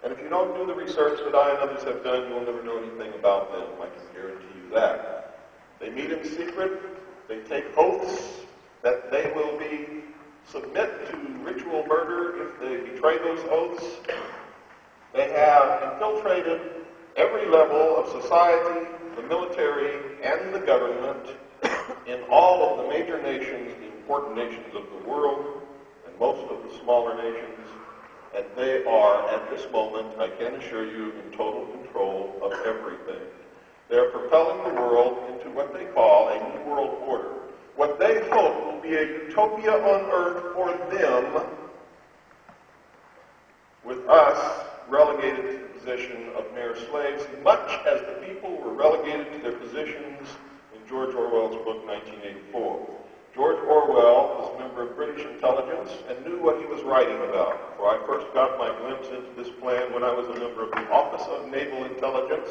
And if you don't do the research that I and others have done, you will never know anything about them. I can guarantee you that. They meet in secret. They take oaths that they will submit to ritual murder if they betray those oaths. They have infiltrated every level of society, the military, and the government in all of the major nations, the important nations of the world, and most of the smaller nations. And they are, at this moment, I can assure you, in total control of everything. They're propelling the world into what they call a new world order. What they hope will be a utopia on earth for them, with us relegated to the position of mere slaves, much as the people were relegated to their positions in George Orwell's book, 1984. George Orwell was a member of British intelligence and knew what he was writing about. For I first got my glimpse into this plan when I was a member of the Office of Naval Intelligence.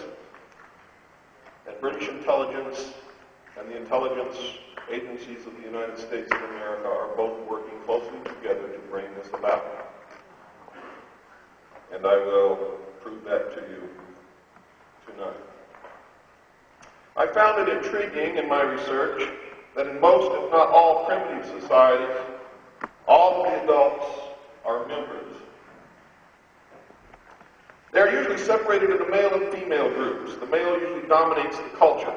And British intelligence and the intelligence agencies of the United States of America are both working closely together to bring this about. And I will prove that to you tonight. I found it intriguing in my research that in most, if not all, primitive societies, all of the adults are members. They're usually separated into male and female groups. The male usually dominates the culture.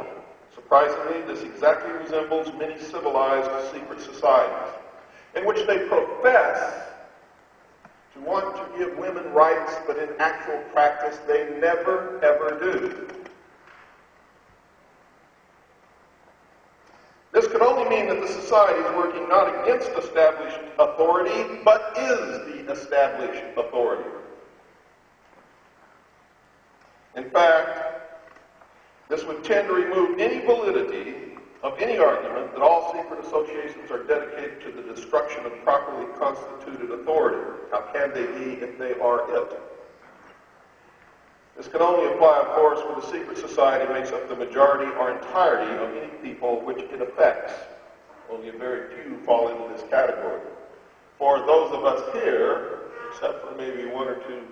Surprisingly, this exactly resembles many civilized secret societies, in which they profess to want to give women rights, but in actual practice, they never, ever do. This could only mean that the society is working not against established authority, but is the established authority. In fact, this would tend to remove any validity of any argument that all secret associations are dedicated to the destruction of properly constituted authority. How can they be if they are it? This can only apply, of course, where the secret society makes up the majority or entirety of any people which it affects. Only a very few fall into this category. For those of us here, except for maybe one or two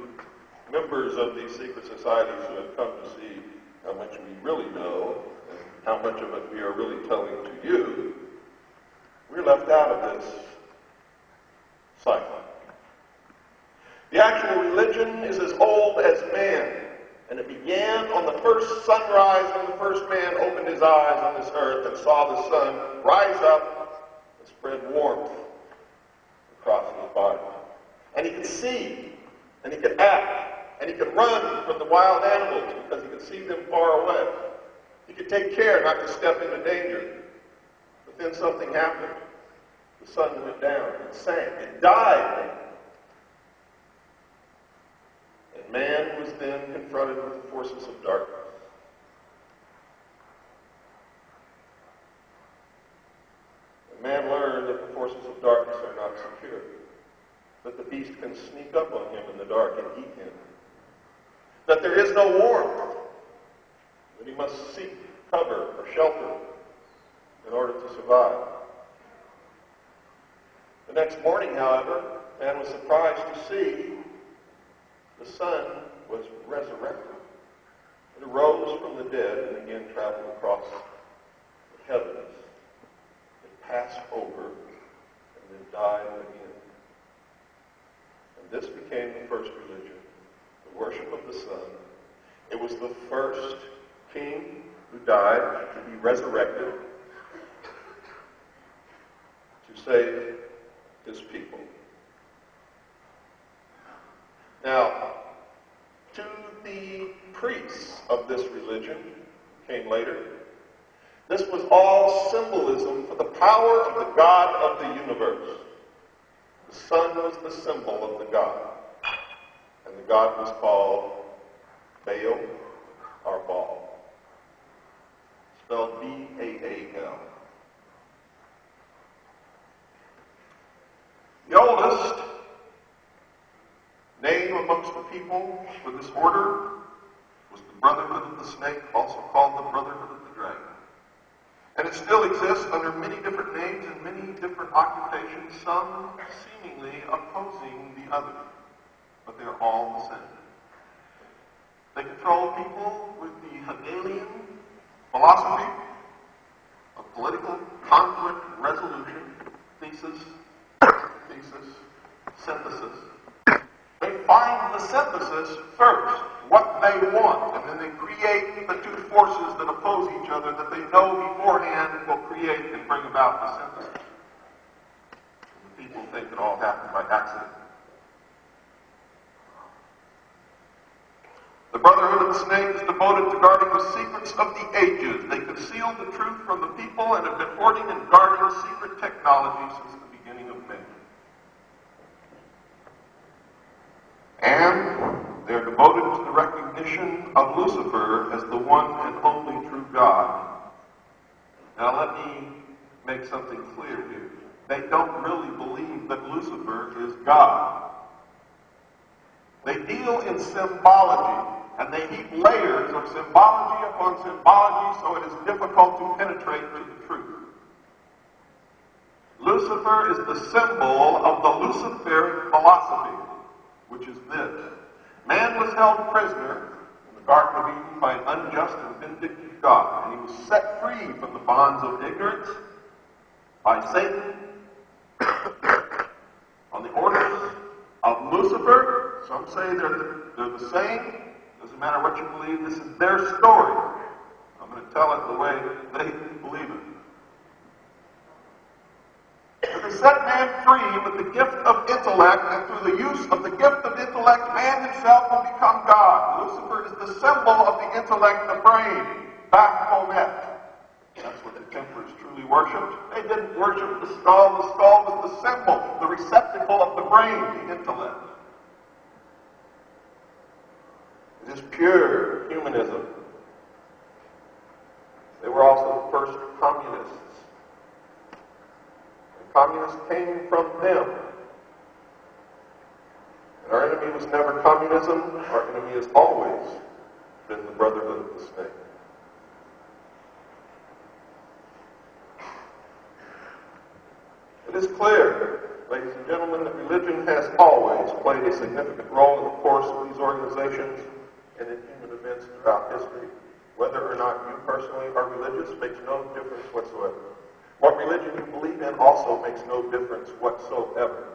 members of these secret societies who have come to see how much we really know and how much of it we are really telling to you, we're left out of this cycle. The actual religion is as old as man. And it began on the first sunrise when the first man opened his eyes on this earth and saw the sun rise up and spread warmth across his body. And he could see, and he could act, and he could run from the wild animals because he could see them far away. He could take care not to step into danger. But then something happened. The sun went down and sank. It died. Man was then confronted with the forces of darkness. And man learned that the forces of darkness are not secure, that the beast can sneak up on him in the dark and eat him, that there is no warmth, that he must seek cover or shelter in order to survive. The next morning, however, man was surprised to see the sun was resurrected. It arose from the dead and again traveled across the heavens. It passed over and then died again. And this became the first religion, the worship of the sun. It was the first king who died to be resurrected to save his people. Now, to the priests of this religion, came later, this was all symbolism for the power of the God of the universe. The sun was the symbol of the God, and the God was called Baal or Baal, spelled B-A-A-L. people for this order was the Brotherhood of the Snake, also called the Brotherhood of the Dragon. And it still exists under many different names and many different occupations, some seemingly opposing the other. But they're all the same. They control people with the Hegelian philosophy of political conflict resolution, thesis, synthesis. They find the synthesis first, what they want, and then they create the two forces that oppose each other that they know beforehand will create and bring about the synthesis. And people think it all happened by accident. The Brotherhood of the Snake is devoted to guarding the secrets of the ages. They conceal the truth from the people and have been hoarding and guarding secret technology since the beginning of men. And they're devoted to the recognition of Lucifer as the one and only true God. Now let me make something clear here. They don't really believe that Lucifer is God. They deal in symbology, and they heap layers of symbology upon symbology so it is difficult to penetrate to the truth. Lucifer is the symbol of the Luciferic philosophy, which is this. Man was held prisoner in the Garden of Eden by an unjust and vindictive God, and he was set free from the bonds of ignorance by Satan on the orders of Lucifer. Some say they're the same. Doesn't matter what you believe, this is their story. I'm going to tell it the way they believe it. But they set man free with the gift of intellect, and through the use of the gift of intellect, man himself will become God. Lucifer is the symbol of the intellect, the brain, Baphomet. That's what the Templars truly worshipped. They didn't worship the skull. The skull was the symbol, the receptacle of the brain, the intellect. It is pure humanism. They were also the first communists. And communists came from them. And our enemy was never communism. Our enemy has always been the Brotherhood of the Snake. It is clear, ladies and gentlemen, that religion has always played a significant role in the course of these organizations and in human events throughout history. Whether or not you personally are religious makes no difference whatsoever. What religion you believe in also makes no difference whatsoever.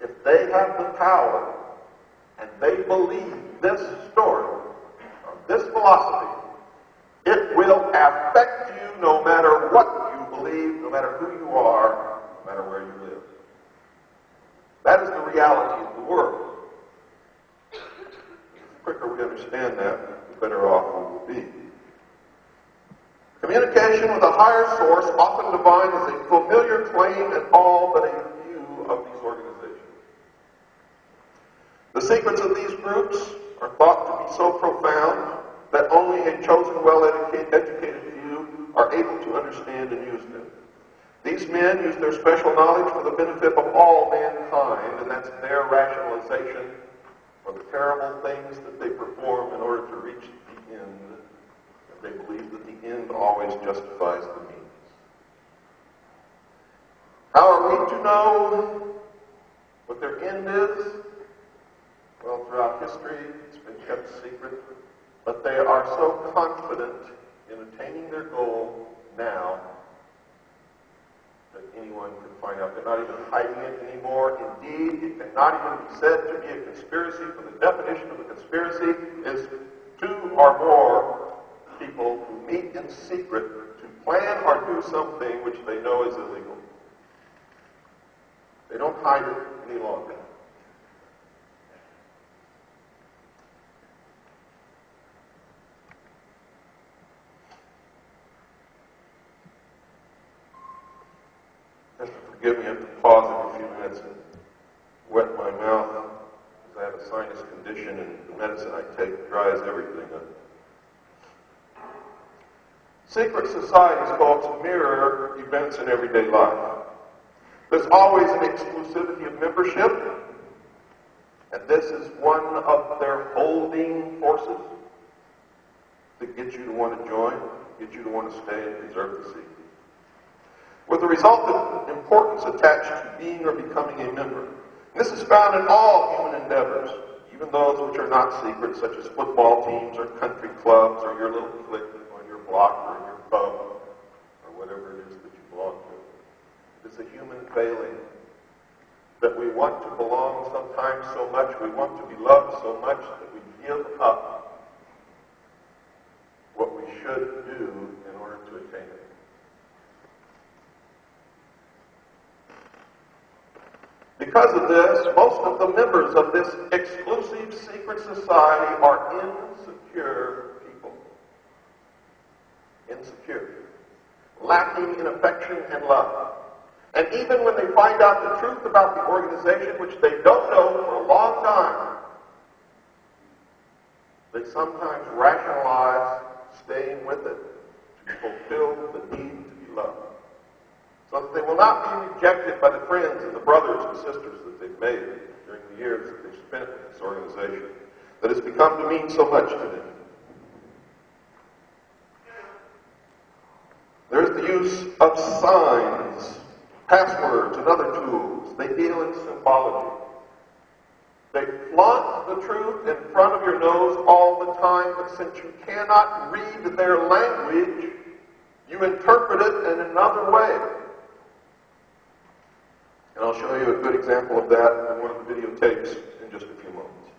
If they have the power and they believe this story or this philosophy, it will affect you no matter what you believe, no matter who you are, no matter where you live. That is the reality of the world. The quicker we understand that, the better off we will be. Communication with a higher source, often divine, is a familiar claim in all but a few of these organizations. The secrets of these groups are thought to be so profound that only a chosen, well-educated few are able to understand and use them. These men use their special knowledge for the benefit of all mankind, and that's their rationalization for the terrible things that they perform in order to reach the end. And they believe that the end always justifies the means. How are we to know what their end is? Well, throughout history, it's been kept secret, but they are so confident in attaining their goal now that anyone can find out. They're not even hiding it anymore. Indeed, it cannot even be said to be a conspiracy, for the definition of a conspiracy is two or more people who meet in secret to plan or do something which they know is illegal. They don't hide it any longer. Forgive me, I have to pause every few minutes and wet my mouth because I have a sinus condition and the medicine I take dries everything up. Secret societies, folks, mirror events in everyday life. There's always an exclusivity of membership, And this is one of their holding forces that get you to want to join, get you to want to stay and preserve the secret. With the resultant importance attached to being or becoming a member. And this is found in all human endeavors, even those which are not secret, such as football teams or country clubs or your little clique on your block or your pub or whatever it is that you belong to. It is a human failing that we want to belong sometimes so much, we want to be loved so much that we give up what we should do in order to attain it. Because of this, most of the members of this exclusive secret society are insecure people. Insecure. Lacking in affection and love. And even when they find out the truth about the organization, which they don't know for a long time, they sometimes rationalize staying with it to fulfill the need to be loved. So that they will not be rejected by the friends and the brothers and sisters that they've made during the years that they've spent with this organization that has become to mean so much to them. There's the use of signs, passwords, and other tools. They deal in symbology. They flaunt the truth in front of your nose all the time, but since you cannot read their language, you interpret it in another way. And I'll show you a good example of that in one of the videotapes in just a few moments.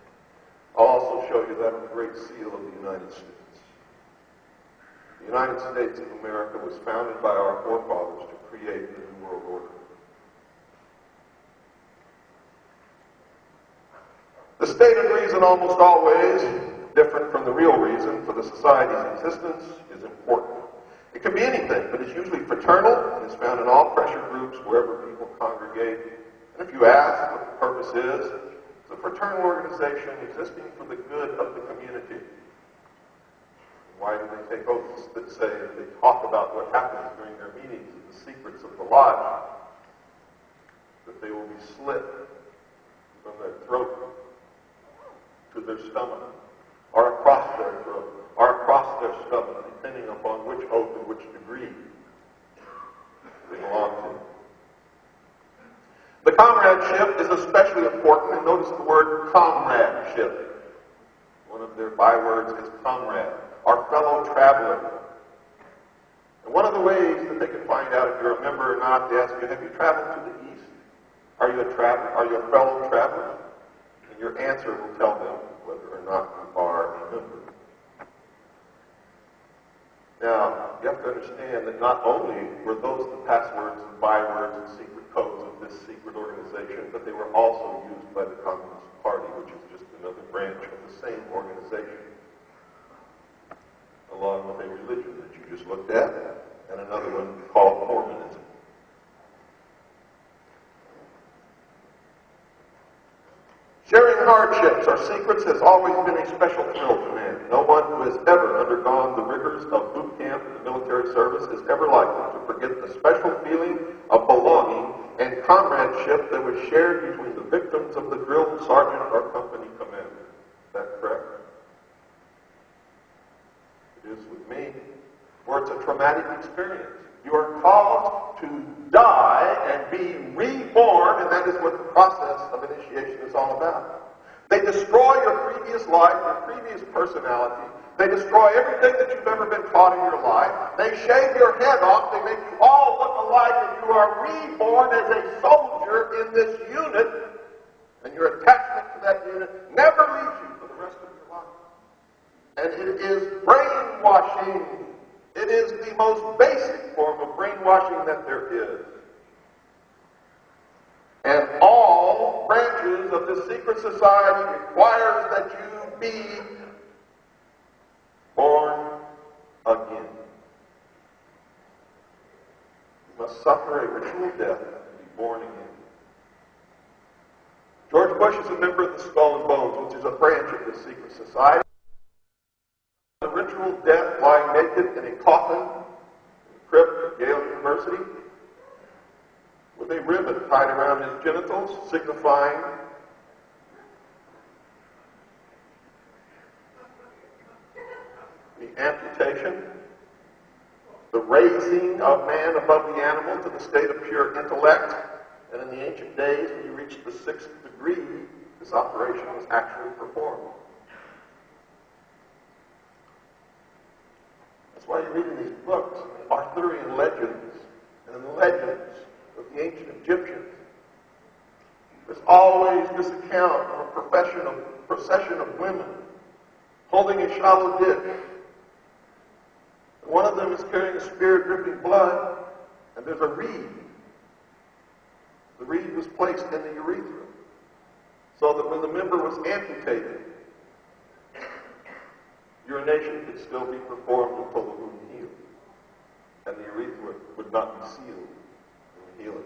I'll also show you that on the Great Seal of the United States. The United States of America was founded by our forefathers to create the New World Order. The stated reason almost always, different from the real reason for the society's existence, is important. It can be anything, but it's usually fraternal and is found in all pressure groups wherever people congregate. And if you ask what the purpose is, it's a fraternal organization existing for the good of the community. Why do they take oaths that say that they talk about what happens during their meetings and the secrets of the lodge, that they will be slit from their throat to their stomach, or across their throat, or across their stomach, depending upon which oath and which degree they belong to. The comradeship is especially important, and notice the word comradeship. One of their bywords is comrade, our fellow traveler. And one of the ways that they can find out if you're a member or not, they ask you, have you traveled to the east? Are you a traveler? Are you a fellow traveler? And your answer will tell them whether or not you are a member. Now, you have to understand that not only were those the passwords and bywords and secret codes of this secret organization, but they were also used by the Communist Party, which is just another branch of the same organization, along with a religion that you just looked at, and another one called Mormonism. Sharing hardships or secrets has always been a special thrill to man. No one who has ever undergone the rigors of boot camp and the military service is ever likely to forget the special feeling of belonging and comradeship that was shared between the victims of the drill sergeant or company commander. Is that correct? It is with me. Or it's a traumatic experience. You are caused to die and be reborn, and that is what the process of initiation is all about. They destroy your previous life, your previous personality. They destroy everything that you've ever been taught in your life. They shave your head off. They make you all look alike, and you are reborn as a soldier in this unit, and your attachment to that unit never leaves you for the rest of your life. And it is brainwashing. It is the most basic form of brainwashing that there is. And all branches of the secret society requires that you be born again. You must suffer a ritual death and be born again. George Bush is a member of the Skull and Bones, which is a branch of the secret society. The ritual death, lying naked in a coffin in the crypt at Yale University, with a ribbon tied around his genitals, signifying the raising of man above the animal to the state of pure intellect. And in the ancient days, when you reached the 6th degree, this operation was actually performed. That's why you read in these books, in the Arthurian legends, and in the legends of the ancient Egyptians, there's always this account of a procession of women holding a shallow dish. One of them is carrying a spear dripping blood, and there's a reed. The reed was placed in the urethra, so that when the member was amputated, urination could still be performed until the wound healed, and the urethra would not be sealed in the healing.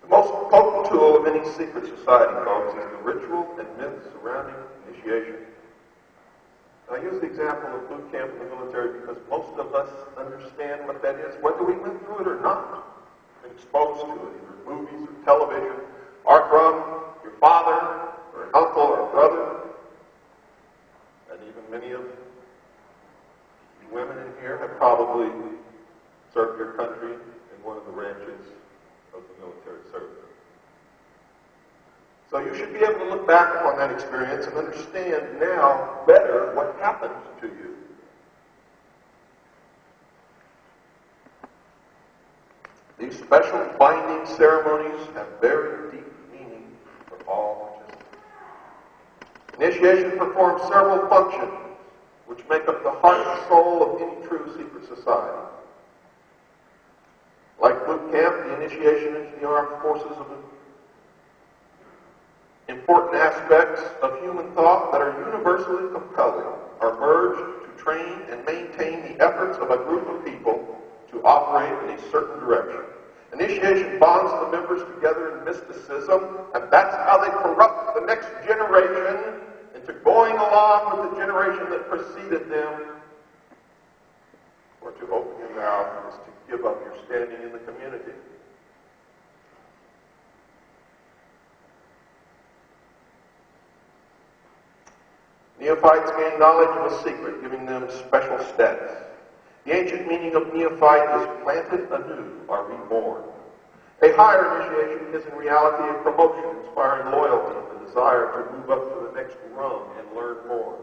The most potent tool of any secret society, folks, is the ritual and myths surrounding initiation. I use the example of boot camp in the military because most of us understand what that is, whether we went through it or not. Been exposed to it, either movies or television, or from your father, or an uncle, or a brother. And even many of you women in here have probably served your country in one of the branches of the military service. So you should be able to look back upon that experience and understand now better what happened to you. These special binding ceremonies have very deep meaning for all participants. Initiation performs several functions which make up the heart and soul of any true secret society. Like boot camp, the initiation into the armed forces of important aspects of human thought that are universally compelling are merged to train and maintain the efforts of a group of people to operate in a certain direction. Initiation bonds the members together in mysticism, and that's how they corrupt the next generation into going along with the generation that preceded them. Or to open your mouth is to give up your standing in the community. Neophytes gain knowledge of a secret, giving them special status. The ancient meaning of neophyte is planted anew or reborn. A higher initiation is in reality a promotion, inspiring loyalty and the desire to move up to the next rung and learn more.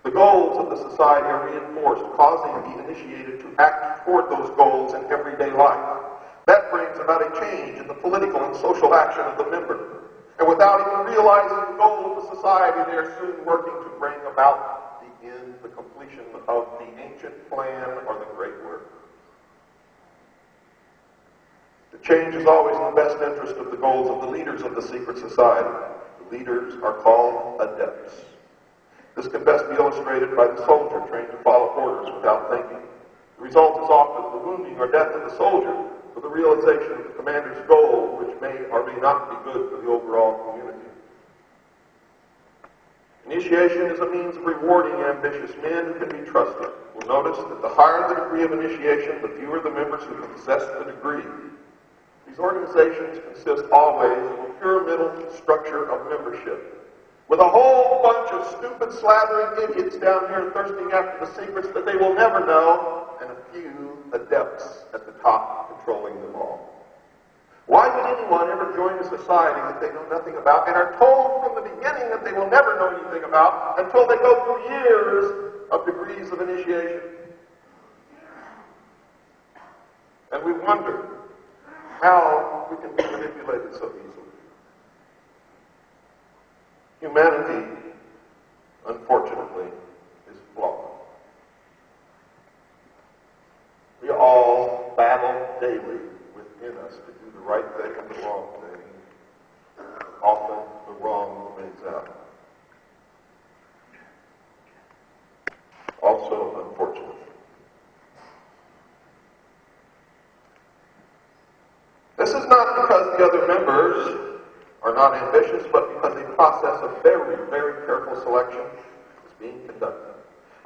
The goals of the society are reinforced, causing the initiated to act toward those goals in everyday life. That brings about a change in the political and social action of the member. And without even realizing the goal of the society, they are soon working to bring about the end, the completion of the ancient plan or the great work. The change is always in the best interest of the goals of the leaders of the secret society. The leaders are called adepts. This can best be illustrated by the soldier trained to follow orders without thinking. The result is often the wounding or death of the soldier for the realization of the commander's goal, which may or may not be good for the overall community. Initiation is a means of rewarding ambitious men who can be trusted. We'll notice that the higher the degree of initiation, the fewer the members who possess the degree. These organizations consist always of a pyramidal structure of membership, with a whole bunch of stupid, slathering idiots down here thirsting after the secrets that they will never know, and a few adepts at the top controlling them all. Why would anyone ever join a society that they know nothing about and are told from the beginning that they will never know anything about until they go through years of degrees of initiation? And we wonder how we can be manipulated so easily. Humanity, unfortunately, is flawed. We all battle daily within us to do the right thing and the wrong thing. Often the wrong wins out. Also, unfortunately. This is not because the other members are not ambitious, but because a process of very, very careful selection is being conducted.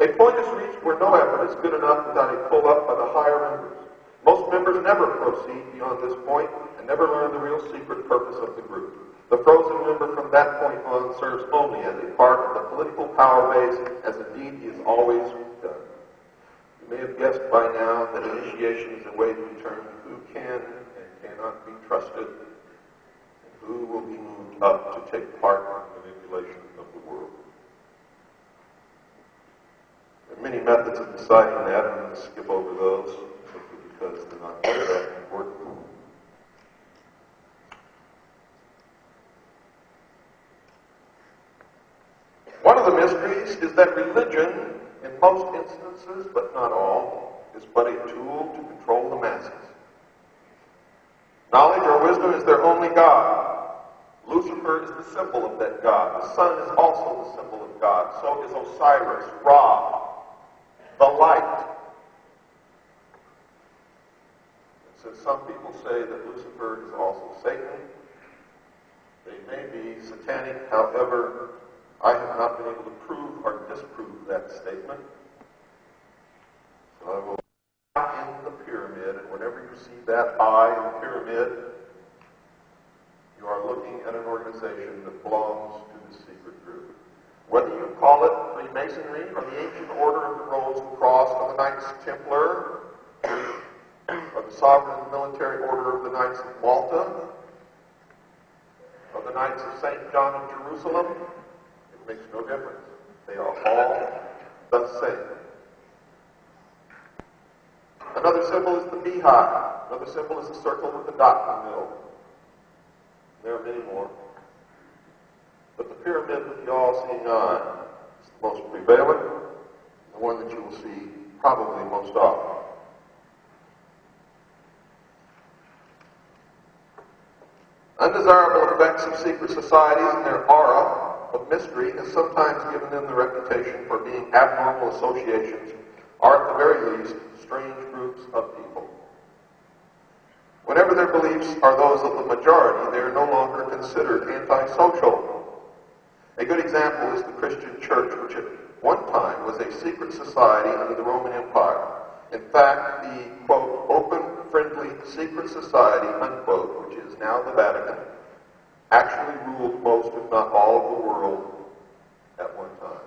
A point is reached where no effort is good enough without a pull-up by the higher members. Most members never proceed beyond this point and never learn the real secret purpose of the group. The frozen member from that point on serves only as a part of the political power base, as indeed he has always done. You may have guessed by now that initiation is a way to determine who can and cannot be trusted, and who will be moved up to take part in the manipulation of the world. There are many methods of deciding that. I'm going to skip over those simply because they're not that important. One of the mysteries is that religion, in most instances, but not all, is but a tool to control the masses. Knowledge or wisdom is their only God. Lucifer is the symbol of that God. The sun is also the symbol of God. So is Osiris, Ra, the light. And since some people say that Lucifer is also Satan, they may be satanic. However, I have not been able to prove or disprove that statement. So I will in the pyramid, and whenever you see that eye in the pyramid, you are looking at an organization that belongs to the secret group. Whether you call it Freemasonry or the Ancient Order of the Rose and Cross or the Knights Templar or the Sovereign Military Order of the Knights of Malta or the Knights of St. John of Jerusalem, it makes no difference. They are all the same. Another symbol is the beehive. Another symbol is the circle with the dot in the middle. There are many more. But the pyramid with the all-seeing eye is the most prevalent, the one that you will see probably most often. Undesirable effects of secret societies and their aura of mystery has sometimes given them the reputation for being abnormal associations, or at the very least, strange groups of people. Whenever their beliefs are those of the majority, they are no longer considered antisocial. A good example is the Christian church, which at one time was a secret society under the Roman Empire. In fact, the, quote, open, friendly, secret society, unquote, which is now the Vatican, actually ruled most, if not all, of the world at one time.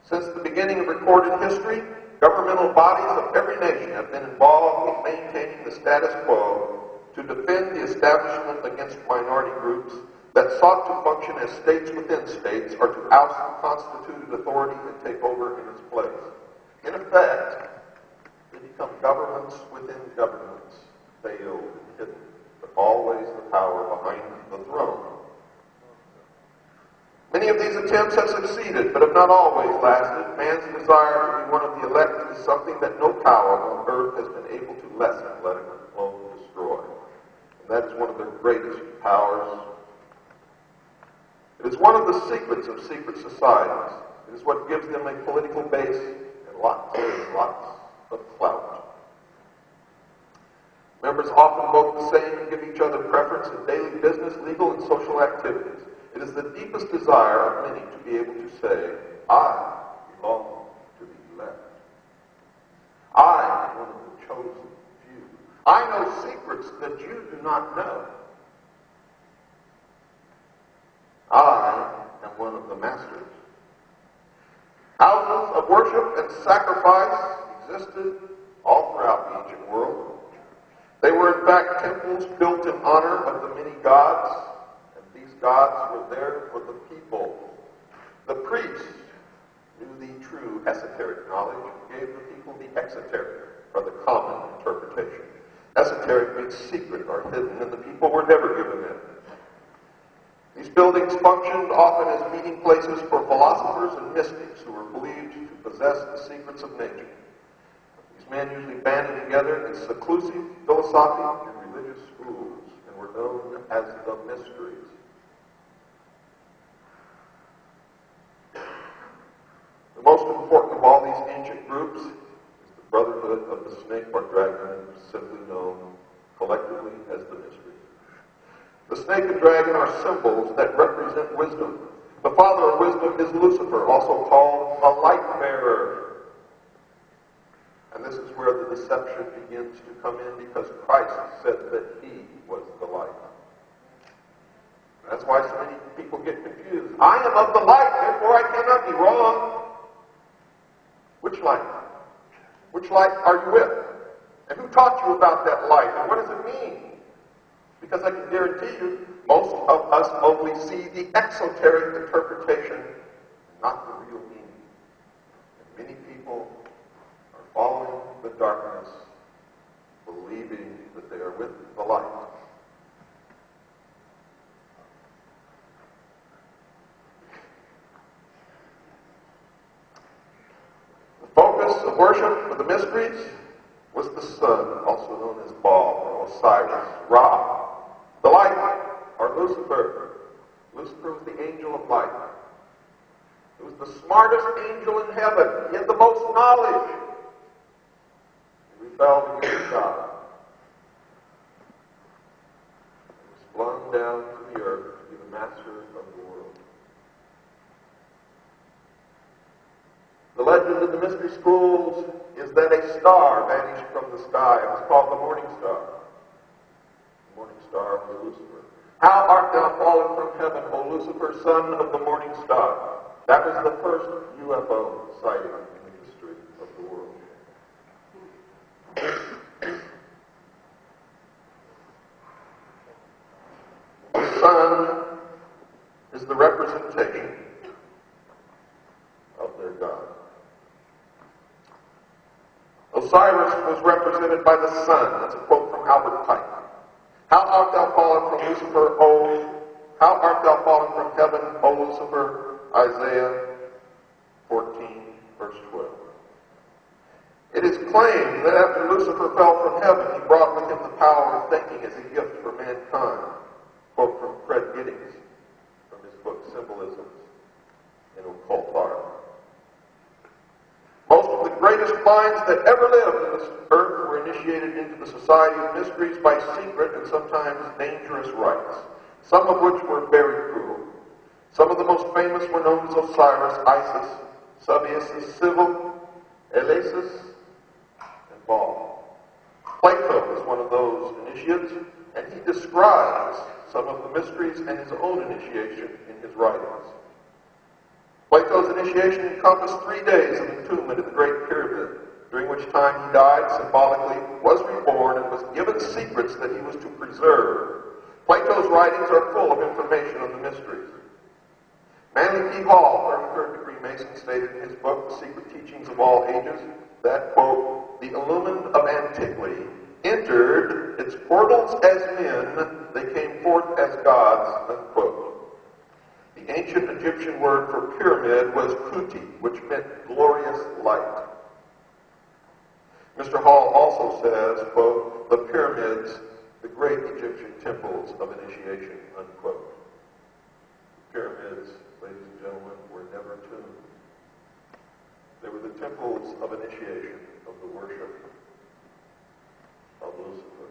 Since the beginning of recorded history, governmental bodies of every nation have been involved in maintaining the status quo to defend the establishment against minority groups that sought to function as states within states or to oust the constituted authority and take over in its place. In effect, they become governments within governments, veiled and hidden, but always the power behind the throne. Many of these attempts have succeeded, but have not always lasted. Man's desire to be one of the elect is something that no power on earth has been able to lessen, let alone destroy. And that is one of their greatest powers. It is one of the secrets of secret societies. It is what gives them a political base and lots and lots of clout. Members often vote the same and give each other preference in daily business, legal, and social activities. It is the deepest desire of many to be able to say, I belong to the elect. I am one of the chosen few. I know secrets that you do not know. I am one of the masters. Houses of worship and sacrifice existed all throughout the ancient world. They were in fact temples built in honor of the many gods. Gods were there for the people. The priests knew the true esoteric knowledge and gave the people the exoteric, or the common interpretation. Esoteric means secret or hidden, and the people were never given it. These buildings functioned often as meeting places for philosophers and mystics who were believed to possess the secrets of nature. These men usually banded together in seclusive philosophic and religious schools and were known as the mysteries. The most important of all these ancient groups is the Brotherhood of the Snake or Dragon, simply known collectively as the Mysteries. The snake and dragon are symbols that represent wisdom. The father of wisdom is Lucifer, also called a light bearer. And this is where the deception begins to come in, because Christ said that he was the light. That's why so many people get confused. I am of the light, therefore I cannot be wrong. Which light? Which light are you with? And who taught you about that light? And what does it mean? Because I can guarantee you, most of us only see the exoteric interpretation, not the real meaning. And many people are following the darkness, believing that they are with the light. The focus of worship for the mysteries was the sun, also known as Baal or Osiris, Ra. The light, or Lucifer. Lucifer was the angel of light. He was the smartest angel in heaven. He had the most knowledge. He rebelled against God. He was flung down to the earth to be the master of the world. The legend of the mystery schools is that a star vanished from the sky. It was called the morning star. The morning star was Lucifer. How art thou fallen from heaven, O Lucifer, son of the morning star? That was the first UFO sighting in the history of the world. The sun is the representation of their God. Osiris was represented by the sun. That's a quote from Albert Pike. How art thou fallen from Lucifer, how art thou fallen from heaven, O Lucifer? Isaiah 14, verse 12. It is claimed that after Lucifer fell from heaven, he brought with him the power of thinking as a gift for mankind. Quote from Fred Giddings from his book Symbolisms in Occult Art. Most of the greatest minds that ever lived on this earth were initiated into the society of mysteries by secret and sometimes dangerous rites, some of which were very cruel. Some of the most famous were known as Osiris, Isis, Sabius, Cybele, Elasis, and Baal. Plato is one of those initiates, and he describes some of the mysteries and his own initiation in his writings. Plato's initiation encompassed 3 days of entombment in the Great Pyramid, during which time he died symbolically, was reborn, and was given secrets that he was to preserve. Plato's writings are full of information on the mysteries. Manly P. Hall, 33rd degree Mason, stated in his book, The Secret Teachings of All Ages, that, quote, the illumined of antiquity entered its portals as men, they came forth as gods, unquote. The ancient Egyptian word for pyramid was kuti, which meant glorious light. Mr. Hall also says, quote, the pyramids, the great Egyptian temples of initiation, unquote. The pyramids, ladies and gentlemen, were never tombs. They were the temples of initiation of the worship of Lucifer.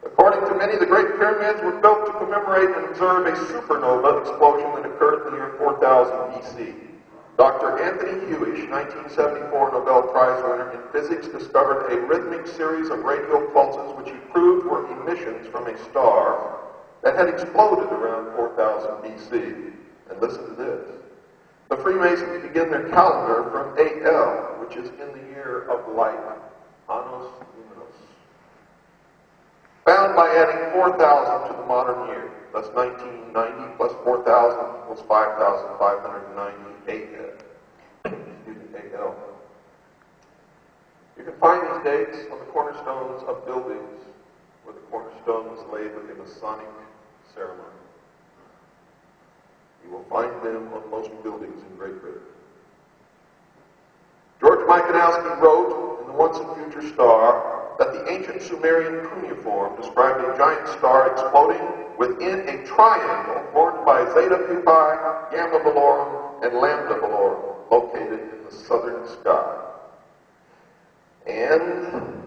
According to many, the Great Pyramids were built to commemorate and observe a supernova explosion that occurred in the year 4000 BC. Dr. Anthony Hewish, 1974 Nobel Prize winner in physics, discovered a rhythmic series of radio pulses which he proved were emissions from a star that had exploded around 4000 BC. And listen to this. The Freemasons begin their calendar from AL, which is in the year of light, Annos Luminos. Found by adding 4,000 to the modern year. That's 1990 plus 4,000 equals 5,590 AL. You can find these dates on the cornerstones of buildings where the cornerstone was laid with a Masonic ceremony. You will find them on most buildings in Great Britain. George Mikanowski wrote in The Once and Future Star that the ancient Sumerian cuneiform described a giant star exploding within a triangle formed by Zeta Pupae, Gamma Velorum, and Lambda Velorum, located in the southern sky. And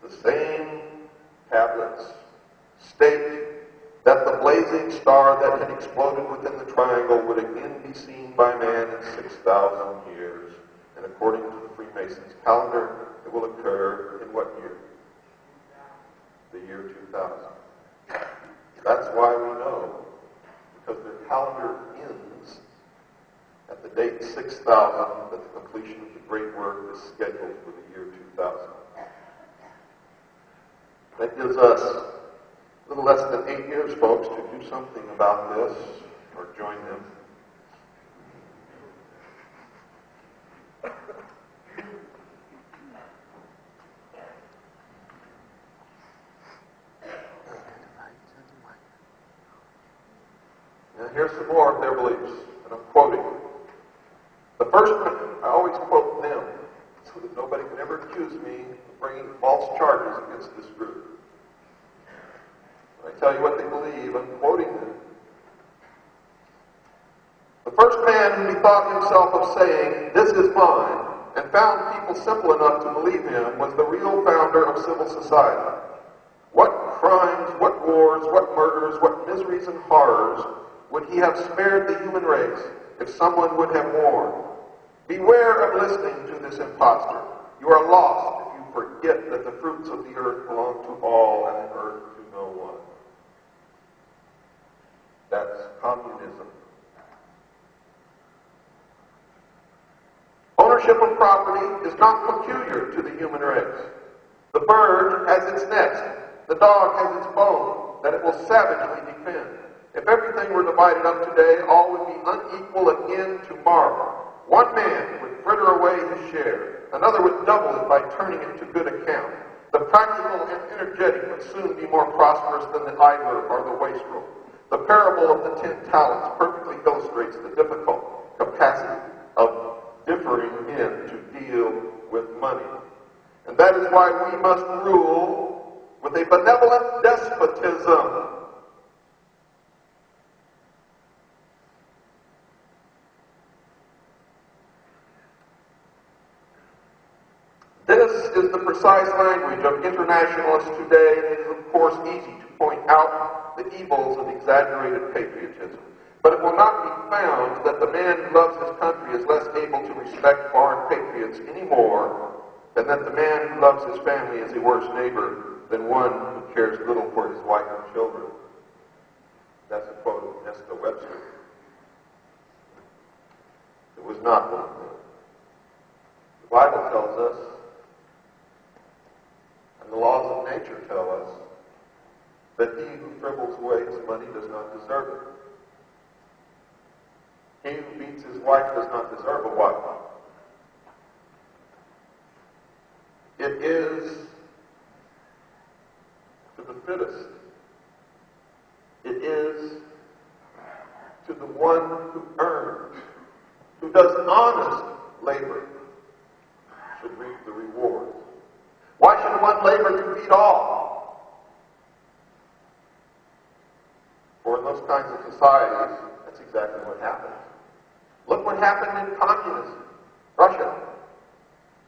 the same tablets state that the blazing star that had exploded within the triangle would again be seen by man in 6,000 years. And according to the Freemasons' calendar, it will occur in what year? The year 2000. That's why we know, because their calendar ends at the date 6,000, that the completion of the great work is scheduled for the year 2000. That gives us a little less than 8 years, folks, to do something about this, or join them. Now here's some more of their beliefs, and I'm quoting. The first one, I always quote them, so that nobody can ever accuse me of bringing false charges against this group. I tell you what they believe, I'm quoting them. The first man who bethought himself of saying, "This is mine," and found people simple enough to believe him, was the real founder of civil society. What crimes, what wars, what murders, what miseries and horrors would he have spared the human race if someone would have warned? Beware of listening to this impostor. You are lost if you forget that the fruits of the earth belong to all and the earth to no one. That's communism. Ownership of property is not peculiar to the human race. The bird has its nest. The dog has its bone that it will savagely defend. If everything were divided up today, all would be unequal again tomorrow. One man would fritter away his share. Another would double it by turning it to good account. The practical and energetic would soon be more prosperous than the idler or the wastrel. The parable of the 10 talents perfectly illustrates the difficult capacity of differing men to deal with money. And that is why we must rule with a benevolent despotism. This is the precise language of internationalists today, and it is of course easy to point out the evils of exaggerated patriotism. But it will not be found that the man who loves his country is less able to respect foreign patriots any more than that the man who loves his family is a worse neighbor than one who cares little for his wife and children. That's a quote of Nesta Webster. It was not one of them. The Bible tells us, and the laws of nature tell us, that he who dribbles away his money does not deserve it. He who beats his wife does not deserve a wife. It is to the fittest. It is to the one who earns, who does honest labor, should reap the rewards. Why should one labor to feed all? For in those kinds of societies, that's exactly what happens. Look what happened in communism, Russia,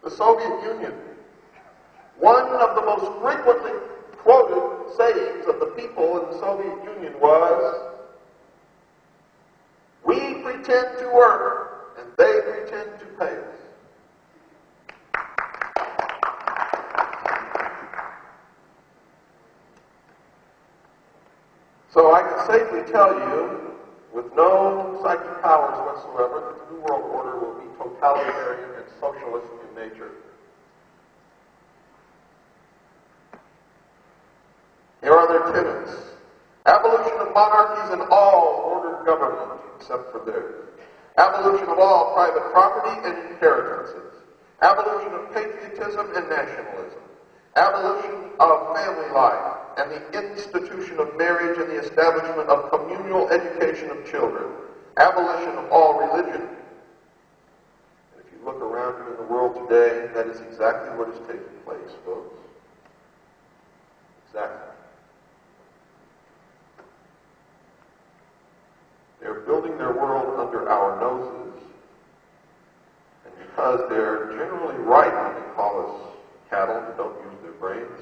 the Soviet Union. One of the most frequently quoted sayings of the people in the Soviet Union was, "We pretend to work, and they pretend to pay us." So I can safely tell you, with no psychic powers whatsoever, that the New World Order will be totalitarian and socialist in nature. Here are their tenets. Abolition of monarchies and all ordered government, except for theirs. Abolition of all private property and inheritances. Abolition of patriotism and nationalism. Abolition of family life and the institution of marriage and the establishment of communal education of children. Abolition of all religion. And if you look around you in the world today, that is exactly what is taking place, folks. Exactly. They're building their world under our noses. And because they're generally right when they call us cattle who don't use their brains,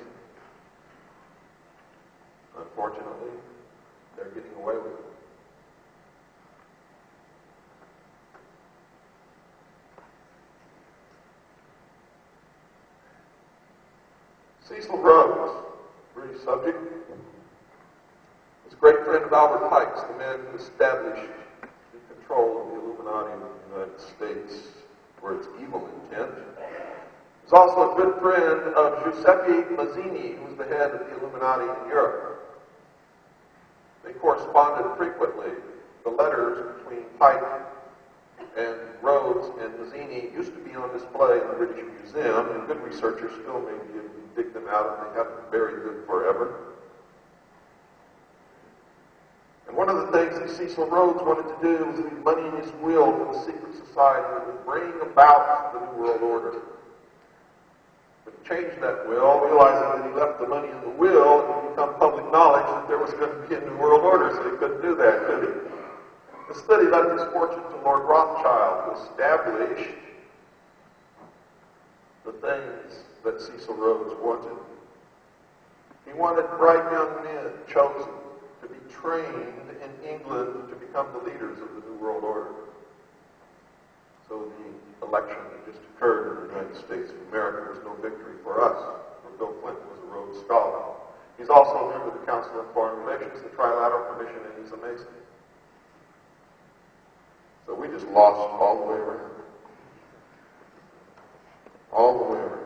Cecil Rhodes, British subject, was a great friend of Albert Pike's, the man who established the control of the Illuminati in the United States for its evil intent. He was also a good friend of Giuseppe Mazzini, who was the head of the Illuminati in Europe. They corresponded frequently. The letters between Pike and Rhodes and Mazzini used to be on display in the British Museum, and good researchers still may be able to dig them out, and they haven't been buried good forever. And one of the things that Cecil Rhodes wanted to do was leave money in his will for the secret society that would bring about the New World Order. But he changed that will, realizing that he left the money in the will, it would become public knowledge that there was going to be a New World Order, so he couldn't do that, could he? Instead, he left his fortune to Lord Rothschild, who established the things that Cecil Rhodes wanted. He wanted bright young men chosen to be trained in England to become the leaders of the New World Order. So the election that just occurred in the United States of America was no victory for us, for Bill Clinton was a Rhodes Scholar. He's also a member of the Council on Foreign Relations, the Trilateral Commission, and he's a Mason. So we just lost all the way around. All the way around.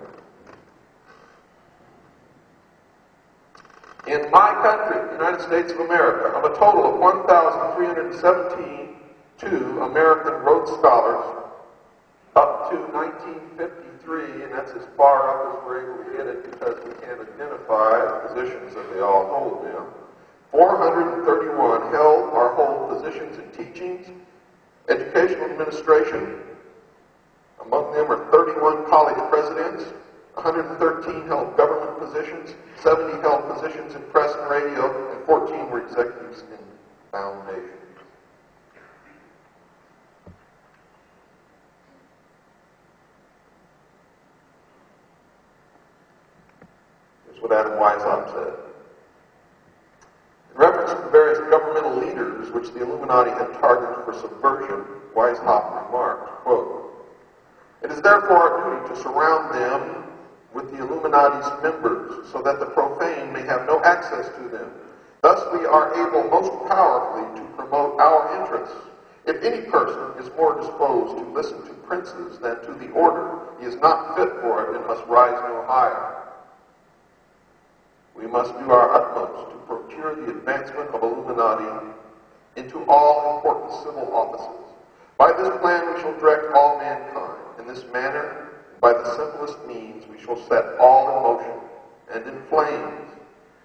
In my country, the United States of America, of a total of 1,372 American Rhodes Scholars, up to 1953, and that's as far up as we're able to get it because we can't identify the positions that they all hold now, 431 held or hold positions in teachings, educational administration. Among them are 31 college presidents, 113 held government positions, 70 held positions in press and radio, and 14 were executives in foundations. Here's what Adam Weishaupt said. In reference to the various governmental leaders which the Illuminati had targeted for subversion, Weishaupt remarked, quote, "It is therefore our duty to surround them with the Illuminati's members, so that the profane may have no access to them. Thus we are able most powerfully to promote our interests. If any person is more disposed to listen to princes than to the order, he is not fit for it and must rise no higher. We must do our utmost to procure the advancement of Illuminati into all important civil offices. By this plan we shall direct all mankind. In this manner, by the simplest means, we shall set all in motion and in flames.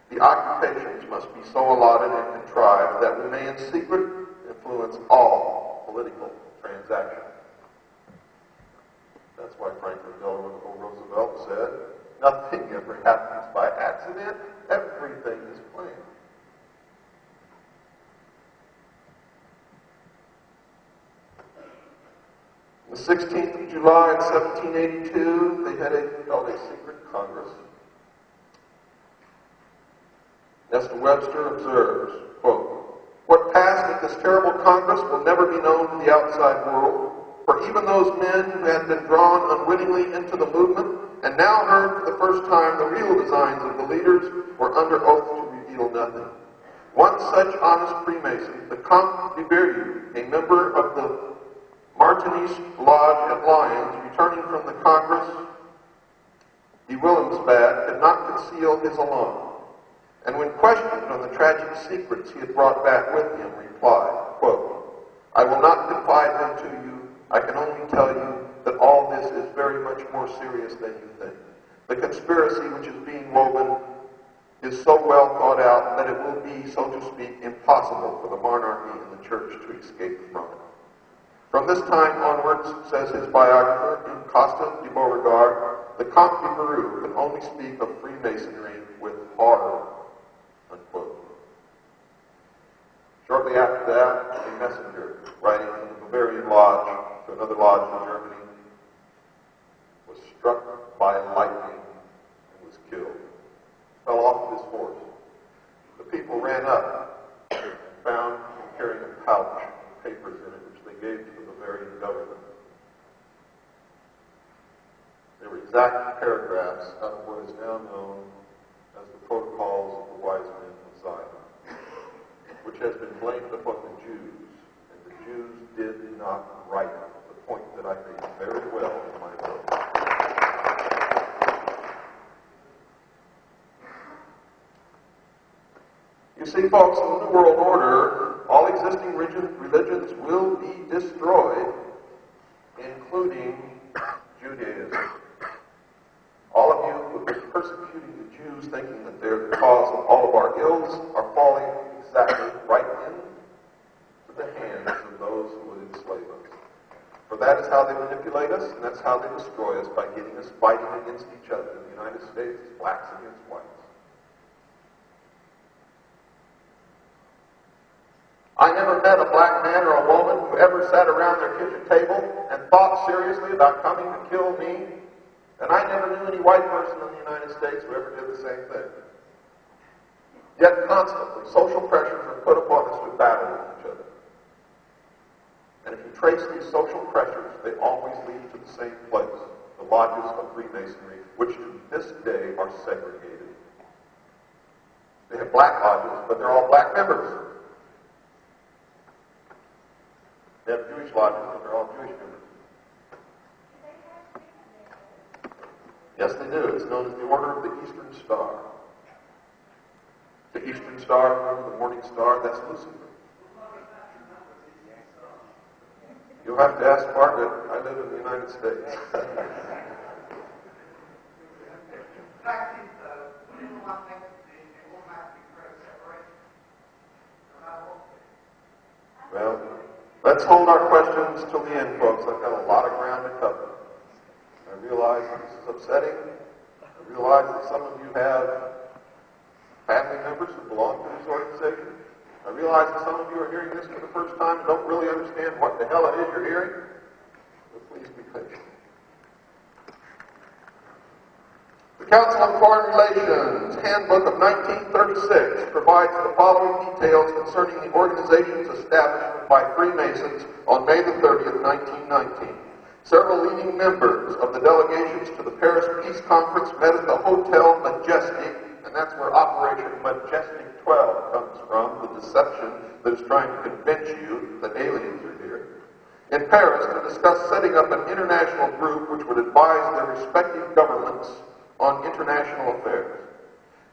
The occupations must be so allotted and contrived that we may in secret influence all political transactions." That's why Franklin Delano Roosevelt said, "Nothing ever happens by accident. Everything is planned." On the 16th of July in 1782, they had called a secret Congress. Nestor Webster observes, quote, "What passed at this terrible Congress will never be known to the outside world, for even those men who had been drawn unwittingly into the movement and now heard for the first time the real designs of the leaders were under oath to reveal nothing. One such honest Freemason, the Comte de Berriew, a member of the Martinist Lodge at Lyons, returning from the Congress de Willemsbad, could not conceal his alarm, and when questioned on the tragic secrets he had brought back with him, replied, quote, 'I will not confide them to you. I can only tell you that all this is very much more serious than you think. The conspiracy which is being woven is so well thought out that it will be, so to speak, impossible for the monarchy and the church to escape from it.' From this time onwards, says his biographer, Costa de Beauregard, the Comte de Berriew could only speak of Freemasonry with horror." Unquote. Shortly after that, a messenger writing from the Bavarian Lodge to another lodge in Germany was struck by lightning and was killed. Fell off of his horse. The people ran up and found him carrying a pouch with papers in it, which they gave to the Bavarian government. They were exact paragraphs out of what is now known as the Protocols of the Wise Men of Zion, which has been blamed upon the Jews, and the Jews did not write the point that I made very well in my book. You see, folks, in the New World Order, all existing religions will be destroyed, including Judaism. All of you who have been persecuting the Jews, thinking that they're the cause of all of our ills, are falling exactly right into the hands of those who would enslave us. For that is how they manipulate us, and that's how they destroy us, by getting us fighting against each other. In the United States, it's blacks against whites. I never met a black man or a woman who ever sat around their kitchen table and thought seriously about coming to kill me. And I never knew any white person in the United States who ever did the same thing. Yet constantly, social pressures are put upon us to battle with each other. And if you trace these social pressures, they always lead to the same place, the lodges of Freemasonry, which to this day are segregated. They have black lodges, but they're all black members. They have Jewish lodges, but they're all Jewish members. Yes, they do. It's known as the Order of the Eastern Star. The Eastern Star, remember the morning star, that's Lucifer. You'll have to ask Margaret. I live in the United States. Well, let's hold our questions till the end, folks. I've got a lot of ground to cover. I realize this is upsetting. I realize that some of you have family members who belong to this organization. I realize that some of you are hearing this for the first time and don't really understand what the hell it is you're hearing. But please be patient. The Council on Foreign Relations Handbook of 1936 provides the following details concerning the organization's establishment by Freemasons on May the 30th, 1919. Several leading members of the delegations to the Paris Peace Conference met at the Hotel Majestic, and that's where Operation Majestic 12 comes from, the deception that is trying to convince you that aliens are here, in Paris to discuss setting up an international group which would advise their respective governments on international affairs.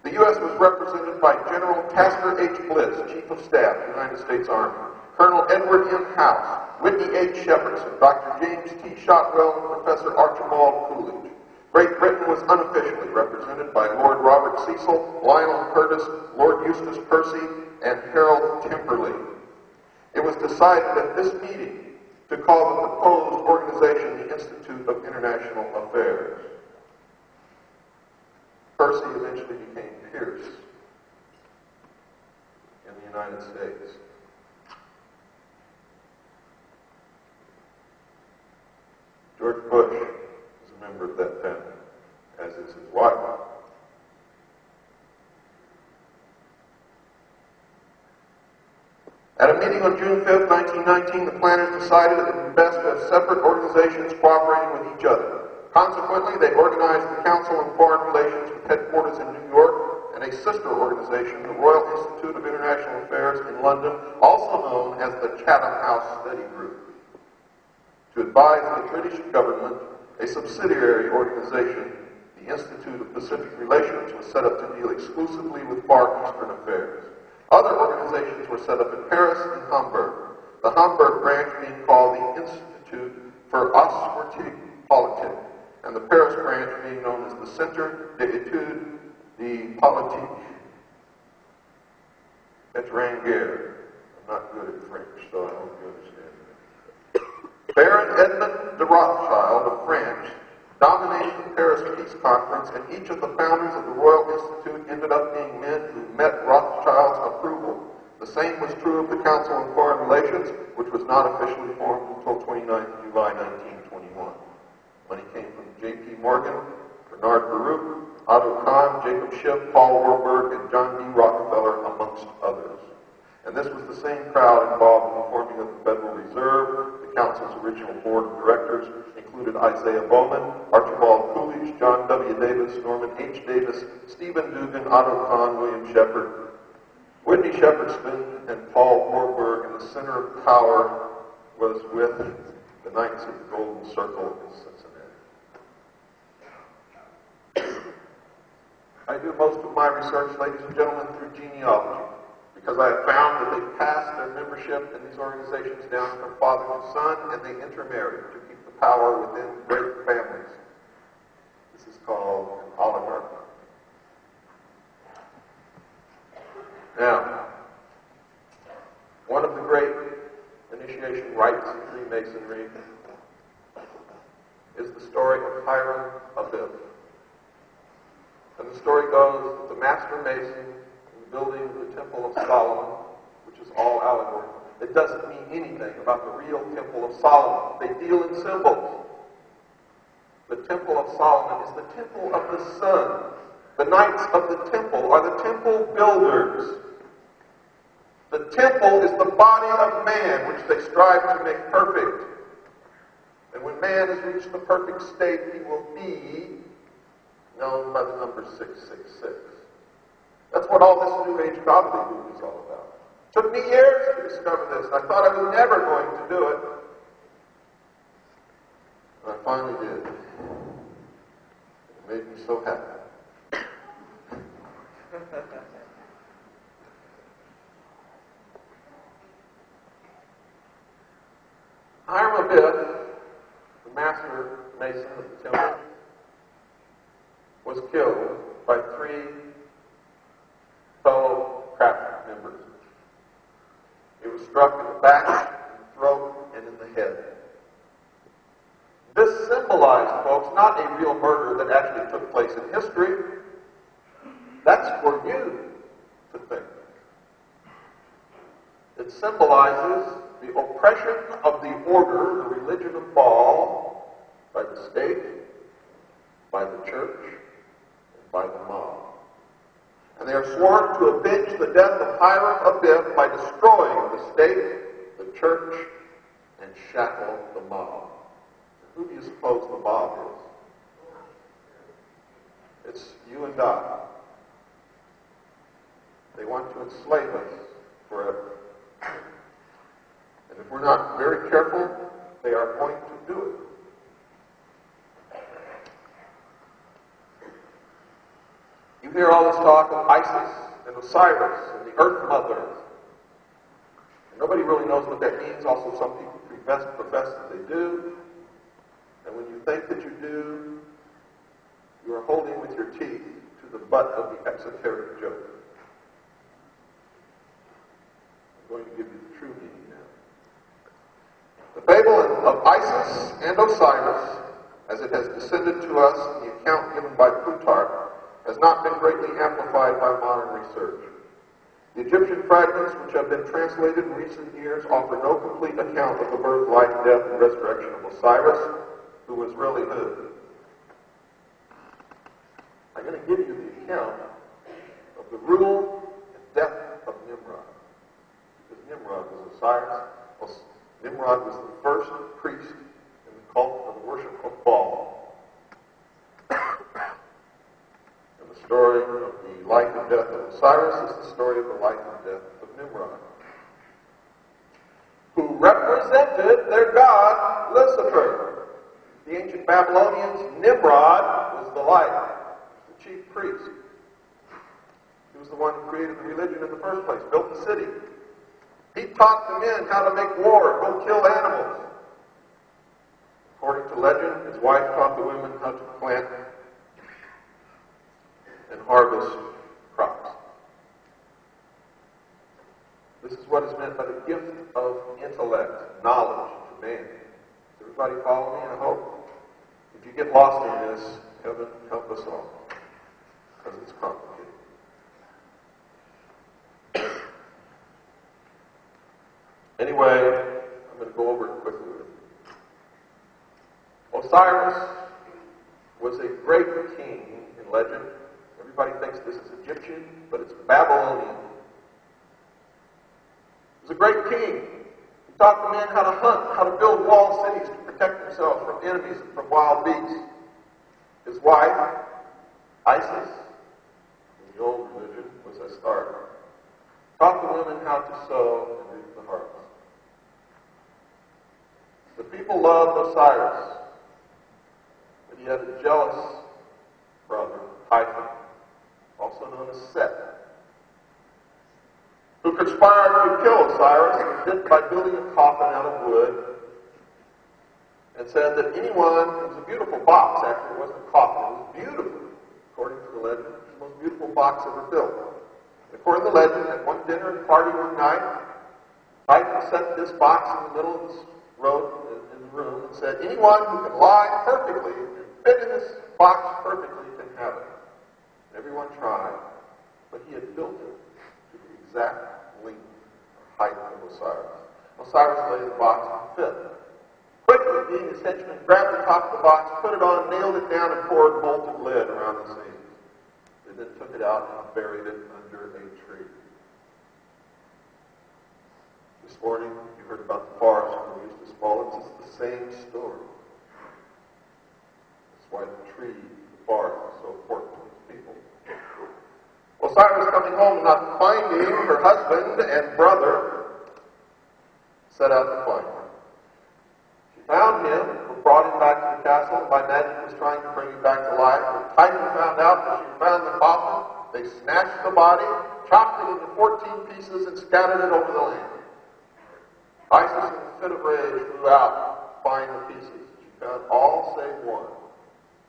The U.S. was represented by General Tasker H. Bliss, Chief of Staff, United States Army, Colonel Edward M. House, Whitney H. Shepardson, Dr. James T. Shotwell, and Professor Archibald Coolidge. Great Britain was unofficially represented by Lord Robert Cecil, Lionel Curtis, Lord Eustace Percy, and Harold Temperley. It was decided at this meeting to call the proposed organization the Institute of International Affairs. Percy eventually became Pierce in the United States. George Bush is a member of that family, as is his wife. At a meeting on June 5th, 1919, the planners decided it would be best to have separate organizations cooperating with each other. Consequently, they organized the Council on Foreign Relations with headquarters in New York and a sister organization, the Royal Institute of International Affairs in London, also known as the Chatham House Study Group. To advise the British government, a subsidiary organization, the Institute of Pacific Relations, was set up to deal exclusively with Far Eastern affairs. Other organizations were set up in Paris and Hamburg, the Hamburg branch being called the Institute for Auswärtige Politik, and the Paris branch being known as the Centre d'études de Politique étrangère. I'm not good at French, so I hope you understand. Baron Edmond de Rothschild of France dominated the Paris Peace Conference, and each of the founders of the Royal Institute ended up being men who met Rothschild's approval. The same was true of the Council on Foreign Relations, which was not officially formed until 29 July 1921. Money came from J.P. Morgan, Bernard Baruch, Otto Kahn, Jacob Schiff, Paul Warburg, and John D. Rockefeller, amongst others. And this was the same crowd involved in the forming of the Federal Reserve. The Council's original board of directors included Isaiah Bowman, Archibald Coolidge, Davis, Norman H. Davis, Stephen Dugan, Otto Kahn, William Shepard, Whitney Shepherdston, and Paul Warburg. And the center of power was with the Knights of the Golden Circle in Cincinnati. I do most of my research, ladies and gentlemen, through genealogy, because I have found that they pass their membership in these organizations down from father to son, and they intermarry to keep the power within great families. This is called an oligarchy. Now, one of the great initiation rites in Freemasonry is the story of Hiram Abiff. And the story goes that the master mason in building the Temple of Solomon, which is all allegory, it doesn't mean anything about the real Temple of Solomon. They deal in symbols. The Temple of Solomon is the temple of the sun. The knights of the temple are the temple builders. The temple is the body of man, which they strive to make perfect. And when man has reached the perfect state, he will be known by the number 666. That's what all this New Age gobbledygook is all about. It took me years to discover this. I thought I was never going to do it. And I finally did. It made me so happy. Hiram Abiff, the master mason of the temple, was killed by 3 fellow craft members. He was struck in the back, in the throat, and in the head. This symbolized, folks, not a real murder that actually took place in history. That's for you to think. It symbolizes the oppression of the order, the religion of Baal, by the state, by the church, and by the mob. And they are sworn to avenge the death of Hiram Abiff by destroying the state, the church, and shackle the mob. Who do you suppose the mob is? It's you and I. They want to enslave us forever. And if we're not very careful, they are going to do it. You hear all this talk of Isis and Osiris and the Earth Mother. And nobody really knows what that means. Also, some people profess that they do. And when you think that you do, you are holding with your teeth to the butt of the exoteric joke. I'm going to give you the true meaning now. The fable of Isis and Osiris, as it has descended to us in the account given by Plutarch, has not been greatly amplified by modern research. The Egyptian fragments which have been translated in recent years offer no complete account of the birth, life, death, and resurrection of Osiris, who was really who. I'm going to give you the account of the rule and death of Nimrod. Because Nimrod was Osiris. Nimrod was the first priest in the cult of the worship of Baal. And the story of the life and death of Osiris is the story of the life and death of Nimrod, who represented their god, Lucifer. The ancient Babylonians, Nimrod was the light, the chief priest. He was the one who created the religion in the first place, built the city. He taught the men how to make war, go kill animals. According to legend, his wife taught the women how to plant and harvest crops. This is what is meant by the gift of intellect, knowledge to man. Does everybody follow me, I hope? If you get lost in this, heaven help us all, because it's complicated. Anyway, I'm going to go over it quickly. Osiris was a great king in legend. Everybody thinks this is Egyptian, but it's Babylonian. He was a great king. He taught the men how to hunt, how to build walled cities to protect themselves from enemies and from wild beasts. His wife, Isis, in the old religion, was Astarte. Taught the women how to sew and reap the harvest. The people loved Osiris, but he had a jealous brother, Typhon, also known as Set, who conspired to kill Osiris by building a coffin out of wood, and said that anyone, it was a beautiful box, actually, it wasn't a coffin, it was beautiful, according to the legend, it was the most beautiful box ever built. According to the legend, at one dinner party one night, Typhon set this box in the middle of this road in the room and said, anyone who can lie perfectly, fit in this box perfectly, can have it. And everyone tried, but he had built it to the exact length or height of Osiris. Osiris laid the box and fit. Quickly, being his henchman, grabbed the top of the box, put it on, nailed it down, and poured molten lead around the seams. They then took it out and buried it under a tree. This morning, you heard about the forest when Eustace Mullins. It's the same story. That's why the tree, the forest, is so important to these people. Osiris, coming home, not finding her husband and brother, set out to find him. She found him, brought him back to the castle, and by magic was trying to bring him back to life. When Typhon found out that she found the coffin, they snatched the body, chopped it into 14 pieces, and scattered it over the land. Isis, in a fit of rage, flew out to find the pieces. She found all save one.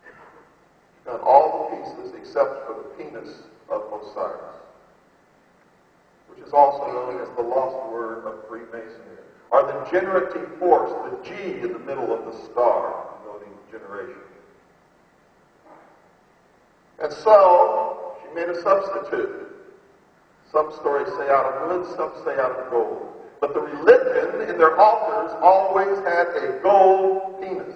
She found all the pieces except for the penis of Osiris, which is also known as the lost word of Freemasonry, or the generative force, the G in the middle of the star, denoting generation. And so, she made a substitute. Some stories say out of wood, some say out of gold. But the religion in their altars always had a gold penis,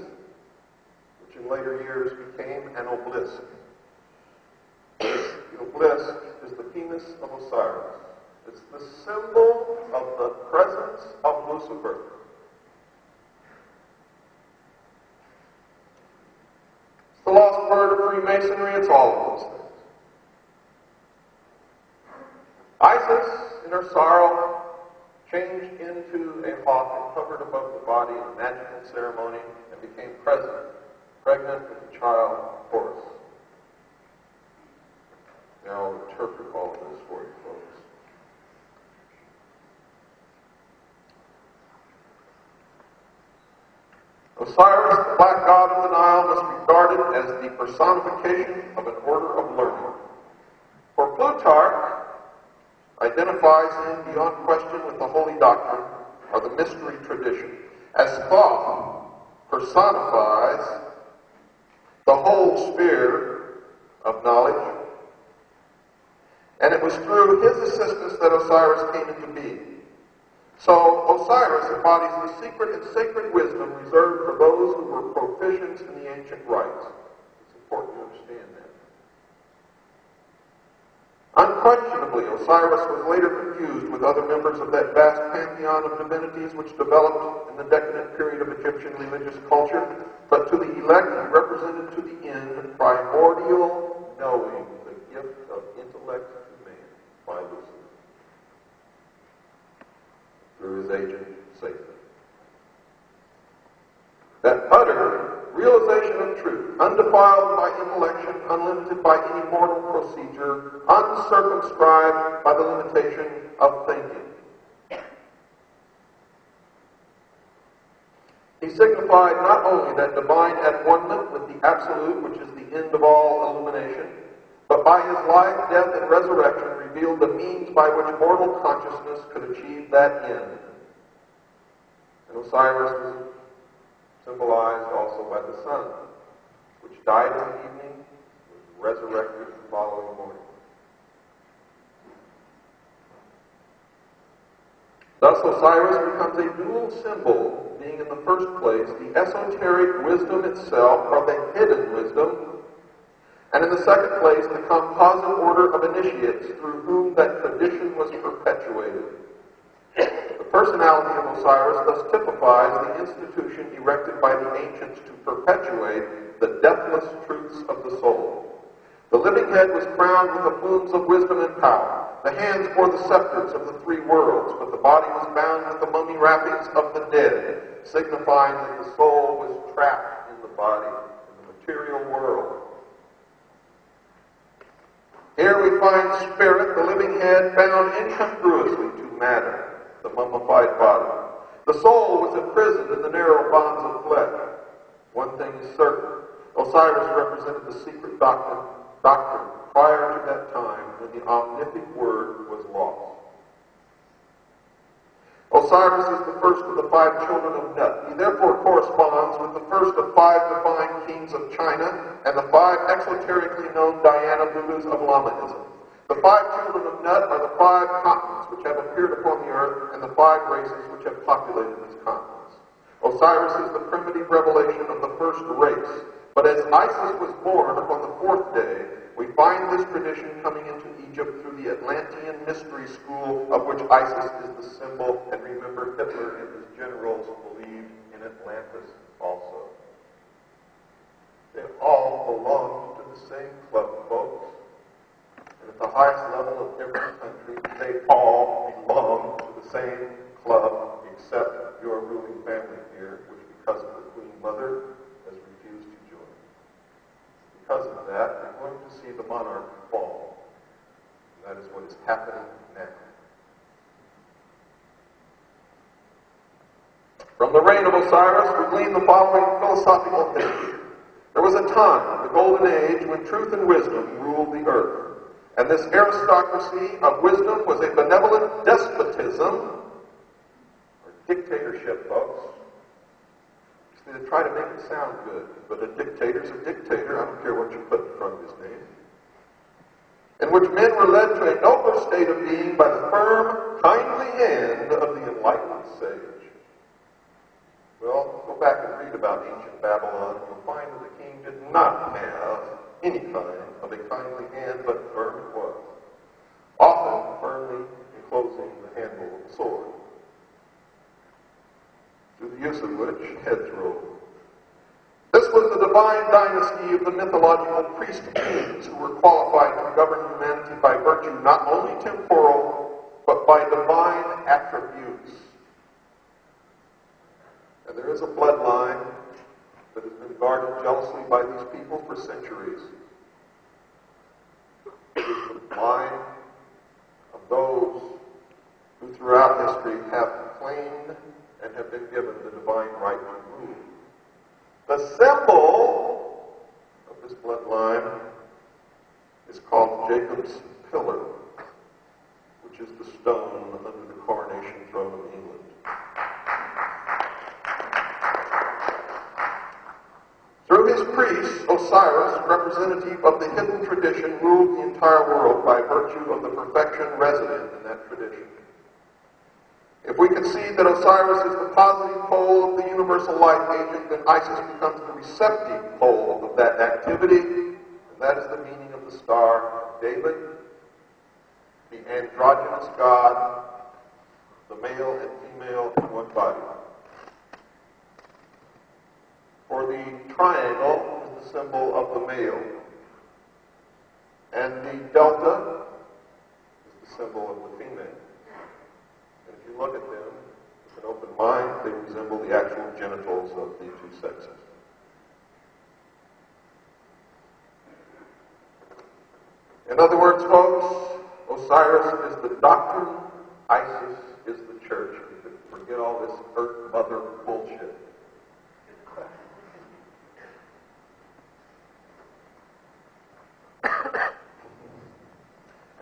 which in later years became an obelisk. The obelisk is the penis of Osiris. It's the symbol of the presence of Lucifer. It's the lost word of Freemasonry. It's all of those things. Isis, in her sorrow, changed into a hawk and hovered above the body in a magical ceremony and became pregnant with a child, Horus. Now I'll interpret all of this for you, folks. Osiris, the black god of the Nile, must be regarded as the personification of an order of learning. For Plutarch identifies him beyond question with the holy doctrine or the mystery tradition, as Thoth personifies the whole sphere of knowledge. And it was through his assistance that Osiris came into being. So Osiris embodies the secret and sacred wisdom reserved for those who were proficient in the ancient rites. It's important to understand that. Unquestionably, Osiris was later confused with other members of that vast pantheon of divinities which developed in the decadent period of Egyptian religious culture, but to the elect he represented to the end primordial knowing, the gift of intellect to man by Lucifer, through his agent Satan. That utter realization of truth, undefiled by intellection, unlimited by any mortal procedure, uncircumscribed by the limitation of thinking. He signified not only that divine at-one-ment with the Absolute, which is the end of all illumination, but by his life, death, and resurrection revealed the means by which mortal consciousness could achieve that end. And Osiris was symbolized also by the sun, which died in the evening, was resurrected the following morning. Thus Osiris becomes a dual symbol, being in the first place the esoteric wisdom itself, or the hidden wisdom, and in the second place the composite order of initiates through whom that tradition was perpetuated. The personality of Osiris thus typifies the institution erected by the ancients to perpetuate the deathless truths of the soul. The living head was crowned with the plumes of wisdom and power. The hands bore the scepters of the three worlds, but the body was bound with the mummy wrappings of the dead, signifying that the soul was trapped in the body, in the material world. Here we find the spirit, the living head, bound incongruously to matter, the mummified body. The soul was imprisoned in the narrow bonds of flesh. One thing is certain. Osiris represented the secret doctrine prior to that time when the omnific word was lost. Osiris is the first of the 5 children of Nut. He therefore corresponds with the first of 5 divine kings of China and the 5 exoterically known Diana Buddhas of Lamaism. The 5 children of Nut are the 5 continents which have appeared upon the earth and the 5 races which have populated these continents. Osiris is the primitive revelation of the first race. But as Isis was born upon the 4th day, we find this tradition coming into Egypt through the Atlantean mystery school, of which Isis is the symbol. And remember, Hitler and his generals believed in Atlantis also. They all belong to the same club, folks. And at the highest level of every country, they all belong to the same club, except your ruling family here, which because of the Queen Mother has refused to join. Because of that, we're going to see the monarch fall. And that is what is happening now. From the reign of Osiris, we glean the following philosophical things. There was a time, the Golden Age, when truth and wisdom ruled the earth. And this aristocracy of wisdom was a benevolent despotism, or dictatorship, folks. They try to make it sound good, but a dictator's a dictator. I don't care what you put in front of his name. In which men were led to a nobler state of being by the firm, kindly hand of the enlightened sage. Well, go back and read about ancient Babylon, and you'll find that the king did not have any kind of a kindly hand, but firm it was, often firmly enclosing the handle of the sword, through the use of which heads rolled. This was the divine dynasty of the mythological priest kings who were qualified to govern humanity by virtue not only temporal, but by divine attributes. And there is a bloodline that has been guarded jealously by these people for centuries. It is the line of those who throughout history have claimed and have been given the divine right to rule. The symbol of this bloodline is called Jacob's Pillar, which is the stone under the coronation throne of England. Through his priests, Osiris, representative of the hidden tradition, ruled the entire world by virtue of the perfection resident in that tradition. If we concede that Osiris is the positive pole of the universal life agent, then Isis becomes the receptive pole of that activity, and that is the meaning of the Star of David, the androgynous God, the male and female in one body. For the triangle is the symbol of the male, and the delta is the symbol of the female. If you look at them with an open mind, they resemble the actual genitals of the two sexes. In other words, folks, Osiris is the doctrine, Isis is the church. You can forget all this earth mother bullshit.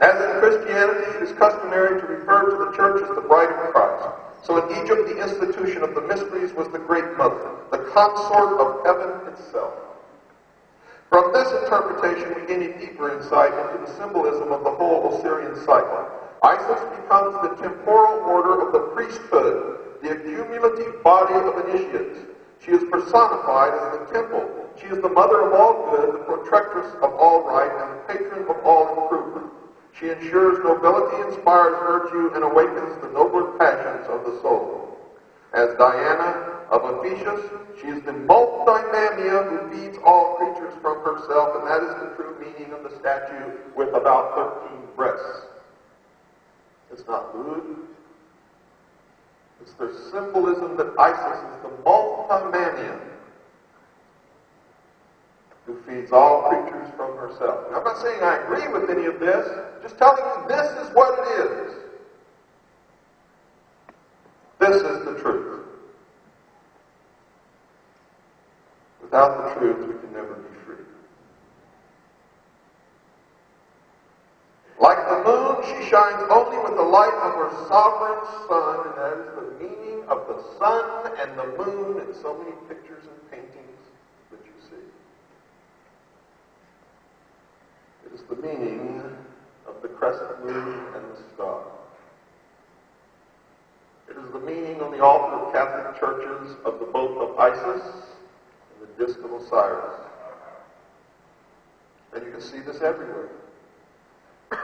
As in Christianity, it is customary to refer to the church as the bride of Christ. So in Egypt, the institution of the mysteries was the great mother, the consort of heaven itself. From this interpretation, we gain a deeper insight into the symbolism of the whole Osirian cycle. Isis becomes the temporal order of the priesthood, the accumulative body of initiates. She is personified as the temple. She is the mother of all good, the protectress of all right, and the patron of all improvement. She ensures nobility, inspires virtue, and awakens the nobler passions of the soul. As Diana of Ephesus, she is the multimamia who feeds all creatures creatures from herself, and that is the true meaning of the statue with about 13 breasts. It's not lewd. It's their symbolism that Isis is the multimanian who feeds all creatures from herself. Now, I'm not saying I agree with any of this, just telling you this is what it is. This is the truth. Without the truth, we can never be free. Like the moon, she shines only with the light of her sovereign sun, and that is the meaning of the sun and the moon in so many pictures and paintings that you see. It is the meaning of the crescent moon and the star. It is the meaning on the altar of Catholic churches of the both of Isis and the disk of Osiris. And you can see this everywhere. The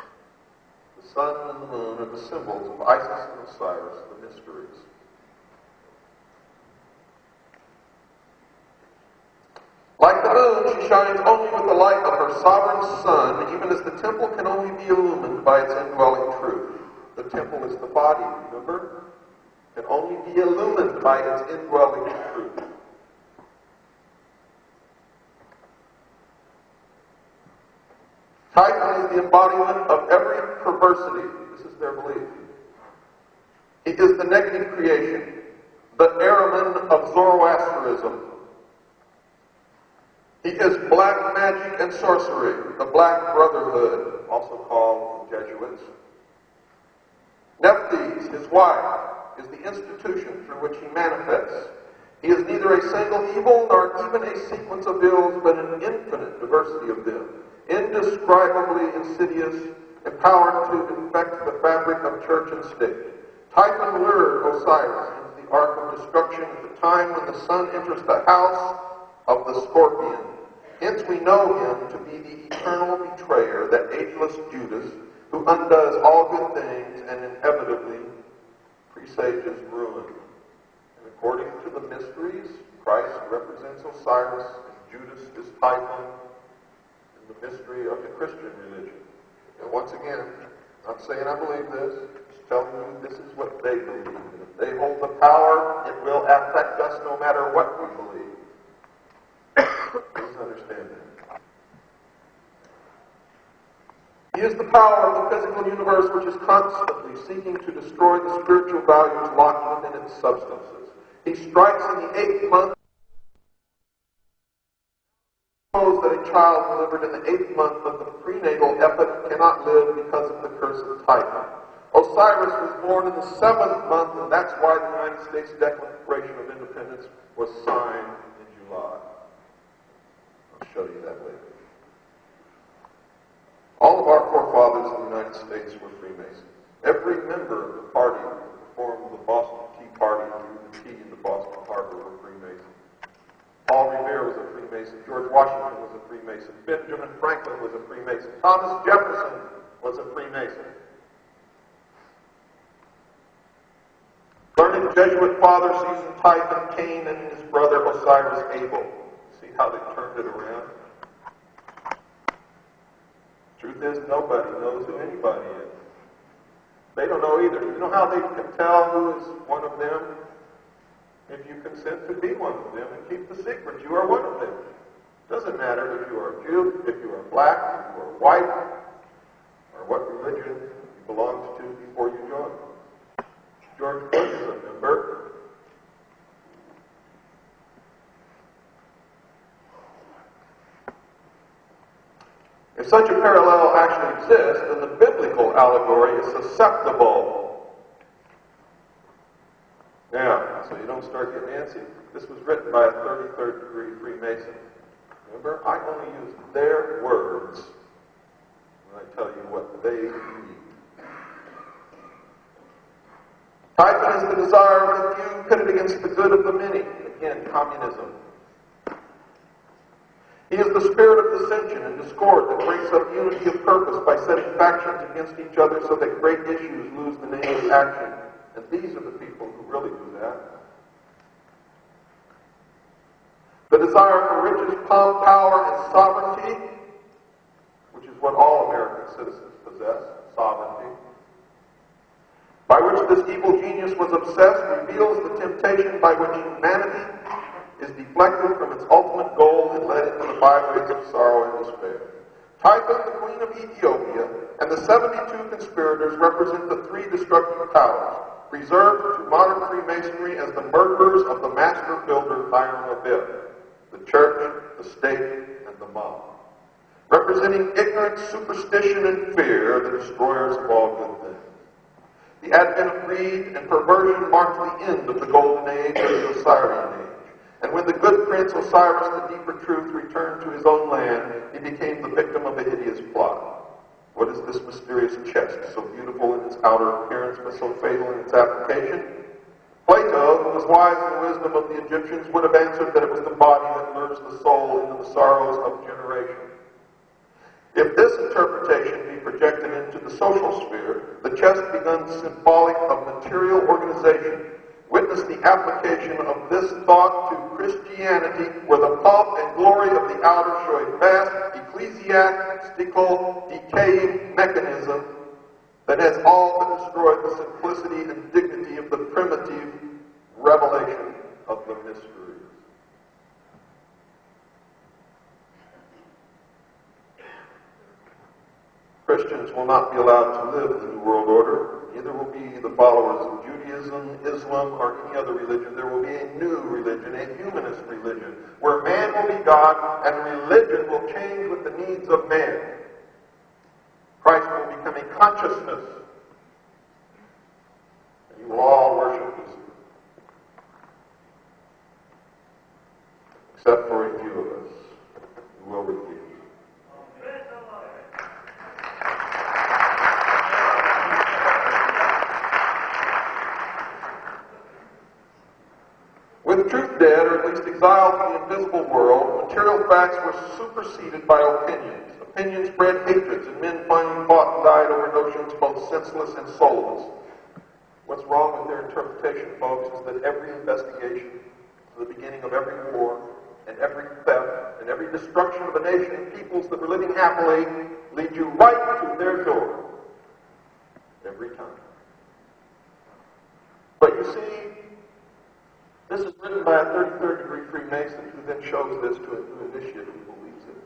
sun and the moon are the symbols of Isis and Osiris, the mysteries. Like the moon, she shines only with the light of her sovereign sun, even as the temple can only be illumined by its indwelling truth. The temple is the body, remember? Can only be illumined by its indwelling truth. Typhon is the embodiment of every perversity. This is their belief. He is the negative creation, the Ahriman of Zoroastrianism. He is black magic and sorcery, the Black Brotherhood, also called the Jesuits. Nephthys, his wife, is the institution through which he manifests. He is neither a single evil nor even a sequence of ills, but an infinite diversity of them, indescribably insidious, empowered to infect the fabric of church and state. Typhon lured Osiris into the ark of destruction at the time when the sun enters the house of the scorpion. Hence we know him to be the eternal betrayer, that ageless Judas, who undoes all good things and inevitably presages ruin. And according to the mysteries, Christ represents Osiris and Judas is Typhon in the mystery of the Christian religion. And once again, I'm not saying I believe this, just telling you this is what they believe. And if they hold the power, it will affect us no matter what we believe. Please understand that. He is the power of the physical universe which is constantly seeking to destroy the spiritual values locked within its substances. He strikes in the 8th month. Suppose that a child delivered in the 8th month of the prenatal epoch cannot live because of the curse of Typhon. Osiris was born in the 7th month, and that's why the United States Declaration of Independence was signed in July. I'll show you that later. All of our forefathers in the United States were Freemasons. Every member of the party that formed the Boston Tea Party through the tea in the Boston Harbor were Freemasons. Paul Revere was a Freemason. George Washington was a Freemason. Benjamin Franklin was a Freemason. Thomas Jefferson was a Freemason. Learned Jesuit father sees in Typhon Cain and his brother Osiris Abel. See how they turned it around? Truth is, nobody knows who anybody is. They don't know either. You know how they can tell who is one of them? If you consent to be one of them and keep the secret, you are one of them. Doesn't matter if you are a Jew, if you are black, if you are white, or what religion you belonged to before you joined. George Bush is a member. If such a parallel actually exists, then the biblical allegory is susceptible. Now, so you don't start getting antsy. This was written by a 33rd degree Freemason. Remember, I only use their words when I tell you what they believe. Typhon is the desire of the few pitted against the good of the many. Again, communism. He is the spirit of dissension and discord that breaks up unity of purpose by setting factions against each other so that great issues lose the name of action. And these are the people who really do that. The desire for riches, power, and sovereignty, which is what all American citizens possess, sovereignty, by which this evil genius was obsessed, reveals the temptation by which humanity is deflected from its ultimate goal and led into the byways of sorrow and despair. Typhon, the queen of Ethiopia, and the 72 conspirators represent the three destructive powers, preserved to modern Freemasonry as the murderers of the master builder Hiram Abiff, the church, the state, and the mob. Representing ignorance, superstition, and fear, the destroyers of all good things. The advent of greed and perversion marked the end of the golden age of the Osirian age. And when the good prince Osiris, the deeper truth, returned to his own land, he became the victim of a hideous plot. What is this mysterious chest, so beautiful in its outer appearance, but so fatal in its application? Plato, who was wise in the wisdom of the Egyptians, would have answered that it was the body that lures the soul into the sorrows of generation. If this interpretation be projected into the social sphere, the chest becomes symbolic of material organization. Witness the application of this thought to Christianity, where the pomp and glory of the outer show a vast ecclesiastical decaying mechanism that has all but destroyed the simplicity and dignity of the primitive revelation of the mysteries. Christians will not be allowed to live in the New World Order. Neither will be the followers of Judaism, Islam, or any other religion. There will be a new religion, a humanist religion, where man will be God and religion will change with the needs of man. Christ will become a consciousness, and you will all worship this, except for a few of us who will refuse. With truth dead, or at least exiled from the invisible world, material facts were superseded by opinions. Opinions bred hatreds, and men finally fought and died over notions both senseless and soulless. What's wrong with their interpretation, folks, is that every investigation, the beginning of every war, and every theft, and every destruction of a nation and peoples that were living happily, lead you right to their door. Every time. But you see, this is written by a 33rd degree Freemason who then shows this to a new initiate who believes it.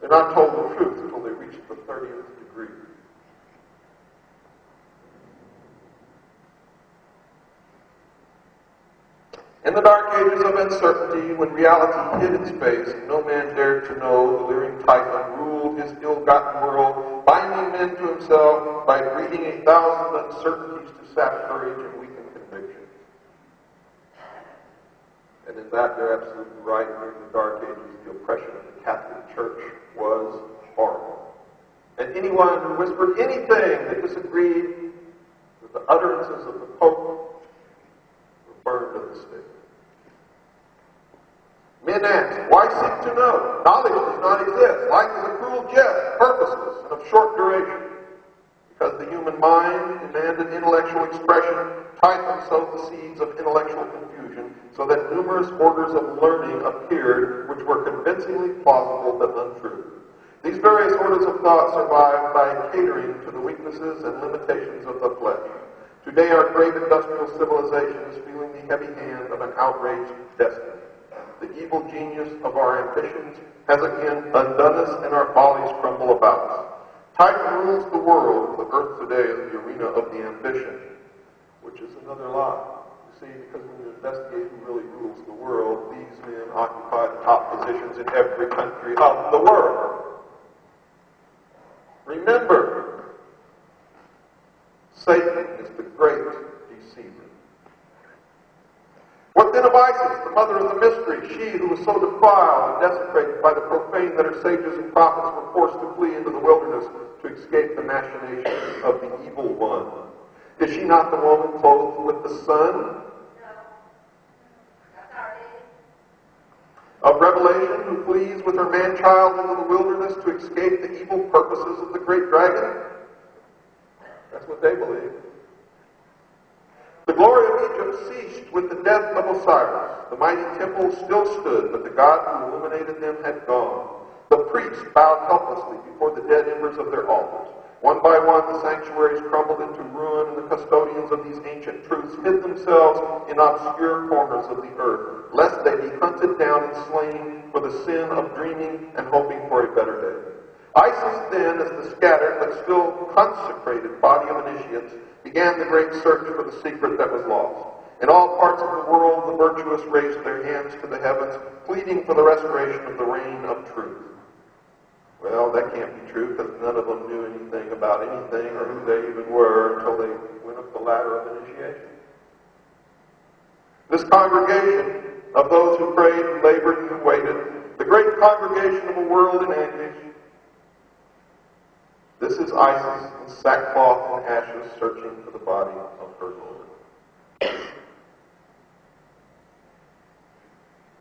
They're not told the truth until they reach the 30th degree. In the dark ages of uncertainty, when reality hid its face and no man dared to know, the leering Typhon ruled his ill-gotten world, binding men to himself by breeding 1,000 uncertainties to sap courage and weaken conviction. And in that, they're absolutely right. During the dark ages, the oppression of the Catholic Church was horrible. And anyone who whispered anything that disagreed with the utterances of the Pope were burned at the stake. Men ask, why seek to know? Knowledge does not exist. Life is a cruel jest, purposeless, and of short duration. Because the human mind demanded intellectual expression, Typhon sowed the seeds of intellectual confusion, so that numerous orders of learning appeared which were convincingly plausible but untrue. These various orders of thought survived by catering to the weaknesses and limitations of the flesh. Today our great industrial civilization is feeling the heavy hand of an outraged destiny. The evil genius of our ambitions has again undone us, and our follies crumble about us. Typhon rules the world. The earth today is the arena of the ambition, which is another lie. You see, because when you investigate who really rules the world, these men occupy the top positions in every country of the world. Remember, Satan is the great deceiver. What then of Isis, the mother of the mystery, she who was so defiled and desecrated by the profane that her sages and prophets were forced to flee into the wilderness to escape the machinations of the evil one? Is she not the woman clothed with the sun? No. That's our name. Of Revelation, who flees with her man-child into the wilderness to escape the evil purposes of the great dragon? That's what they believe. The glory of Egypt worship ceased with the death of Osiris. The mighty temple still stood, but the God who illuminated them had gone. The priests bowed helplessly before the dead embers of their altars. One by one, the sanctuaries crumbled into ruin, and the custodians of these ancient truths hid themselves in obscure corners of the earth, lest they be hunted down and slain for the sin of dreaming and hoping for a better day. Isis then, as the scattered but still consecrated body of initiates, began the great search for the secret that was lost. In all parts of the world, the virtuous raised their hands to the heavens, pleading for the restoration of the reign of truth. Well, that can't be true, because none of them knew anything about anything or who they even were until they went up the ladder of initiation. This congregation of those who prayed and labored and waited, the great congregation of a world in anguish, this is Isis in sackcloth and ashes searching for the body of her Lord.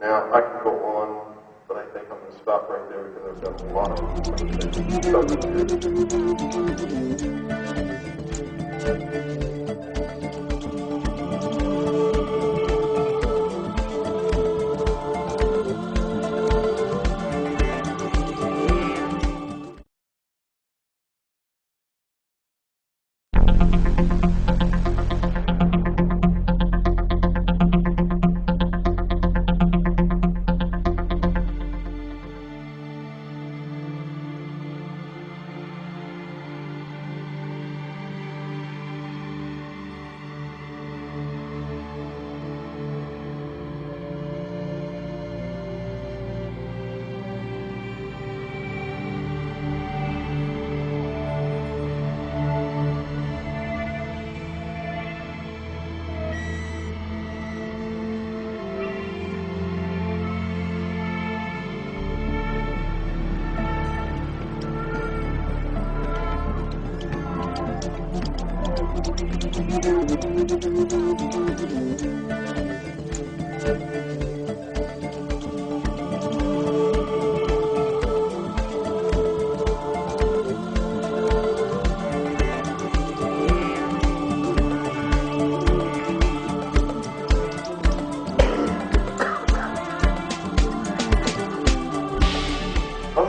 Now, I can go on, but I think I'm going to stop right there because I've got a lot of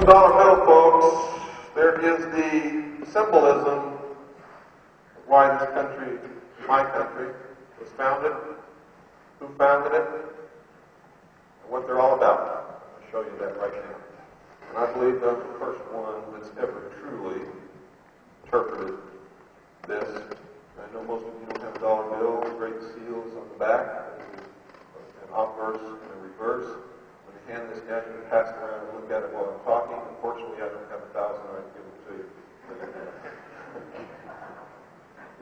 $1 bill, folks, there is the symbolism of why this country, my country, was founded, who founded it, and what they're all about. I'll show you that right now. And I believe I'm the first one that's ever truly interpreted this. I know most of you don't have a dollar bill. The great seal is on the back, an obverse and a reverse. When you hand this down, you can pass it around and look at it while I'm talking. Unfortunately, I don't have 1,000. I'd give it to you.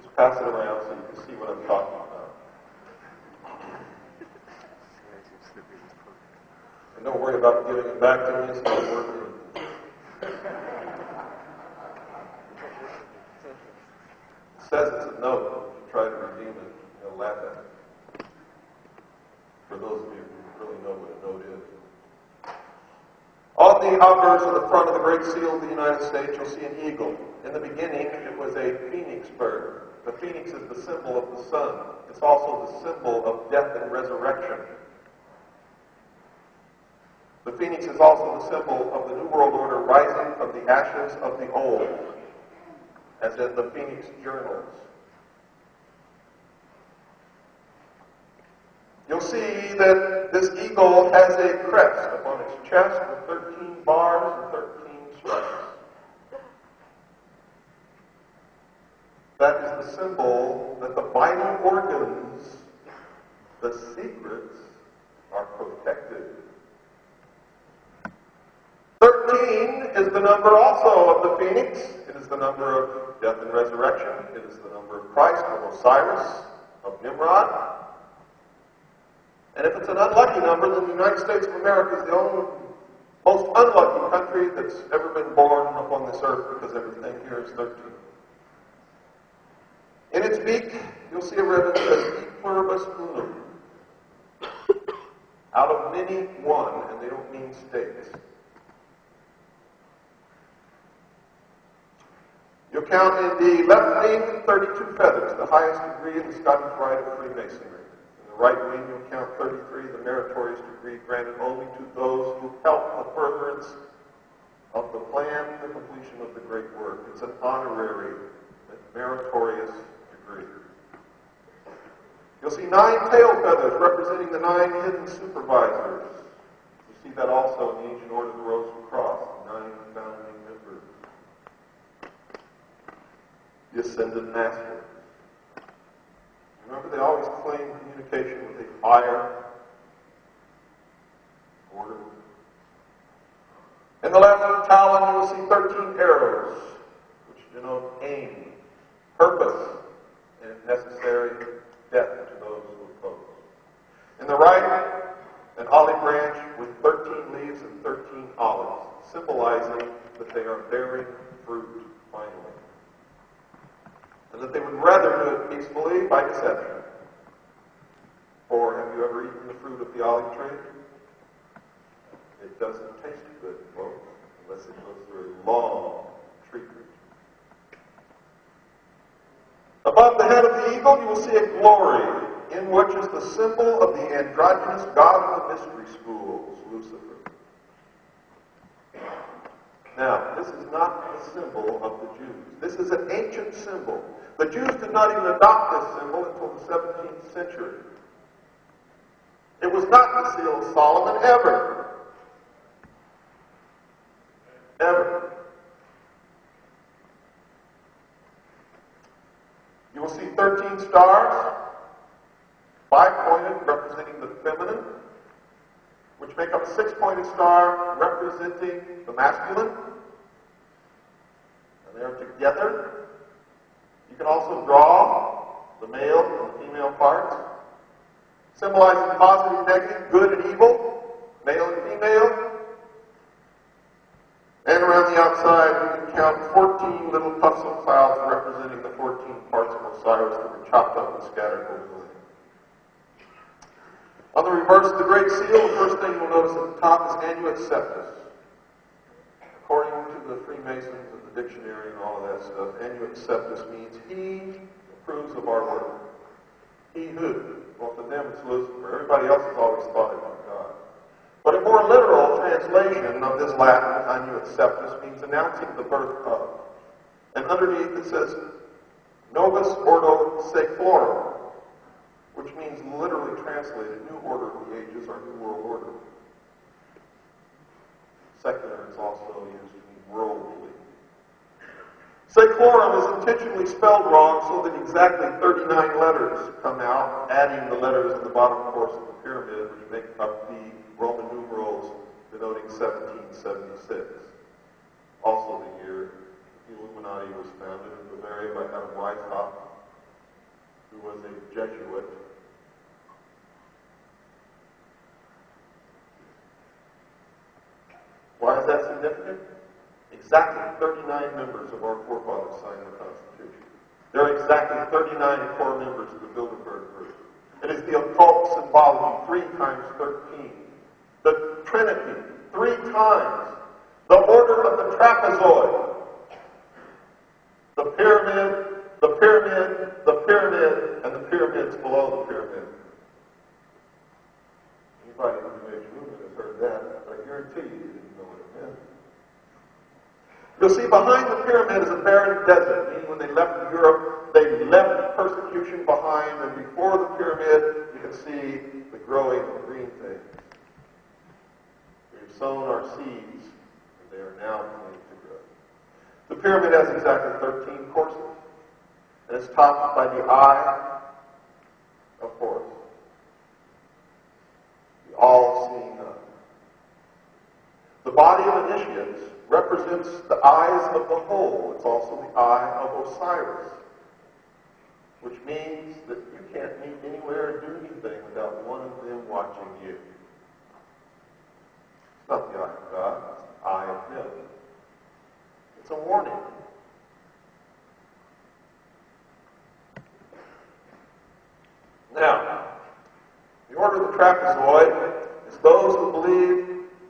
Just pass it around so you can see what I'm talking about. And don't worry about giving it back to me. It's not worth it. It says it's a note. If you try to redeem it, they'll laugh at it. For those of you who really know what a note is. On the obverse of the front of the Great Seal of the United States, you'll see an eagle. In the beginning, it was a phoenix bird. The phoenix is the symbol of the sun. It's also the symbol of death and resurrection. The phoenix is also the symbol of the New World Order rising from the ashes of the old, as in the Phoenix Journals. You'll see that this eagle has a crest upon its chest with 13 bars and 13 stripes. That is the symbol that the vital organs, the secrets, are protected. 13 is the number also of the phoenix. It is the number of death and resurrection. It is the number of Christ, of Osiris, of Nimrod. And if it's an unlucky number, then the United States of America is the only most unlucky country that's ever been born upon this earth, because everything here is 13. In its beak, you'll see a ribbon that says, E pluribus unum. Out of many, one, and they don't mean states. You'll count in the left wing 32 feathers, the highest degree in the Scottish Rite of Freemasonry. right wing, you'll count 33, the meritorious degree granted only to those who help the furtherance of the plan and the completion of the great work. It's an honorary, meritorious degree. You'll see 9 tail feathers representing the 9 hidden supervisors. You see that also in the ancient order of the Rose and Cross, 9 founding members. The ascended master. Remember, they always claim communication with a higher order. In the left talon, you will see 13 arrows, which denote aim, purpose, and, if necessary, death to those who oppose. In the right, an olive branch with 13 leaves and 13 olives, symbolizing that they are bearing fruit finally. And that they would rather do it peacefully by deception. For have you ever eaten the fruit of the olive tree? It doesn't taste good, folks, unless it goes through a long treatment. Above the head of the eagle, you will see a glory, in which is the symbol of the androgynous god of the mystery schools, Lucifer. Now, this is not the symbol of the Jews. This is an ancient symbol. The Jews did not even adopt this symbol until the 17th century. It was not the seal of Solomon ever. Ever. You will see 13 stars, 5-pointed, representing the feminine, which make up a 6-pointed star representing the masculine. And they're together. You can also draw the male and the female parts, symbolizing positive, negative, good and evil, male and female. And around the outside, you can count 14 little puffs of clouds representing the 14 parts of Osiris that were chopped up and scattered over the land. On the reverse of the Great Seal, the first thing you'll notice at the top is Annuit Septus. According to the Freemasons and the dictionary and all of that stuff, Annuit Septus means he approves of our work. He who? Well, to them it's Lucifer. Everybody else has always thought it was God. But a more literal translation of this Latin, Annuit Septus, means announcing the birth of. And underneath it says, Novus Ordo Seclorum, which means literally translated, new order of the ages or new world order. Secular is also used to mean worldly. Seclorum is intentionally spelled wrong so that exactly 39 letters come out, adding the letters in the bottom course of the pyramid, which make up the Roman numerals denoting 1776. Also the year the Illuminati was founded in Bavaria by Adam Weishaupt, who was a Jesuit. Why is that significant? Exactly 39 members of our forefathers signed the Constitution. There are exactly 39 core members of the Bilderberg Group. It is the occult symbology, 3 times 13. The Trinity, 3 times. The order of the trapezoid. The pyramid, the pyramid, the pyramid, and the pyramids below the pyramid. Anybody in the New Age movement has heard that, but I guarantee you didn't know what it meant. You'll see behind the pyramid is a barren desert, meaning when they left Europe, they left persecution behind, and before the pyramid, you can see the growing green things. We've sown our seeds, and they are now beginning to grow. The pyramid has exactly 13 courses, and it's topped by the eye of Horus, the all-seeing eye. The body of initiates represents the eyes of the whole. It's also the eye of Osiris, which means that you can't meet anywhere or do anything without one of them watching you. It's not the eye of God, it's the eye of him. It's a warning. Now, the order of the trapezoid is those who believe,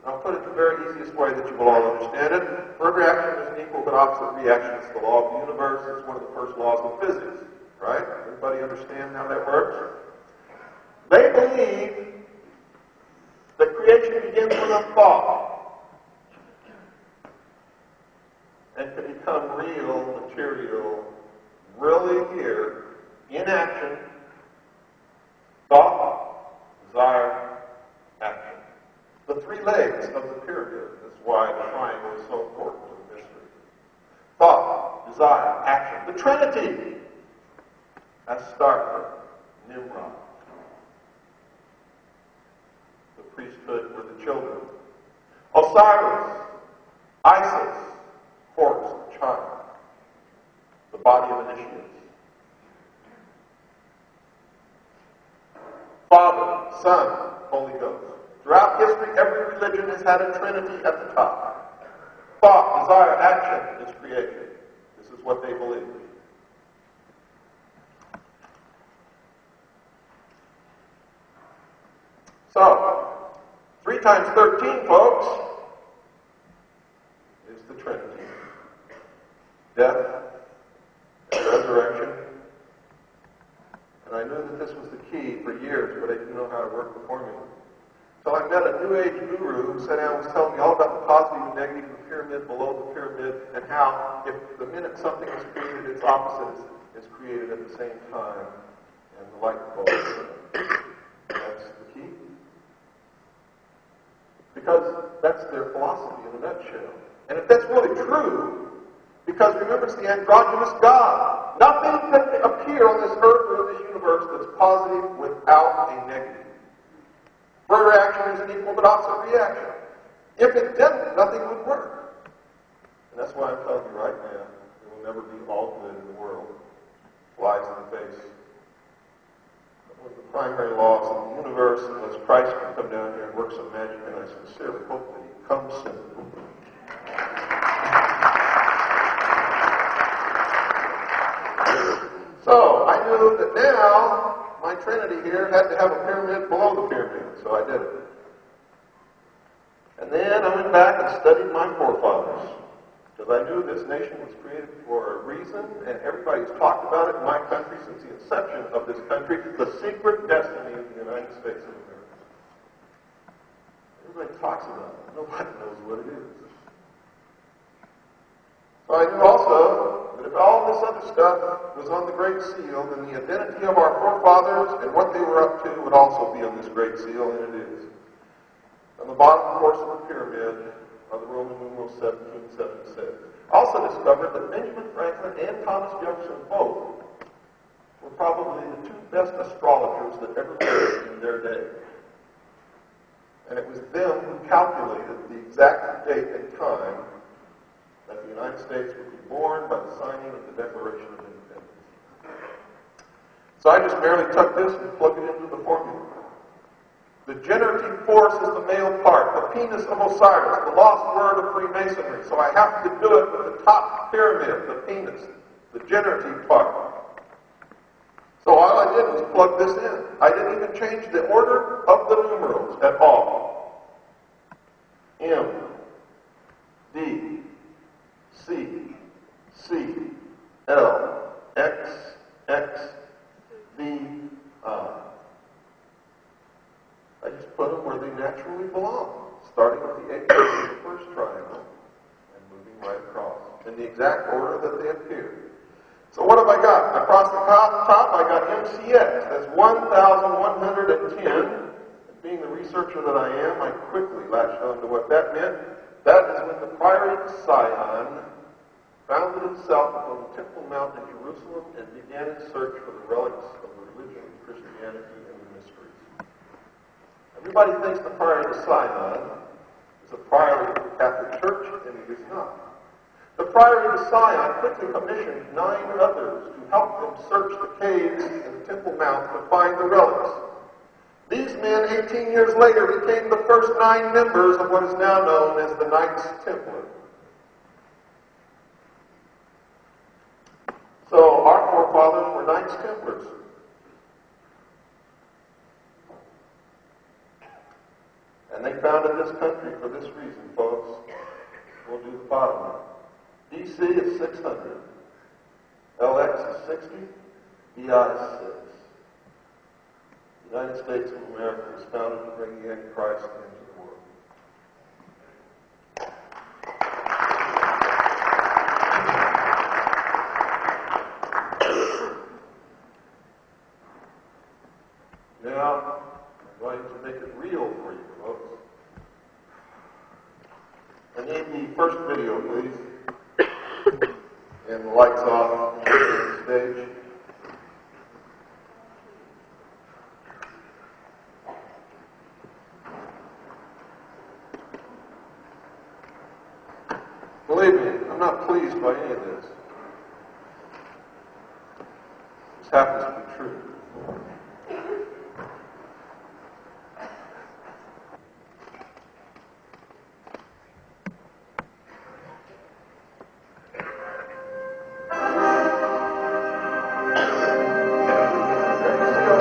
I'll put it the very easiest way that you will all understand it. For every action, there's an equal but opposite reaction. It's the law of the universe. It's one of the first laws of physics, right? Everybody understand how that works? They believe that creation begins with a thought and can become real, material, really here, in action, thought, desire, action. The three legs of the pyramid is why the triangle is so important to the mystery. Thought, desire, action. The Trinity. Astartes, Nimrod. The priesthood were the children. Osiris, Isis, Horus, the child. The body of initiates. Father, Son, Holy Ghost. Throughout history, every religion has had a Trinity at the top. Thought, desire, action is creation. This is what they believe. So, 3 times 13, folks, is the Trinity. Death and resurrection. And I knew that this was the key for years, but I didn't know how to work the formula. So I met a New Age guru who sat down and was telling me all about the positive and negative of the pyramid, below the pyramid, and how if the minute something is created, its opposite is created at the same time, and the light bulb. That's the key. Because that's their philosophy in a nutshell. And if that's really true, because remember, it's the androgynous God. Nothing can appear on this earth or in this universe that's positive without a negative. For reaction is an equal but opposite reaction. If it didn't, nothing would work. And that's why I'm telling you right now, there will never be all good in the world. Flies in the face. One of the primary laws of the universe, unless Christ can come down here and work some magic, and I sincerely hope that he comes soon. So, I knew that now my Trinity here had to have a pyramid below the pyramid, so I did it. And then I went back and studied my forefathers, because I knew this nation was created for a reason, and everybody's talked about it in my country since the inception of this country, the secret destiny of the United States of America. Everybody talks about it. Nobody knows what it is. So I knew also that if all this other stuff was on the Great Seal, then the identity of our forefathers and what they were up to would also be on this Great Seal, and it is. On the bottom course of the pyramid are the Roman numerals 1776. I also discovered that Benjamin Franklin and Thomas Jefferson both were probably the 2 best astrologers that ever lived in their day. And it was them who calculated the exact date and time that the United States would be born by the signing of the Declaration of Independence. So I just merely took this and plugged it into the formula. The generative force is the male part, the penis of Osiris, the lost word of Freemasonry. So I have to do it with the top pyramid, the penis, the generative part. So all I did was plug this in. I didn't even change the order of the numerals at all. M, D, C, C, L, X, X, V, I. I just put them where they naturally belong, starting with the apex of the first triangle and moving right across in the exact order that they appear. So what have I got? Across the top, I got MCX. That's 1,110. And being the researcher that I am, I quickly latched on to what that meant. That is when the Priory of Sion founded itself upon the Temple Mount in Jerusalem and began its search for the relics of the religion of Christianity and the mysteries. Everybody thinks the Priory of Sion is a priory of the Catholic Church, and it is not. The Priory of Sion quickly commissioned 9 others to help them search the caves in the Temple Mount to find the relics. These men, 18 years later, became the first 9 members of what is now known as the Knights Templar. So our forefathers were Knights Templars. And they founded this country for this reason, folks. We'll do the bottom one. DC is 600. LX is 60. BI is 6. the United States of America was founded to bring the Antichrist into the world. Now, I'm going to make it real for you, folks. I need the first video, please. And the lights off on the stage. Believe me, I'm not pleased by any of this. This happens to be true.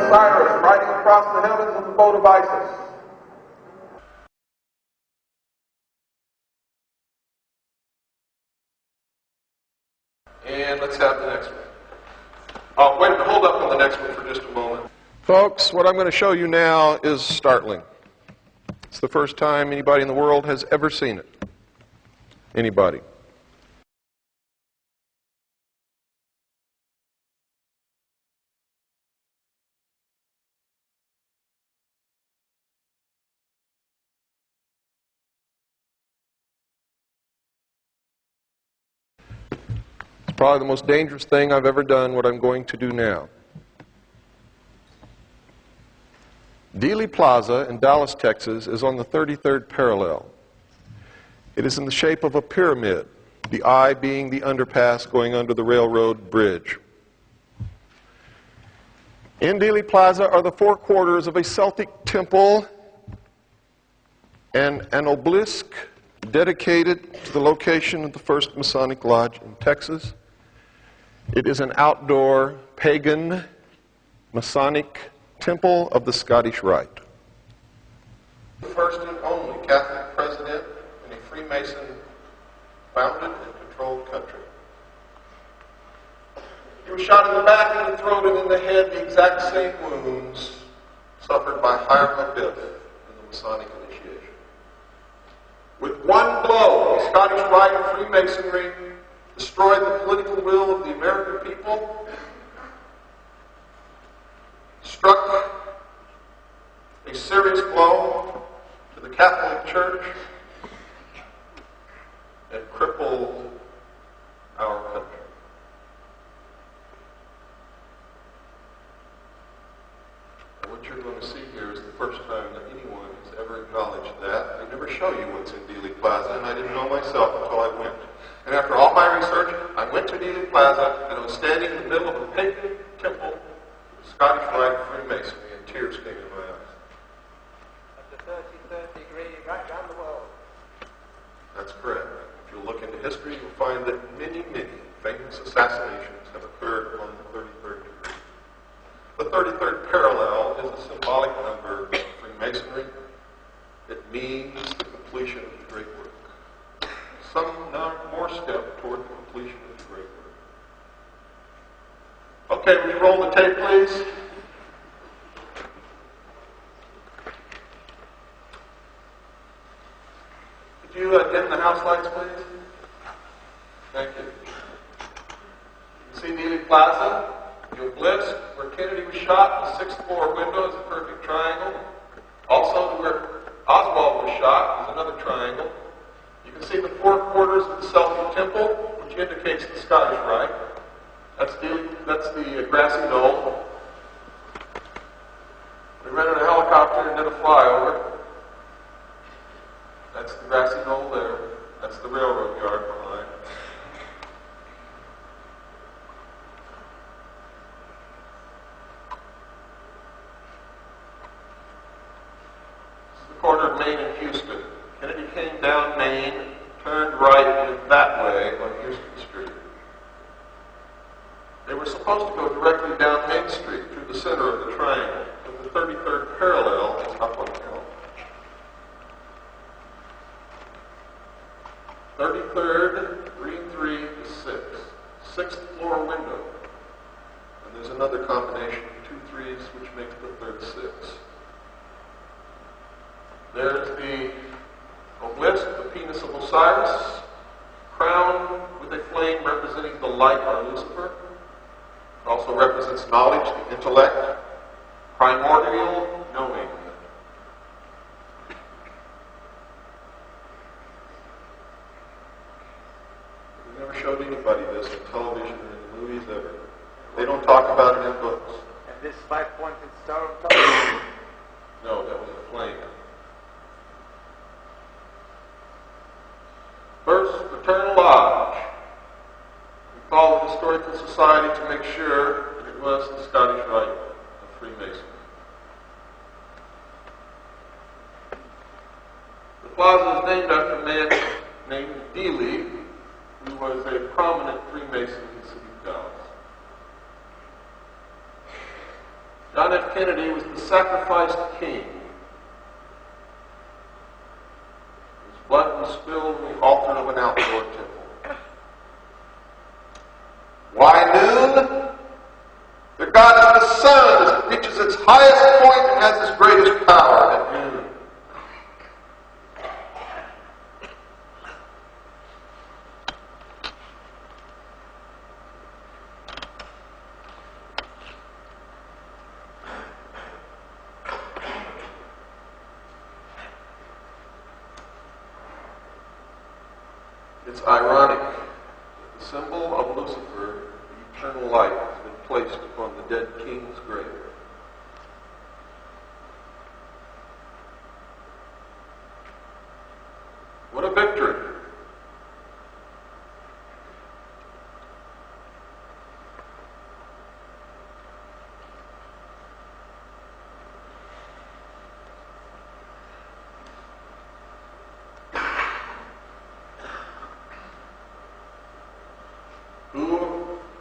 Cyrus riding across the heavens with the boat of Isis. And let's have the next one. Wait, hold up on the next one for just a moment. Folks, what I'm going to show you now is startling. It's the first time anybody in the world has ever seen it. Anybody. Probably the most dangerous thing I've ever done, what I'm going to do now. Dealey Plaza in Dallas, Texas is on the 33rd parallel. It is in the shape of a pyramid, the eye being the underpass going under the railroad bridge. In Dealey Plaza are the four quarters of a Celtic temple and an obelisk dedicated to the location of the first Masonic Lodge in Texas. It is an outdoor pagan Masonic temple of the Scottish Rite. The first and only Catholic president in a Freemason-founded and controlled country. He was shot in the back, in the throat, and in the head, the exact same wounds suffered by Hiram Abiff in the Masonic initiation. With one blow, the Scottish Rite of Freemasonry destroyed the political will of the American people, struck a serious blow to the Catholic Church, and crippled our country. And what you're going to see here is the first time that anyone has ever acknowledged that. They never show you what's in Dealey Plaza, and I didn't know myself until I went. And after all my research, I went to Dealey Plaza, and I was standing in the middle of a pagan temple, the Scottish Rite of Freemasonry, and tears came in my eyes. At the 33rd degree, right round the world. That's correct. If you look into history, you'll find that many, many famous assassinations have occurred on the 33rd degree. The 33rd parallel is a symbolic number of Freemasonry. It means the completion of the great work. Some more step toward the completion of the great work. Okay, will you roll the tape, please? Could you dim the house lights, please? Thank you. You can see Dealey Plaza, the obelisk where Kennedy was shot. The sixth floor window is a perfect triangle. Also, where Oswald was shot is another triangle. You can see the four quarters of the Celtic temple, which indicates the Scottish Rite. That's the grassy knoll. We rented a helicopter and did a flyover. That's the grassy knoll there. That's the railroad yard behind. This is the corner of Main and Houston. Kennedy came down Main, turned right, and went that way on Houston Street. They were supposed to go directly down Main Street through the center of the triangle, but the 33rd parallel is up on the hill. 33rd, 3-3 to 6. Sixth floor window. And there's another combination of 2 3s, which makes the third 6. the obelisk, the penis of Osiris, crowned with a flame representing the light or Lucifer. It also represents knowledge, the intellect, primordial knowing. We never showed anybody this in television or in the movies ever. They don't talk about it in books. And this 5-pointed star on top? No, that was a flame. First, Fraternal Lodge. We followed the Historical Society to make sure that it was the Scottish Rite of Freemasonry. The plaza is named after a man named Dealey, who was a prominent Freemason in the city of Dallas. John F. Kennedy was the sacrificed king. His blood was spilled on the altar of an outdoor temple. Why noon? The God is the sun as it reaches its highest point and has its greatest power at noon. It's ironic that the symbol of Lucifer, the eternal light, has been placed upon the dead king's grave. What a victory!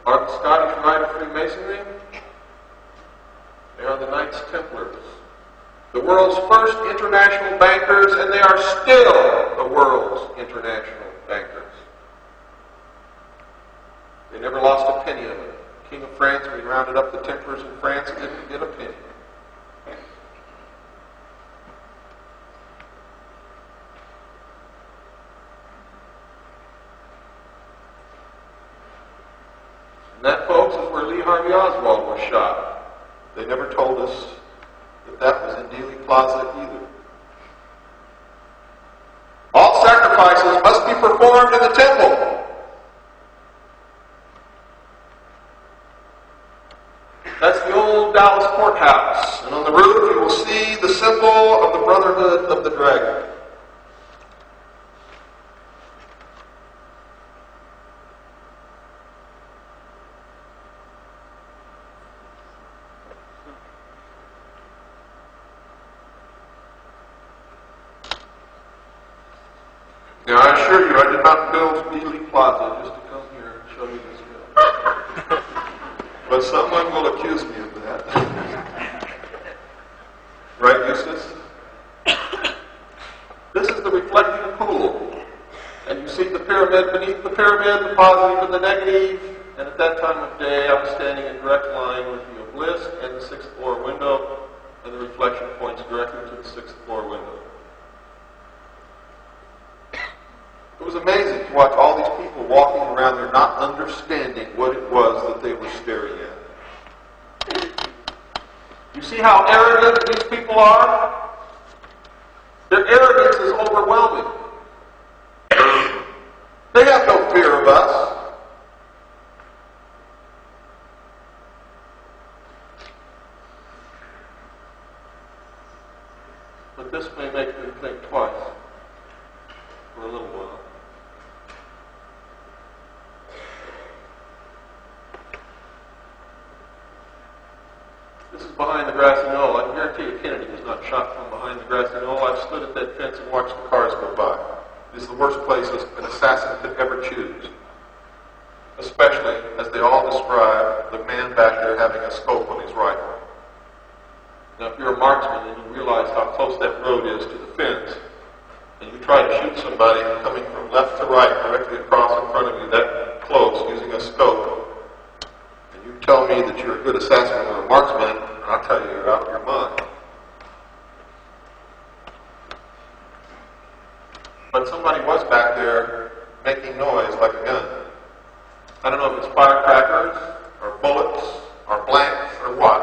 Are the Scottish Rite of Freemasonry? They are the Knights Templars, the world's first international bankers, and they are still the world's international bankers. They never lost a penny of it. The King of France, when he rounded up the Templars in France, didn't get a penny. And that, folks, is where Lee Harvey Oswald was shot. They never told us that that was in Dealey Plaza either. All sacrifices must be performed in the temple. That's the old Dallas courthouse. And on the roof you will see the symbol of the Brotherhood of the Dragon. Now, I assure you, I did not build Dealey Plaza just to come here and show you this film. But someone will accuse me of that. Right, Eustace? This is the reflecting pool. And you see the pyramid beneath the pyramid, the positive and the negative. And at that time of day, I was standing in direct line with the obelisk and the 6th floor window, and the reflection points directly to the 6th floor window. It was amazing to watch all these people walking around there not understanding what it was that they were staring at. You see how arrogant these people are? Their arrogance is overwhelming. They have no fear of us. But this may make them think twice for a little while. This is behind the grassy knoll. I can guarantee you Kennedy was not shot from behind the grassy knoll. I've stood at that fence and watched the cars go by. It is the worst place an assassin could ever choose. Especially as they all describe the man back there having a scope on his rifle. Now, if you're a marksman and you realize how close that road is to the fence, and you try to shoot somebody coming from left to right, directly across in front of you, that close, using a scope, and you tell me that you're a good assassin or a marksman, I'll tell you you're out of your mind. but somebody was back there making noise like a gun. I don't know if it's firecrackers, or bullets, or blanks, or what.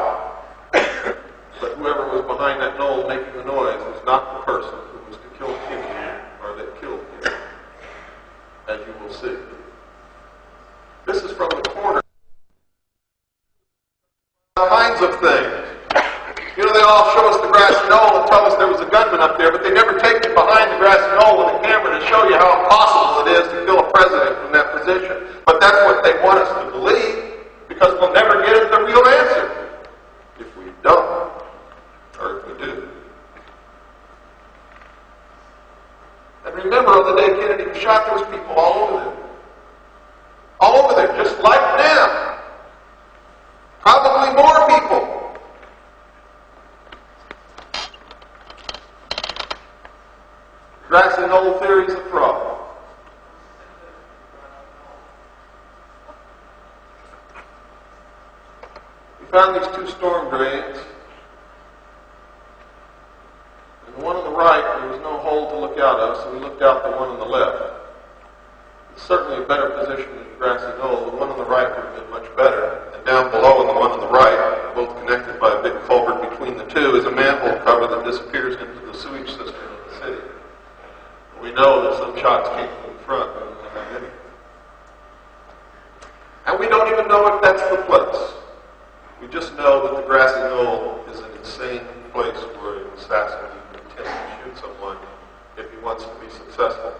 But whoever was behind that knoll making the noise was not the person who was to kill Kennedy, or that killed Kennedy, as you will see. This is from the corner. All kinds of things. You know, they all show us the grassy knoll and tell us there was a gunman up there, but they never take you behind the grassy knoll with a camera to show you how impossible it is to kill a president from that position. But that's what they want us to believe, because we'll never get at the real answer if we don't, or if we do. And remember, on the day Kennedy was shot, there was people all over there. All over there, just like now. Probably more people. Grassy knoll theory is a problem. We found these two storm drains. And the one on the right, there was no hole to look out of, so we looked out the one on the left. It's certainly a better position than the grassy knoll. The one on the right would have been much better. And down below and the one on the right, both connected by a big culvert between the two, is a manhole cover that disappears into the sewage system of the city. We know that some shots came from the front, but we don't have any. And we don't even know if that's the place. We just know that the grassy knoll is an insane place where an assassin can intend to shoot someone if he wants to be successful.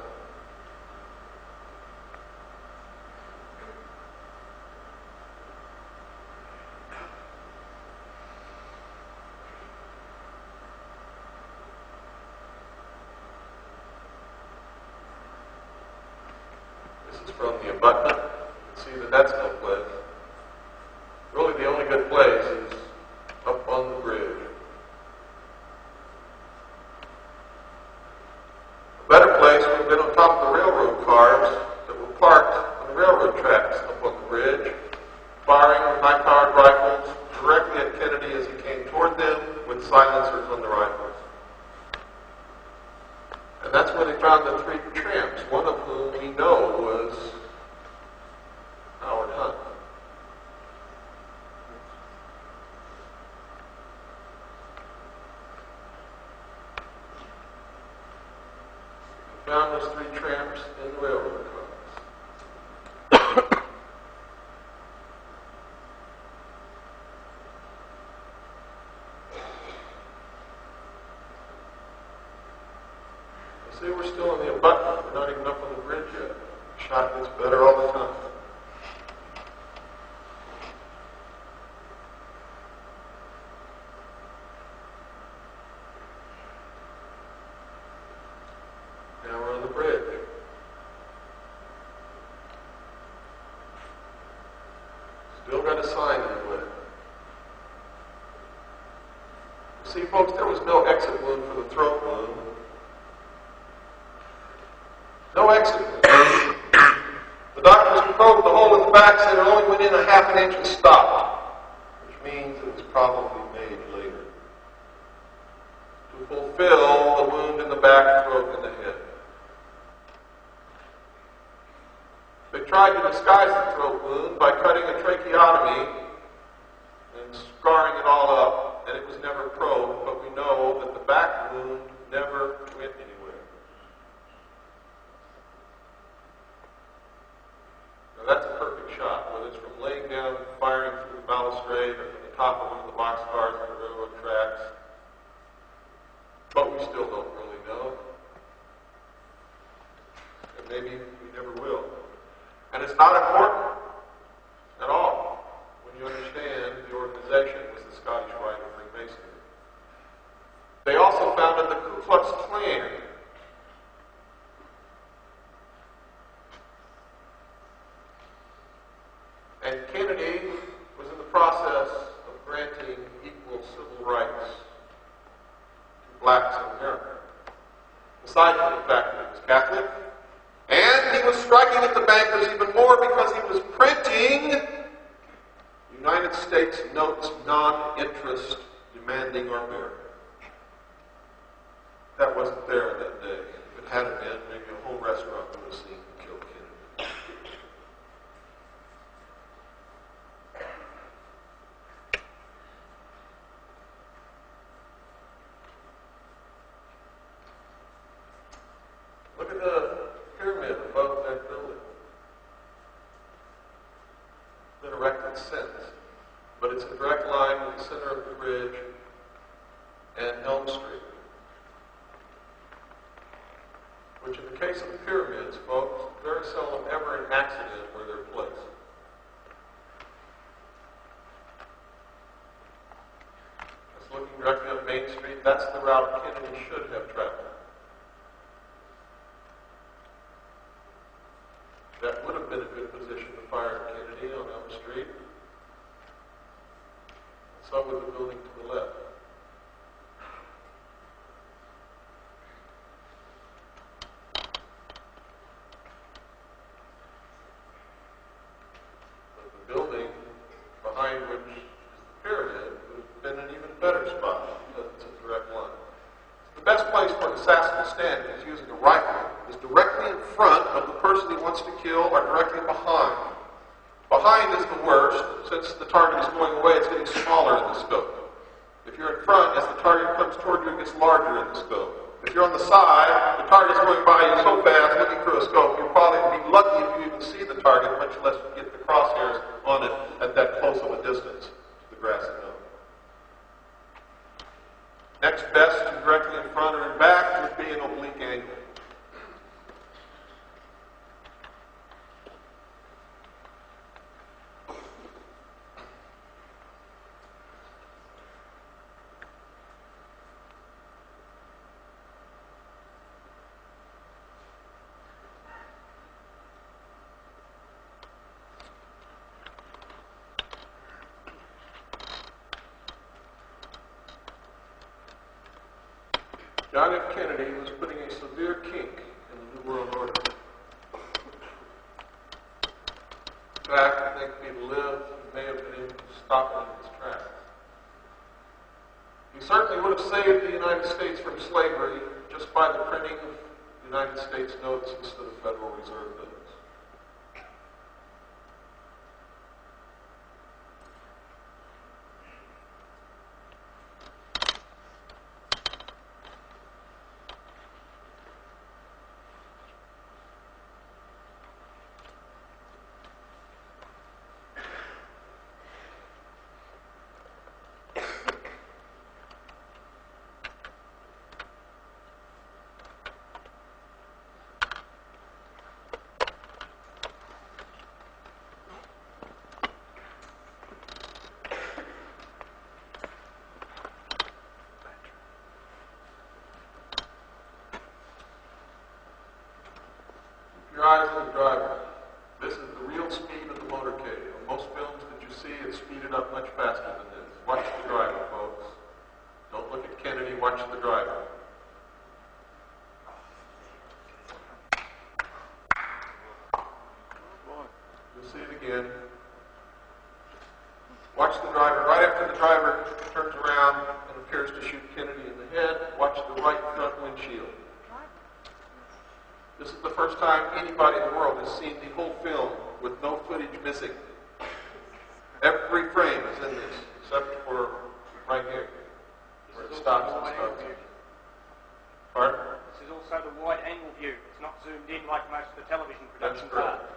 From the abutment, you can see that that's no place. Really, the only good place is up on the bridge. A better place would have been on top of the railroad cars that were parked on the railroad tracks up on the bridge, firing with high-powered rifles directly at Kennedy as he came toward them with silencers on the rifles. And that's where they found the three tramps, one of whom we know was Howard Hunt. We found those three tramps in the railroad cars. See, we're still in the abutment. We're not even up on the bridge yet. The shot gets better all the time. Now we're on the bridge. Still got a sign in the way. See, folks, there was no exit wound for the throat wound. No exit. The doctors who probed the hole in the back said it only went in a half an inch and stopped, which means it was probably made later to fulfill the wound in the back, throat, and the head. They tried to disguise the throat wound by cutting a tracheotomy and scarring it all up, and it was never probed, but we know that the back wound never went anywhere. That's a perfect shot, whether it's from laying down, firing through the balustrade, or from the top of one of the boxcars on the railroad tracks. But we still don't really know. And maybe we never will. And it's not important at all when you understand the organization was the Scottish Rite of Freemasonry. They also founded the Ku Klux Klan. And Kennedy was in the process of granting equal civil rights to blacks in America. Aside from the fact that he was Catholic, and he was striking at the bankers even more because he was printing United States notes non-interest demanding our merit. That wasn't there that day. If it had been, maybe Look at the pyramid above that building. It's been erected since, but it's a direct line with the center of the bridge and Elm Street. Which in the case of the pyramids, folks, very seldom ever an accident where they're placed. Just looking directly up Main Street, that's the route Kennedy should have traveled. That would have been a good position to fire Kennedy on Elm Street. So would the building to the left. But the building behind which is the pyramid would have been an even better spot because it's a direct line. The best place for an assassin to stand if he's using a rifle is directly in front of the person he wants to kill or directly behind. Behind is the worst. Since the target is going away, it's getting smaller in the scope. If you're in front, as the target comes toward you, it gets larger in the scope. If you're on the side, the target's going by you so fast, looking through a scope, you'll probably be lucky if you even see the target, much less get the crosshairs on it at that close of a distance to the grassy knoll. Next best to directly in front or in back would be an oblique angle. John F. Kennedy was putting a severe kink in the New World Order. In fact, I think if he'd lived, he may have been able to stop it in its tracks. He certainly would have saved the United States from slavery just by the printing of United States notes instead of Federal Reserve notes. Your eyes on the driver. This is the real speed of the motorcade. On most films that you see, it's speeded up much faster than this. Watch the driver, folks. Don't look at Kennedy, watch the driver. You'll see it again. Watch the driver. Right after the driver turns around and appears to shoot Kennedy in the head, watch the right front windshield. This is the first time anybody in the world has seen the whole film with no footage missing. Every frame is in this, except for right here, where it stops and starts. Pardon? This is also the wide-angle view. It's not zoomed in like most of the television That's productions correct. are.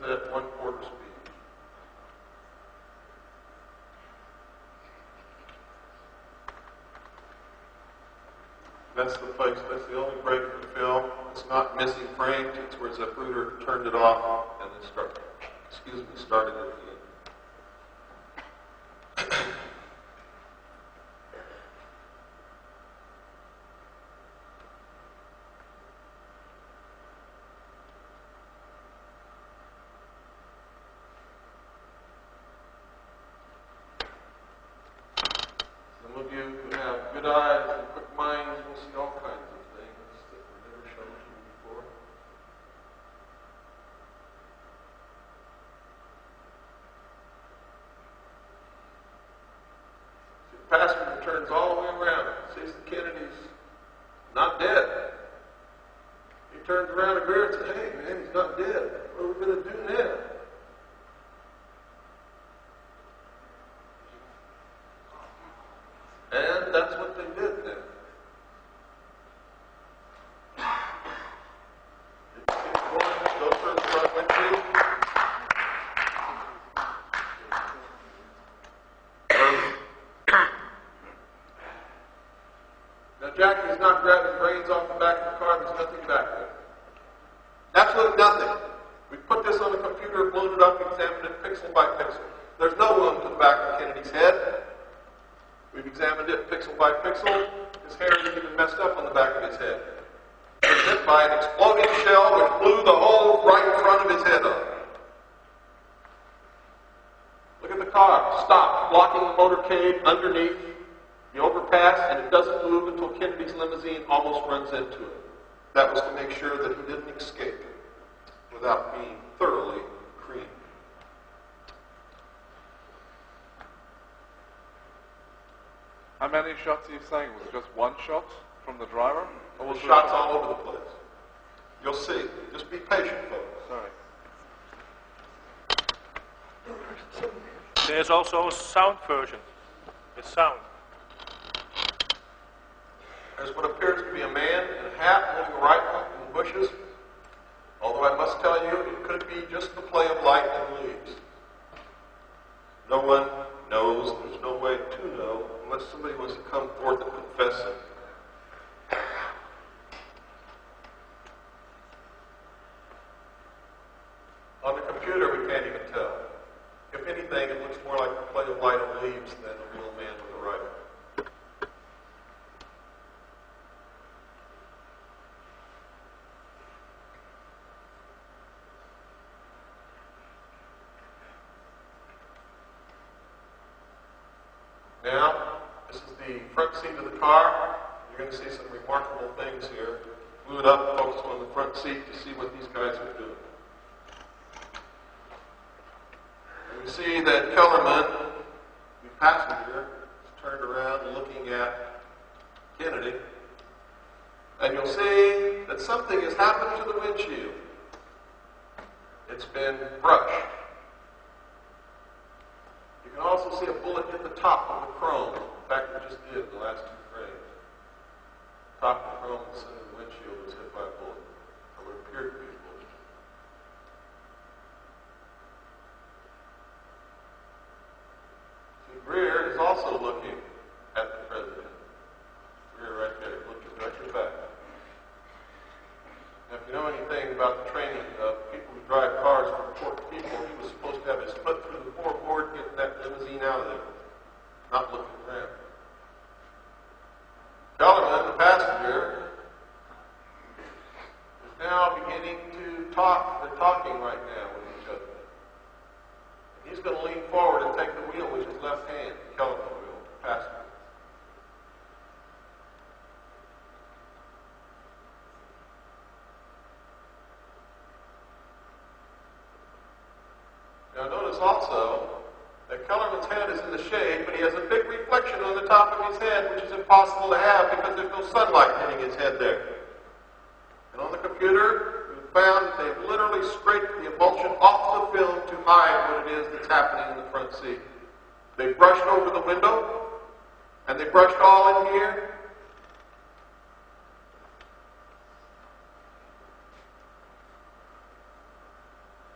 At 1/4 speed. That's the place, that's the only break in the film. It's not missing frames, it's where Zapruder turned it off and then started it again. Some of you who have good eyes and quick minds will see all kinds of things that were never shown to you before. turns around to Greer and says, "Hey, man, he's not dead. What are we going to do now?" And that's what they did then. Go through the front windshield. Now, Jackie's not grabbing brains off the back of the car. There's nothing back there. Absolutely nothing. We put this on the computer, blown it up, examined it pixel by pixel. There's no wound to the back of Kennedy's head. We've examined it pixel by pixel. His hair isn't even messed up on the back of his head. It was hit by an exploding shell which blew the whole right front of his head up. Look at the car. Stopped, blocking the motorcade underneath the overpass, and it doesn't move until Kennedy's limousine almost runs into it. That was to make sure that he didn't escape without being thoroughly creamed. How many shots are you saying? Was it just one shot from the driver? There were shots all over the place. You'll see. Just be patient, folks. Sorry. There's also a sound version. With sound. There's what appears to be a man in a hat holding a rifle in the bushes. Although I must tell you, it could be just the play of light and leaves. No one knows. There's no way to know unless somebody wants to come forth and confess it. On the computer, we can't even tell. If anything, it looks more like the play of light and leaves than a real man with a rifle. Now, this is the front seat of the car. You're going to see some remarkable things here. Blew it up, focus on the front seat to see what these guys are doing. And we see that Kellerman, the passenger, is turned around looking at Kennedy. And you'll see that something has happened to the windshield. It's been brushed. You can also see a bullet hit the top of the chrome. In fact, we just did the last two frames. Top of the chrome in the center of the windshield was hit by a bullet, or what appeared to be a bullet. See, Greer is also looking at the president. Greer right there, looking right to the back. Now, if you know anything about the training of people who drive cars for important people, he was supposed to have his foot through the floorboard, getting that limousine out of there, not looking around. Kellerman, the passenger, is now beginning to talk. They're talking right now with each other. He's going to lean forward and take the wheel with his left hand, the Kellerman wheel, the passenger. Now notice also that Kellerman's head is in the shade, but he has a big reflection on the top of his head, which is impossible to have because there's no sunlight hitting his head there. And on the computer, we found that they've literally scraped the emulsion off the film to hide what it is that's happening in the front seat. They brushed over the window, and they brushed all in here.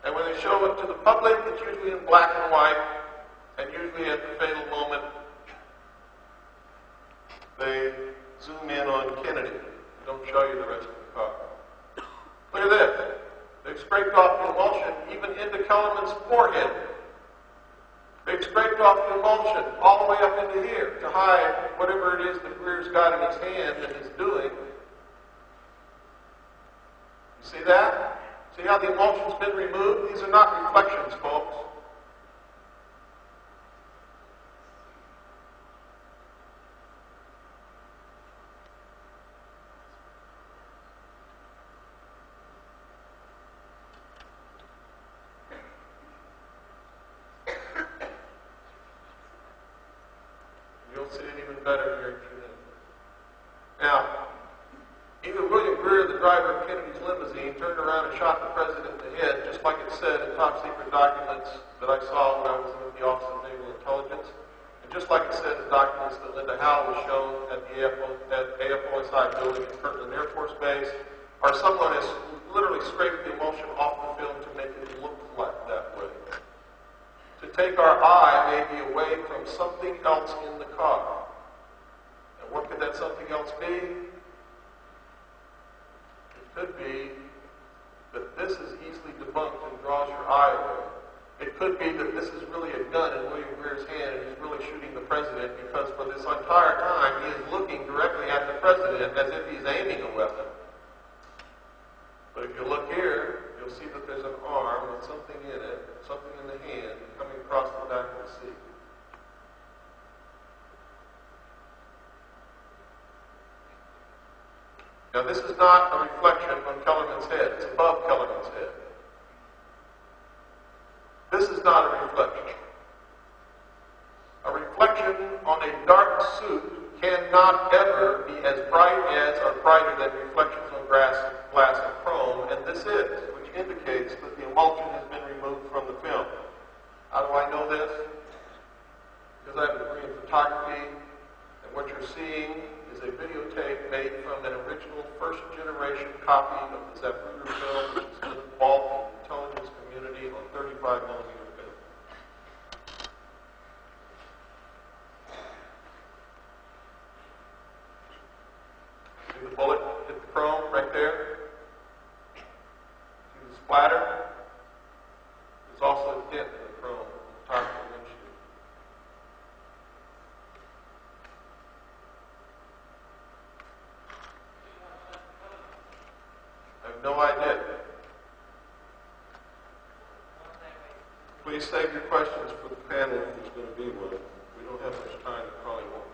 And when they show it to the public, it's usually in black and white, and usually at the fatal moment, they zoom in on Kennedy. They don't show you the rest of the car. Look at this. They've scraped off the emulsion even into Kellerman's forehead. They've scraped off the emulsion all the way up into here to hide whatever it is that Greer's got in his hand and is doing. You see that? See how the emulsion's been removed? These are not reflections, folks. You'll see it even better here in a few minutes. Now, either William Greer, the driver of Kennedy's limousine turned around and shot the president in the head, just like it said in top secret documents that I saw when I was in the Office of Naval Intelligence, and just like it said in documents that Linda Howell was shown at the AFOSI building at Kirtland Air Force Base, or someone has literally scraped the emulsion off the film to make it look like that way. To take our eye maybe away from something else in the car. And what could that something else be? It could be that this is easily debunked and draws your eye away. It could be that this is really a gun in William Greer's hand and he's really shooting the president because for this entire time he is looking directly at the president as if he's aiming a weapon. But if you look here, you'll see that there's an arm with something in it, something in the hand, coming across the back of the seat. Now this is not a reflection on Kellerman's head. It's above Kellerman's head. This is not a reflection. A reflection on a dark suit cannot ever be as bright as or brighter than reflections on glass and chrome, and this is, which indicates that the emulsion has been removed from the film. How do I know this? Because I have a degree in photography, and what you're seeing is a videotape made from an original first-generation copy of the Zapruder film, which is in the vault of the intelligence community on 35 millimeter film. See the bullet hit the chrome right there? See the splatter? There's also a dent in the chrome on the top of the windshield. I have no idea. Please save your questions for the panel if there's going to be one. We don't have much time, it probably won't be.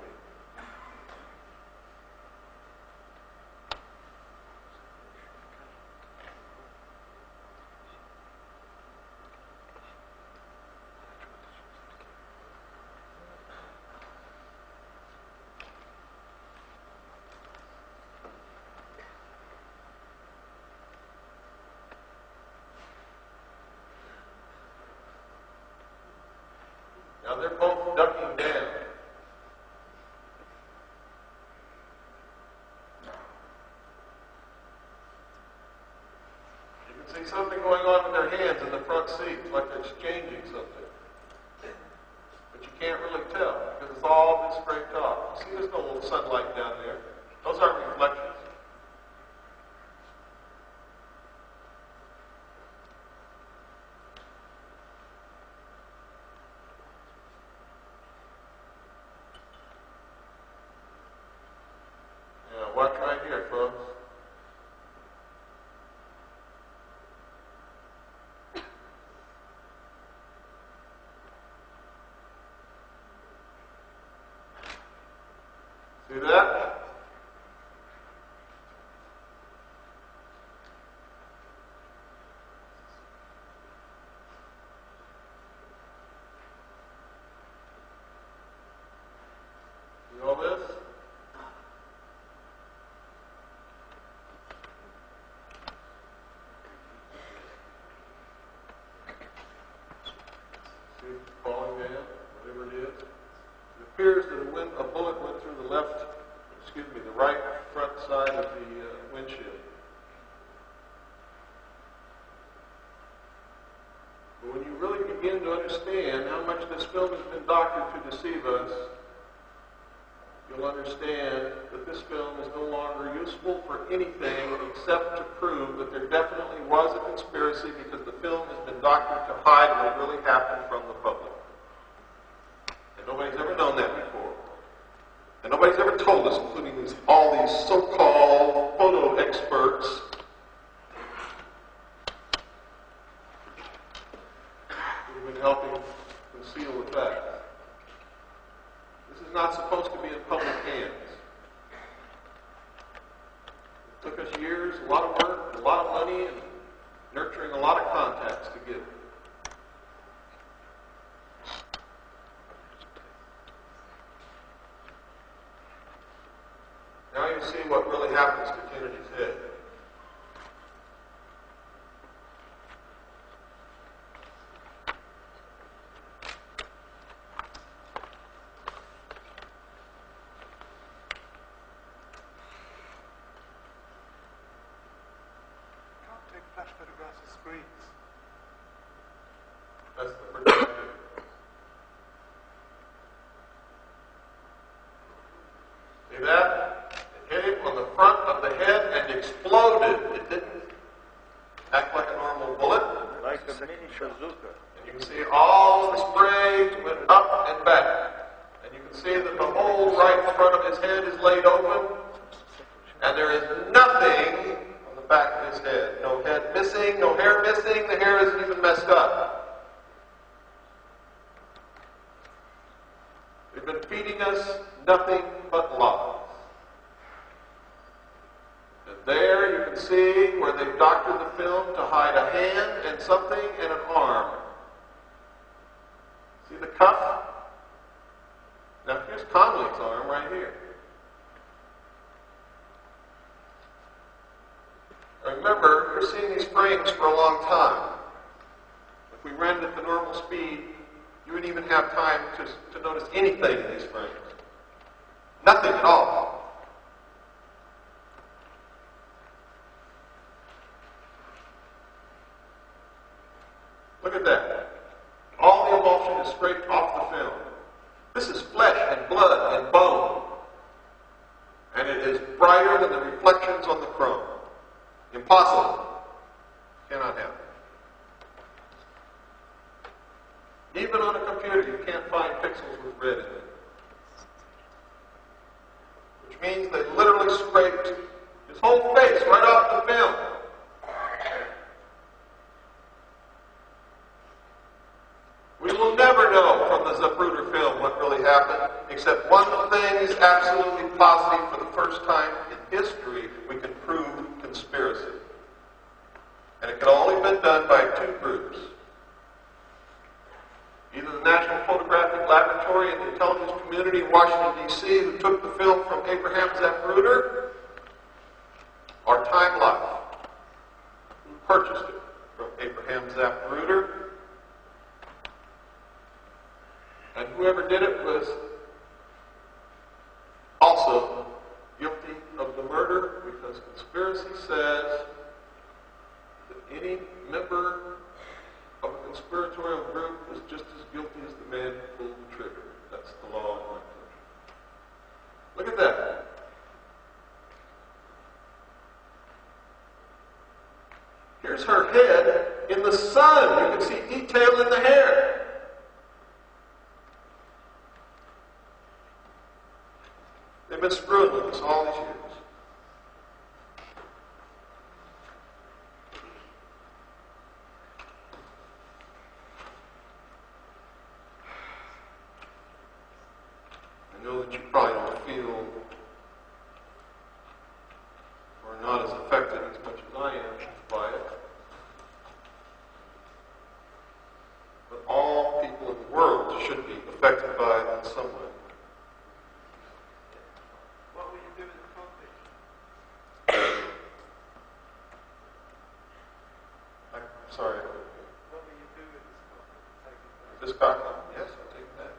Now they're both ducking down. You can see something going on with their hands in the front seat, like they're exchanging something. But you can't really tell, because it's all been scraped off. See, there's no little sunlight down there. Those aren't reflections. Watch right here, folks. See that? See all this? Falling down, whatever it is. It appears that a bullet went through the right front side of the windshield. But when you really begin to understand how much this film has been doctored to deceive us, you'll understand that this film is no longer useful for anything except to prove that there definitely was a conspiracy because the film has been doctored to hide what really happened from the public. And nobody's ever known that before. And nobody's ever told us, including all these so-called photo experts, who've been helping conceal the facts. This is not supposed to be in public hands. It took us years, a lot of work, a lot of money, and nurturing a lot of contacts to get it. Now you see what really happens to Kennedy's head. screens. That's the projector. See that? It hit him on the front of the head and exploded. It didn't act like a normal bullet. Like a mini bazooka. And you can see all the sprays went up and back. And you can see that the whole right front of his head is laid open. And there is nothing on the back of his head. No head missing, no hair missing. The hair isn't even messed up. They've been feeding us nothing but lies. And there you can see where they've doctored the film to hide a hand and something and an arm. See the cuff? Now here's Conley's arm right here. Remember, you're seeing these frames for a long time. If we ran it at the normal speed, you wouldn't even have time to notice anything in these frames. Nothing at all. Look at that. All the emulsion is scraped off the film. This is flesh and blood and bone. And it is brighter than the reflections on the chrome. Impossible. Cannot happen. Even on a computer, you can't find pixels with red in it. Which means they literally scraped his whole face right off the film. We will never know from the Zapruder film what really happened, except one thing is absolutely positive. For the first time in history, we can prove conspiracy. And it can only have been done by two groups. Either the National Photographic Laboratory and the intelligence community in Washington, D.C., who took the film from Abraham Zapruder, or Time Life, who purchased it from Abraham Zapruder. And whoever did it was also guilty of the murder, because conspiracy says that any member of a conspiratorial group is just as guilty as the man who pulled the trigger. That's the law in my country. Look at that. Here's her head in the sun. You can see detail in the hair. They've been screwing with us all these years. I know that you probably don't feel or not as affected as much as I am by it. But all people in the world should be affected by it in some way. What will you do with the convict? I'm sorry. What will you do with this convict? This copy? Yes, I'll take that.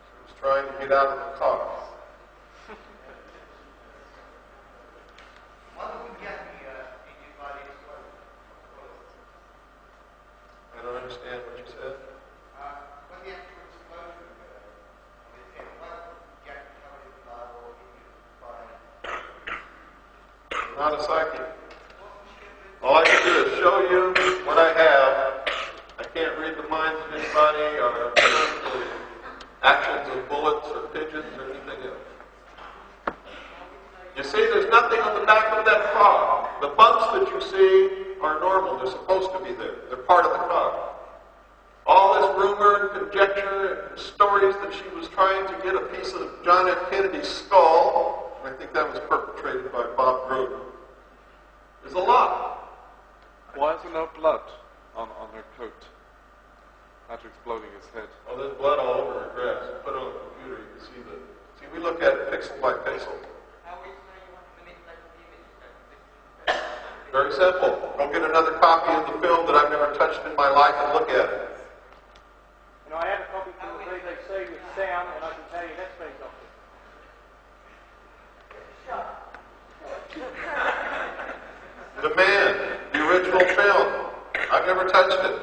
He was trying to get out of the car. I don't understand what you said. When the actual explosion occurred, it wasn't Jack covered in blood or hit you by. I'm not a psychic. All I can do is show you what I have. I can't read the minds of anybody or the actions of bullets or pigeons or anything else. You see, there's nothing on the back of that car. The bumps that you see are normal. They're supposed to be there. They're part of the car. All this rumor and conjecture and stories that she was trying to get a piece of John F. Kennedy's skull, I think that was perpetrated by Bob Grover, is a lie. Why is there no blood on her coat after exploding his head? Oh, there's blood all over her dress. Put it on the computer, you can see the... See, we look at it pixel by pixel. How will you say you want to manipulate the image? Very simple. Go get another copy of the film that I've never touched in my life and look at it. You know, I had a copy from the BBC with sound, and I can tell you that's very doctor. never touched it.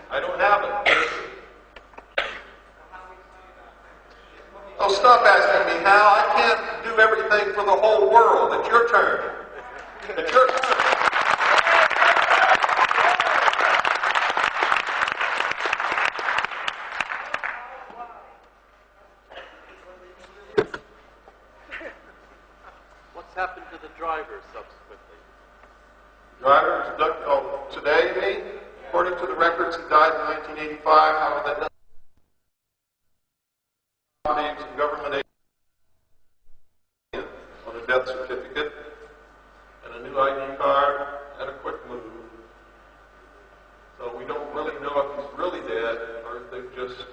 I don't have it. Oh, stop asking me how. I can't do everything for the whole world. It's your turn. It's your turn. What's happened to the driver subsequently? Driver was abducted today, you mean? According to the records, he died in 1985. However, that doesn't names and government aid on a death certificate and a new ID card and a quick move. So we don't really know if he's really dead or if they've just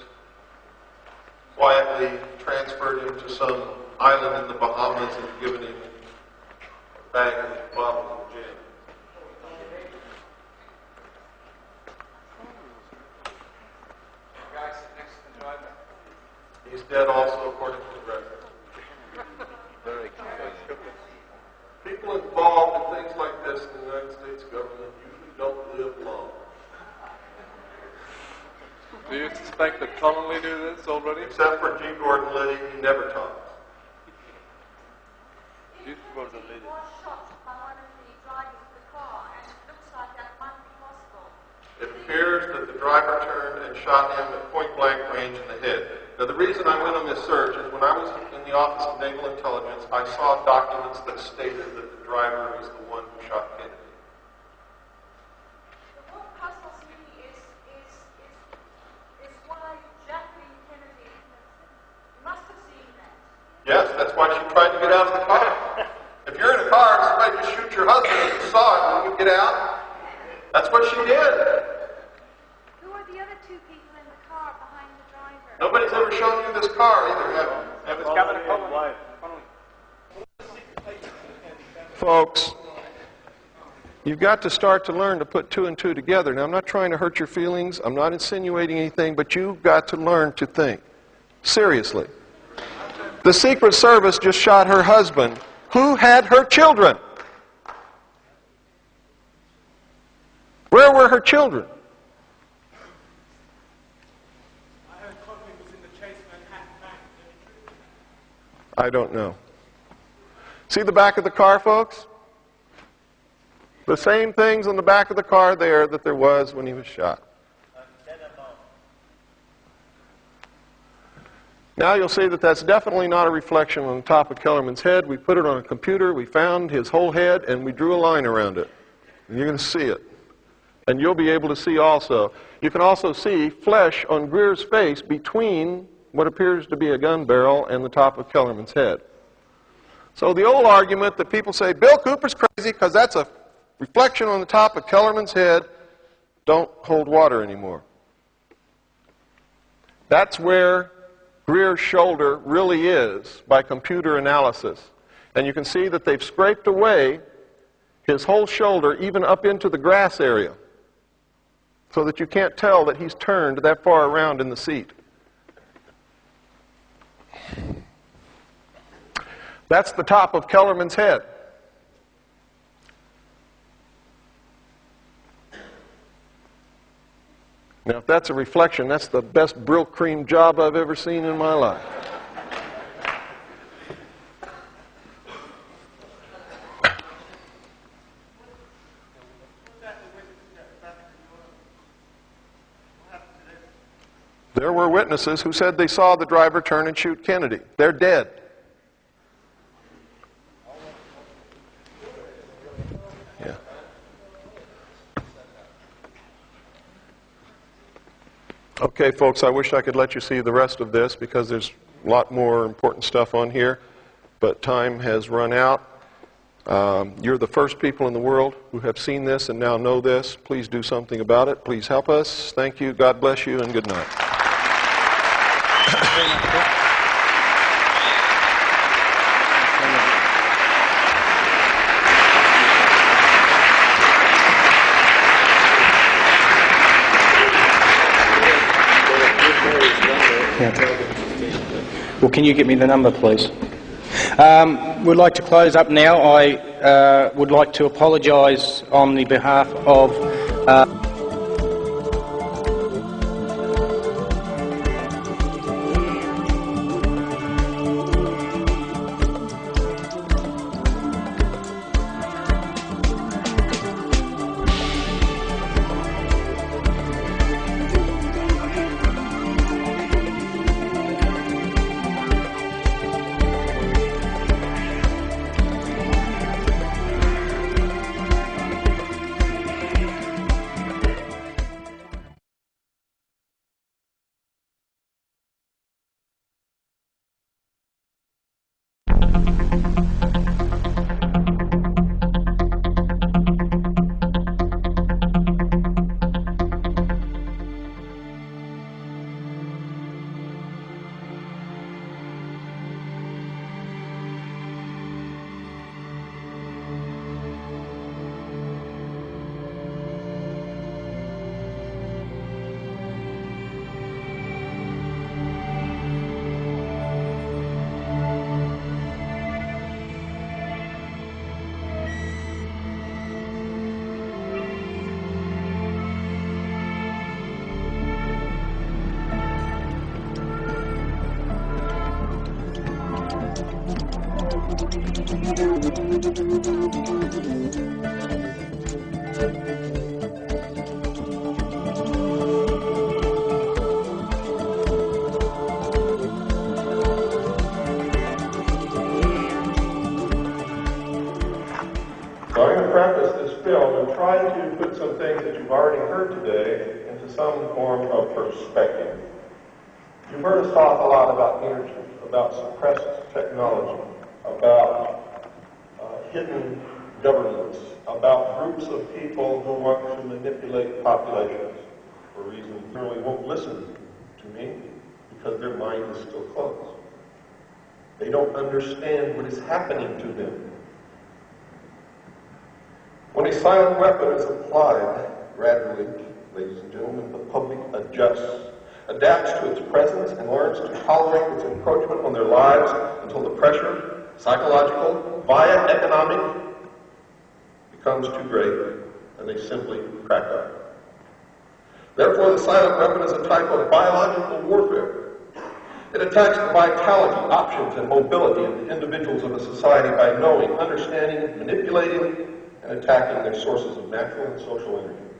quietly transferred him to some island in the Bahamas and given him a bag of bottles of gin. The guy sitting next to the driver. He's dead also, according to the record. Very convincing. People involved in things like this in the United States government usually don't live long. Do you suspect that Connolly knew this already? Except for G. Gordon Liddy, he never talks. G. Gordon Liddy. Was shot by one of the drivers of the car, and it looks like that might be possible. It appears that the driver turned and shot him at point-blank range in the head. Now, the reason I went on this search is when I was in the Office of Naval Intelligence, I saw documents that stated that the driver was the one who shot Kennedy. But what puzzles me is why Jacqueline Kennedy must have seen that. Yes, that's why she tried to get out of the car. If you're in a car and somebody just shoots your husband and you saw it when you get out, that's what she did. Who are the other two people in the car behind the driver? Nobody's ever shown you this car either, have you? Folks, you've got to start to learn to put two and two together. Now, I'm not trying to hurt your feelings. I'm not insinuating anything, but you've got to learn to think. Seriously. The Secret Service just shot her husband, who had her children. Where were her children? I don't know. See the back of the car, folks? The same things on the back of the car there that there was when he was shot. Now you'll see that that's definitely not a reflection on the top of Kellerman's head. We put it on a computer, we found his whole head, and we drew a line around it. And you're going to see it. And you'll be able to see also. You can also see flesh on Greer's face between what appears to be a gun barrel and the top of Kellerman's head. So the old argument that people say, Bill Cooper's crazy because that's a reflection on the top of Kellerman's head, don't hold water anymore. That's where Greer's shoulder really is by computer analysis. And you can see that they've scraped away his whole shoulder even up into the grass area so that you can't tell that he's turned that far around in the seat. That's the top of Kellerman's head. Now, if that's a reflection, that's the best Brill cream job I've ever seen in my life. There were witnesses who said they saw the driver turn and shoot Kennedy. They're dead. Yeah. Okay, folks, I wish I could let you see the rest of this because there's a lot more important stuff on here, but time has run out. You're the first people in the world who have seen this and now know this. Please do something about it. Please help us. Thank you. God bless you, and good night. Well, can you get me the number, please? We'd like to close up now. I would like to apologise on the behalf of So I'm going to preface this film and try to put some things that you've already heard today into some form of perspective. You've heard us talk a lot about energy, about suppressed technology, about hidden governments, about groups of people who want to manipulate populations for reasons they really won't listen to me because their mind is still closed. They don't understand what is happening to them. When a silent weapon is applied, gradually, ladies and gentlemen, the public adjusts, adapts to its presence, and learns to tolerate its encroachment on their lives until the pressure, psychological, via economic, becomes too great, and they simply crack up. Therefore, the silent weapon is a type of biological warfare. It attacks the vitality, options, and mobility of the individuals of a society by knowing, understanding, manipulating, and attacking their sources of natural and social energy,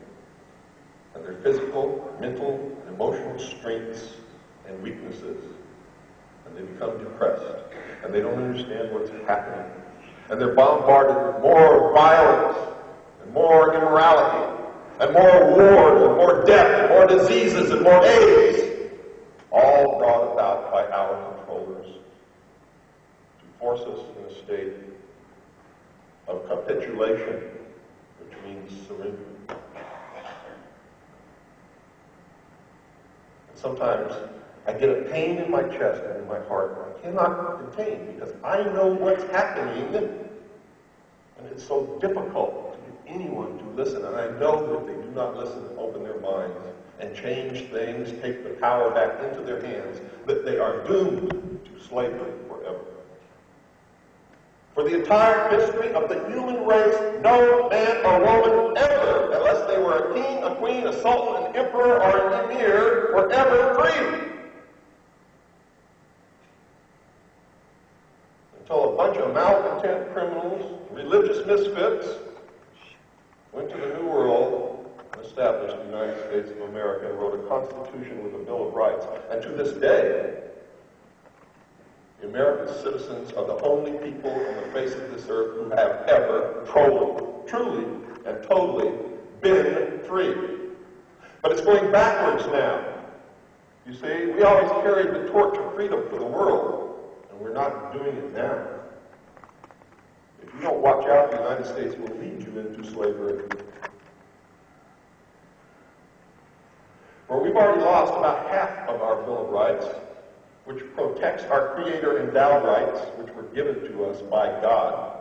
and their physical, mental, and emotional strengths and weaknesses. And they become depressed, and they don't understand what's happening. And they're bombarded with more violence, and more immorality, and more wars, and more death, and more diseases, and more AIDS, all brought about by our controllers to force us in a state of capitulation, which means surrender. And sometimes I get a pain in my chest and in my heart that I cannot contain because I know what's happening, and it's so difficult to get anyone to listen. And I know that if they do not listen and open their minds and change things, take the power back into their hands, that they are doomed to slavery forever. For the entire history of the human race, no man or woman ever, unless they were a king, a queen, a sultan, an emperor, or an emir, were ever free. Until a bunch of malcontent criminals, religious misfits, went to the New World and established the United States of America and wrote a constitution with a Bill of Rights. And to this day, the American citizens are the only people on the face of this earth who have ever truly and totally been free. But it's going backwards now. You see, we always carried the torch of freedom for the world, and we're not doing it now. If you don't watch out, the United States will lead you into slavery. For we've already lost about half of our Bill of Rights, which protects our Creator-endowed rights, which were given to us by God.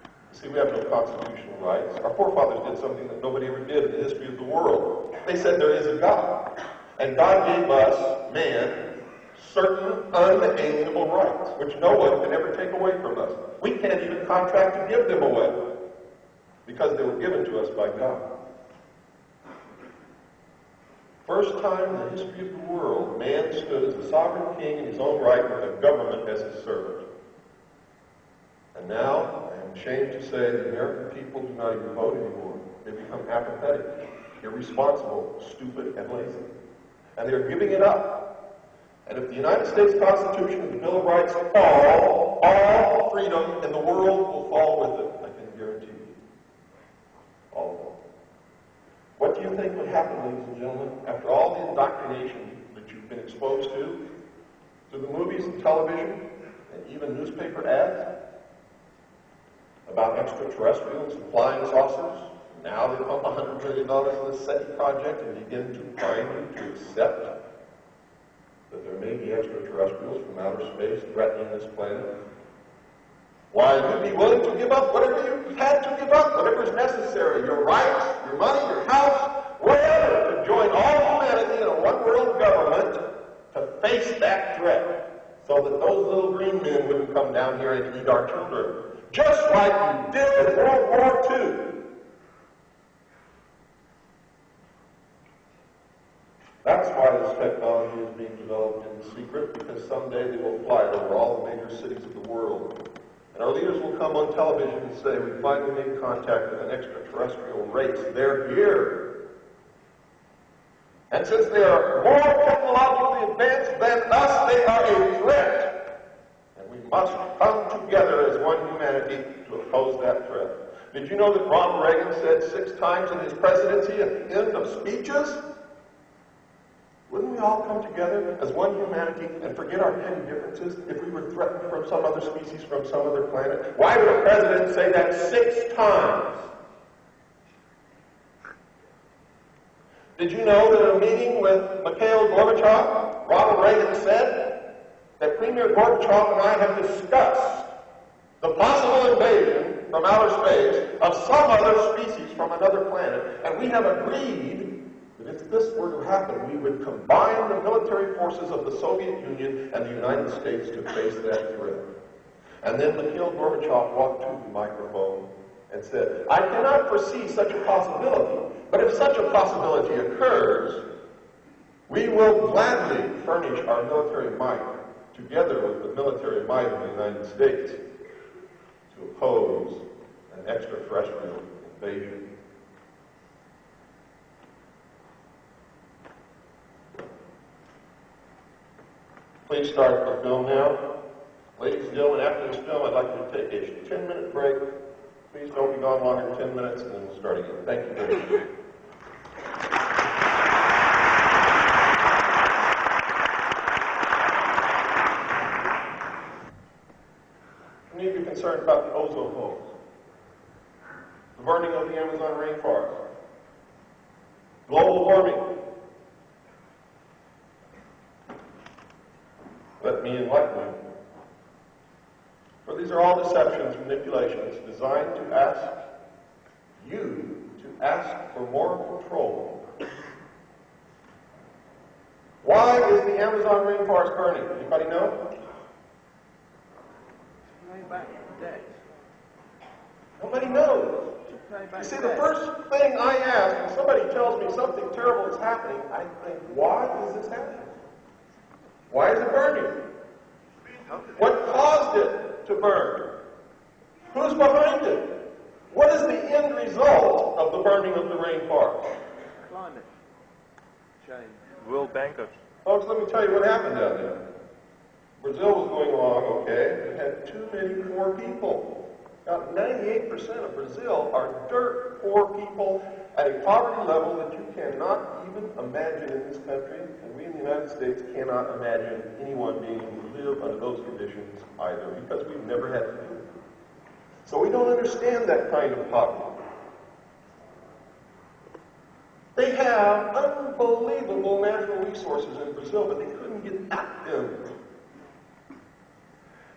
You see, we have no constitutional rights. Our forefathers did something that nobody ever did in the history of the world. They said there is a God. And God gave us, man, certain unalienable rights, which no one can ever take away from us. We can't even contract to give them away, because they were given to us by God. First time in the history of the world, man stood as a sovereign king in his own right with a government as his servant. And now, I am ashamed to say, the American people do not even vote anymore. They become apathetic, irresponsible, stupid, and lazy. And they're giving it up. And if the United States Constitution and the Bill of Rights fall, all freedom in the world will fall with it. I can guarantee you. All of them. What do you think would happen, ladies and gentlemen, after all the indoctrination that you've been exposed to through the movies and television and even newspaper ads about extraterrestrials and flying saucers? Now they pump $100 million in the SETI project and begin to find you to accept that there may be extraterrestrials from outer space threatening this planet. Why, you'd be willing to give up whatever you had to give up, whatever is necessary, your rights, your money, your house, whatever, to join all humanity in a one-world government to face that threat, so that those little green men wouldn't come down here and eat our children, just like you did in World War II. That's why this technology is being developed in secret, because someday they will fly it over all the major cities of the world. And our leaders will come on television and say, we finally made contact with an extraterrestrial race. They're here. And since they are more technologically advanced than us, they are a threat. And we must come together as one humanity to oppose that threat. Did you know that Ronald Reagan said 6 times in his presidency at the end of speeches? Wouldn't we all come together as one humanity and forget our petty differences if we were threatened from some other species, from some other planet? Why would a president say that 6 times? Did you know that in a meeting with Mikhail Gorbachev, Ronald Reagan said that Premier Gorbachev and I have discussed the possible invasion from outer space of some other species from another planet, and we have agreed that if this were to happen, we would combine the military forces of the Soviet Union and the United States to face that threat. And then Mikhail Gorbachev walked to the microphone and said, I cannot foresee such a possibility, but if such a possibility occurs, we will gladly furnish our military might, together with the military might of the United States, to oppose an extraterrestrial invasion. Please start the film now. Ladies and gentlemen, after this film, I'd like you to take a 10-minute break. Please don't be gone longer than 10 minutes, and then we'll start again. Thank you very much. We need to be concerned about the ozone hole, the burning of the Amazon rainforest, global warming. Let me enlighten you. For these are all deceptions, manipulations, designed to ask you to ask for more control. Why is the Amazon rainforest burning? Anybody know? Nobody knows. You see, the first thing I ask when somebody tells me something terrible is happening, I think, why is this happening? Why is it burning? What caused it to burn? Who's behind it? What is the end result of the burning of the rainforest? Climate change. World bankers. Folks, let me tell you what happened down there. Brazil was going along okay. It had too many poor people. About 98% of Brazil are dirt poor people at a poverty level that you cannot even imagine in this country, and we in the United States cannot imagine anyone being able to live under those conditions either, because we've never had to do it. So we don't understand that kind of poverty. They have unbelievable natural resources in Brazil, but they couldn't get at them.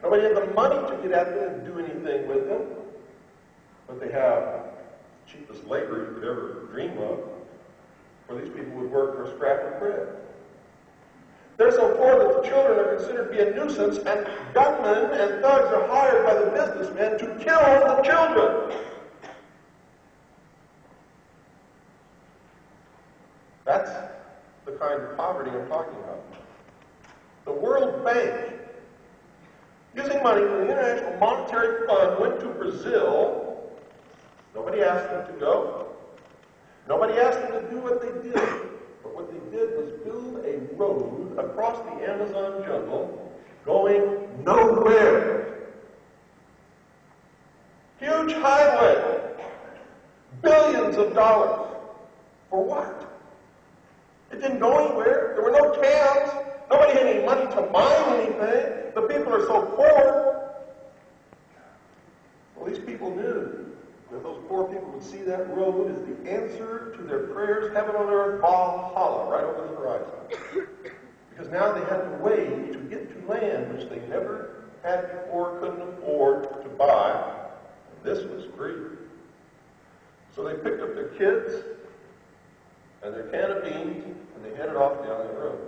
Nobody had the money to get at them and do anything with them. But they have the cheapest labor you could ever dream of, where these people would work for a scrap of bread. They're so poor that the children are considered to be a nuisance, and gunmen and thugs are hired by the businessmen to kill the children. That's the kind of poverty I'm talking about. The World Bank, using money from the International Monetary Fund, went to Brazil. Nobody asked them to go. Nobody asked them to do what they did. But what they did was build a road across the Amazon jungle going nowhere. Huge highway. Billions of dollars. For what? It didn't go anywhere. There were no towns. Nobody had any money to mine anything. The people are so poor. Well, these people knew that those poor people would see that road as the answer to their prayers, heaven on earth, Valhalla, right over the horizon. Because now they had a way to get to land which they never had before, couldn't afford to buy. And this was free. So they picked up their kids and their can of beans, and they headed off down the road.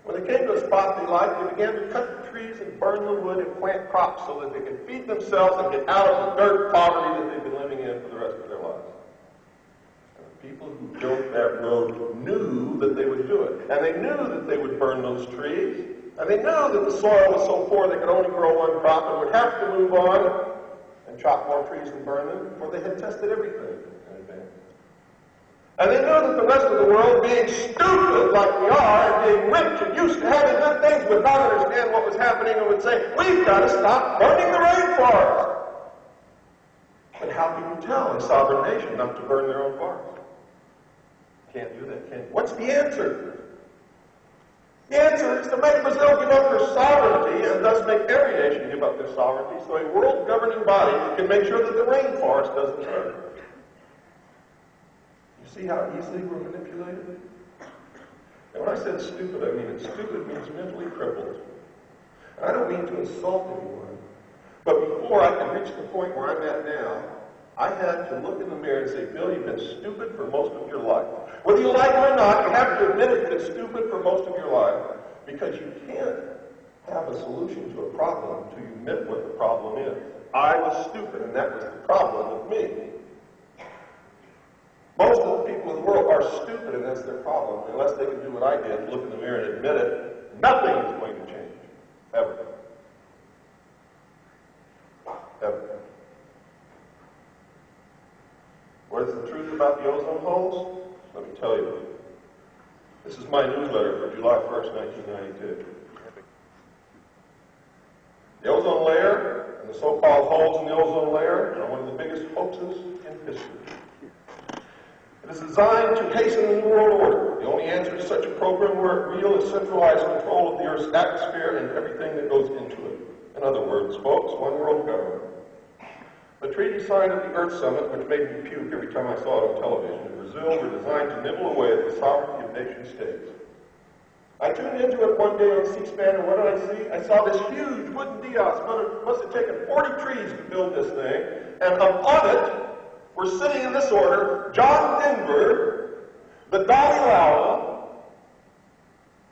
When they came to a spot they liked, they began to cut the trees and burn the wood and plant crops so that they could feed themselves and get out of the dirt poverty that they've been living in for the rest of their lives. And the people who built that road knew that they would do it. And they knew that they would burn those trees, And they knew that the soil was so poor they could only grow one crop and would have to move on and chop more trees and burn them before they had tested everything in advance. And they knew that the rest of the world, being stupid like we are, and being rich and used to having good things, would not understand what was happening and would say, we've got to stop burning the rainforest. But how can you tell a sovereign nation not to burn their own forest? Can't do that, can you? What's the answer? The answer is to make Brazil give up her sovereignty and thus make every nation give up their sovereignty so a world governing body can make sure that the rainforest doesn't burn. You see how easily we're manipulated? And when I said stupid, I mean it. Stupid means mentally crippled. And I don't mean to insult anyone, but before I can reach the point where I'm at now, I had to look in the mirror and say, Bill, you've been stupid for most of your life. Whether you like it or not, you have to admit it, you've been stupid for most of your life. Because you can't have a solution to a problem until you admit what the problem is. I was stupid, and that was the problem with me. Most of the people in the world are stupid, and that's their problem. Unless they can do what I did, look in the mirror and admit it, nothing is going to change. Ever. Ever. What is the truth about the ozone holes? Let me tell you. This is my newsletter for July 1st, 1992. The ozone layer and the so-called holes in the ozone layer are one of the biggest hoaxes in history. It is designed to hasten the New World Order. The only answer to such a program were real is centralized control of the Earth's atmosphere and everything that goes into it. In other words, folks, one world government. The treaty signed at the Earth Summit, which made me puke every time I saw it on television, in Brazil were designed to nibble away at the sovereignty of nation states. I tuned into it one day on C-SPAN, and what did I see? I saw this huge wooden dais. Must have taken 40 trees to build this thing, and upon it were sitting in this order John Denver, the Dalai Lama,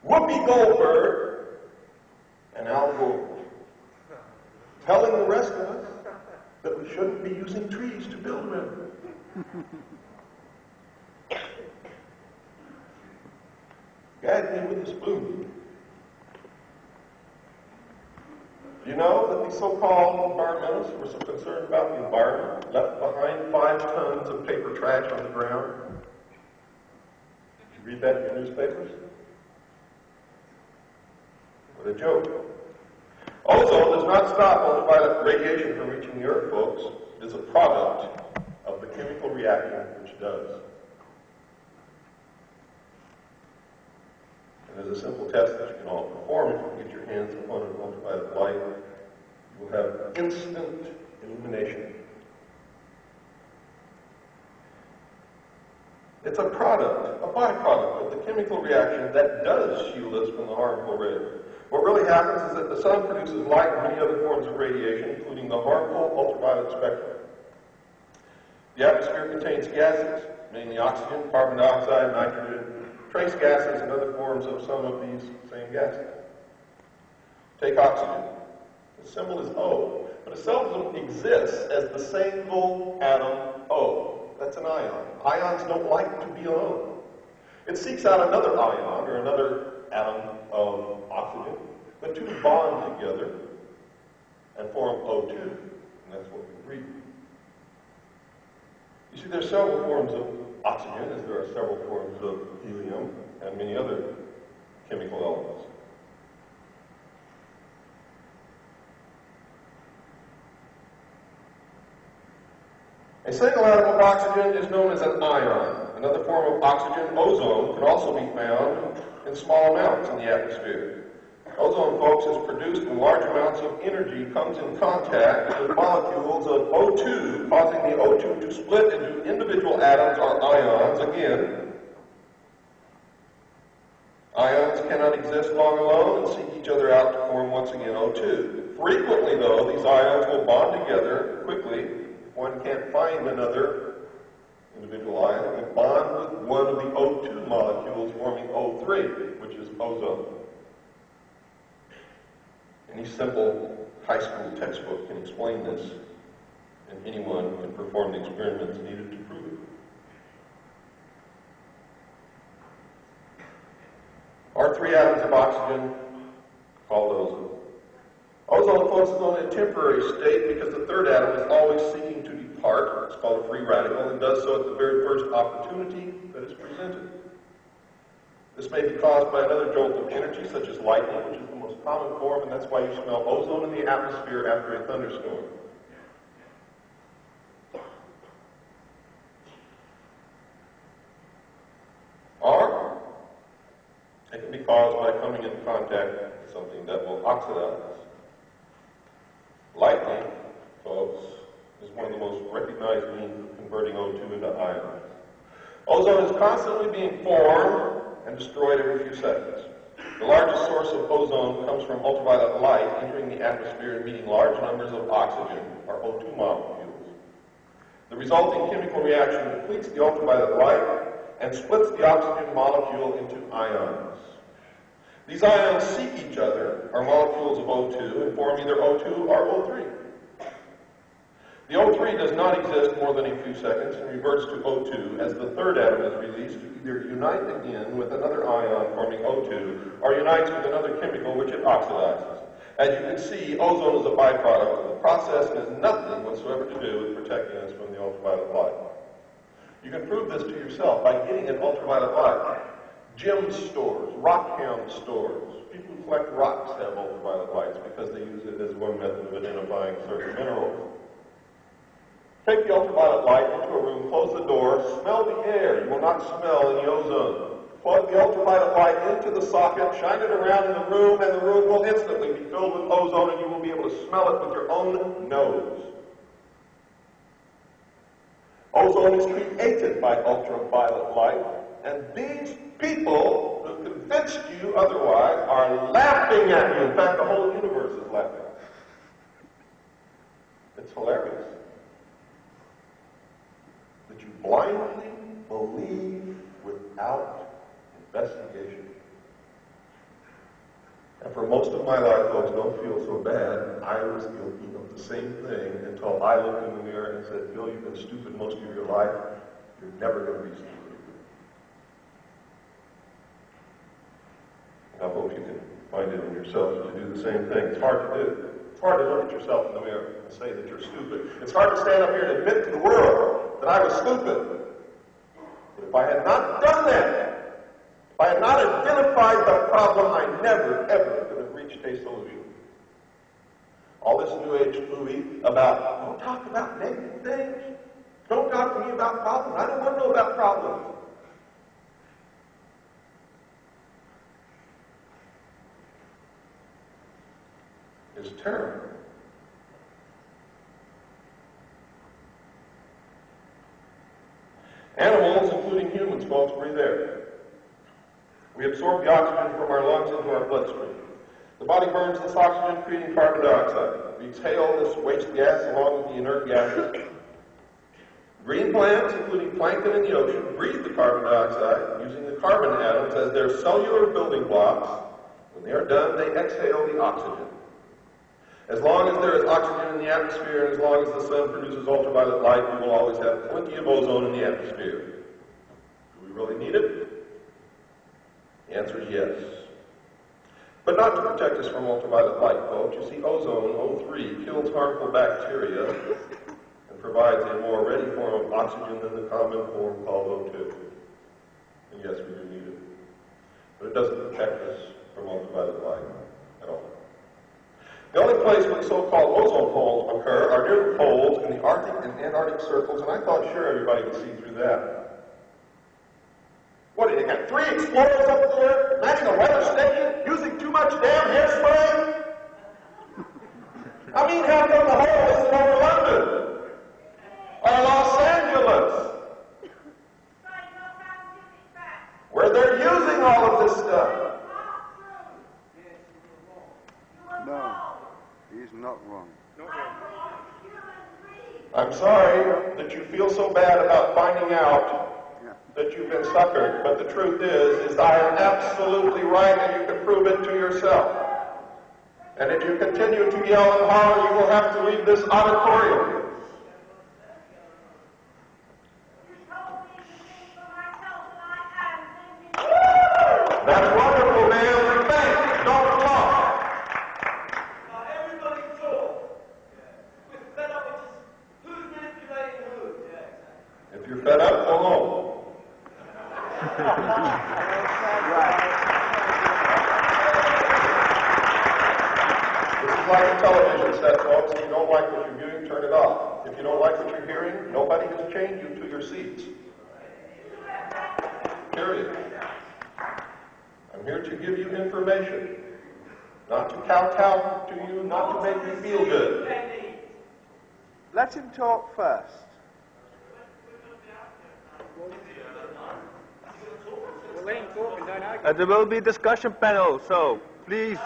Whoopi Goldberg, and Al Gore, telling the rest of us that we shouldn't be using trees to build around. Guide me with a spoon. Do you know that the so-called environmentalists were so concerned about the environment left behind 5 tons of paper trash on the ground? Did you read that in your newspapers? What a joke. Ozone does not stop ultraviolet radiation from reaching the Earth, folks. It is a product of the chemical reaction which does. And there's a simple test that you can all perform. If you get your hands upon an ultraviolet light, you will have instant illumination. It's a product, a byproduct of the chemical reaction that does shield us from the harmful rays. What really happens is that the sun produces light and many other forms of radiation, including the harmful ultraviolet spectrum. The atmosphere contains gases, mainly oxygen, carbon dioxide, nitrogen, trace gases, and other forms of some of these same gases. Take oxygen. The symbol is O, but it seldom exists as the single atom O. That's an ion. Ions don't like to be alone. It seeks out another ion or another atom of oxygen. The two bond together and form O2, and that's what we breathe. You see, there are several forms of oxygen, as there are several forms of helium and many other chemical elements. A single atom of oxygen is known as an ion. Another form of oxygen, ozone, can also be found in small amounts in the atmosphere. Ozone, folks, is produced when large amounts of energy comes in contact with molecules of O2, causing the O2 to split into individual atoms or ions again. Ions cannot exist long alone and seek each other out to form once again O2. Frequently, though, these ions will bond together quickly. If one can't find another individual ion, it will bond with one of the O2 molecules, forming O3, which is ozone. Any simple high school textbook can explain this, and anyone can perform the experiments needed to prove it. Our 3 atoms of oxygen called ozone. Ozone, folks, is only a temporary state because the third atom is always seeking to depart. It's called a free radical and does so at the very first opportunity that is presented. This may be caused by another jolt of energy, such as lightning, which is the most common form, and that's why you smell ozone in the atmosphere after a thunderstorm. Or it can be caused by coming into contact with something that will oxidize. Lightning, folks, is one of the most recognized means of converting O2 into ions. Ozone is constantly being formed and destroyed every few seconds. The largest source of ozone comes from ultraviolet light entering the atmosphere and meeting large numbers of oxygen, or O2 molecules. The resulting chemical reaction depletes the ultraviolet light and splits the oxygen molecule into ions. These ions seek each other, or molecules of O2, and form either O2 or O3. The O3 does not exist more than a few seconds and reverts to O2 as the third atom is released to either unite again with another ion forming O2 or unites with another chemical which it oxidizes. As you can see, ozone is a byproduct of the process and has nothing whatsoever to do with protecting us from the ultraviolet light. You can prove this to yourself by getting an ultraviolet light. Gem stores, rock hound stores. People who collect rocks have ultraviolet lights because they use it as one method of identifying certain minerals. Take the ultraviolet light into a room, close the door, smell the air. You will not smell any ozone. Plug the ultraviolet light into the socket, shine it around in the room, and the room will instantly be filled with ozone, and you will be able to smell it with your own nose. Ozone is created by ultraviolet light, and these people who convinced you otherwise are laughing at you. In fact, the whole universe is laughing. It's hilarious that you blindly believe without investigation. And for most of my life, folks, don't feel so bad. I was guilty of the same thing until I looked in the mirror and said, Bill, you've been stupid most of your life. You're never going to be stupid. I hope you can find it in yourself to do the same thing. It's hard to do. It's hard to look at yourself in the mirror and say that you're stupid. It's hard to stand up here and admit to the world that I was stupid. But if I had not done that, if I had not identified the problem, I never, ever could have reached a solution. All this New Age movie about, don't talk about negative things. Don't talk to me about problems. I don't want to know about problems. Is terrible. Animals, including humans, folks, breathe air. We absorb the oxygen from our lungs into our bloodstream. The body burns this oxygen, creating carbon dioxide. We exhale this waste gas along with the inert gases. Green plants, including plankton in the ocean, breathe the carbon dioxide using the carbon atoms as their cellular building blocks. When they are done, they exhale the oxygen. As long as there is oxygen in the atmosphere and as long as the sun produces ultraviolet light, we will always have plenty of ozone in the atmosphere. Do we really need it? The answer is yes. But not to protect us from ultraviolet light, folks. You see, ozone, O3, kills harmful bacteria and provides a more ready form of oxygen than the common form called O2. And yes, we do need it. But it doesn't protect us from ultraviolet light at all. The only place where the so-called ozone holes occur are near the poles in the Arctic and Antarctic circles, and I thought sure everybody would see through that. What, they got 3 explorers up there, manning a weather station, using too much damn hairspray? I mean, how come the hole isn't over London? Or Los Angeles? Where they're using all of this stuff. No, he's not wrong. I'm sorry that you feel so bad about finding out that you've been suckered, but the truth is I am absolutely right, and you can prove it to yourself. And if you continue to yell and holler, you will have to leave this auditorium. That's wonderful, man. Thanks. Don't talk. you're fed up, go home. This is like a television set, folks. If you don't like what you're viewing, turn it off. If you don't like what you're hearing, nobody has chained you to your seats. Period. I'm here to give you information, not to kowtow to you, not to make you feel good. Let him talk first. There will be discussion panel, so please.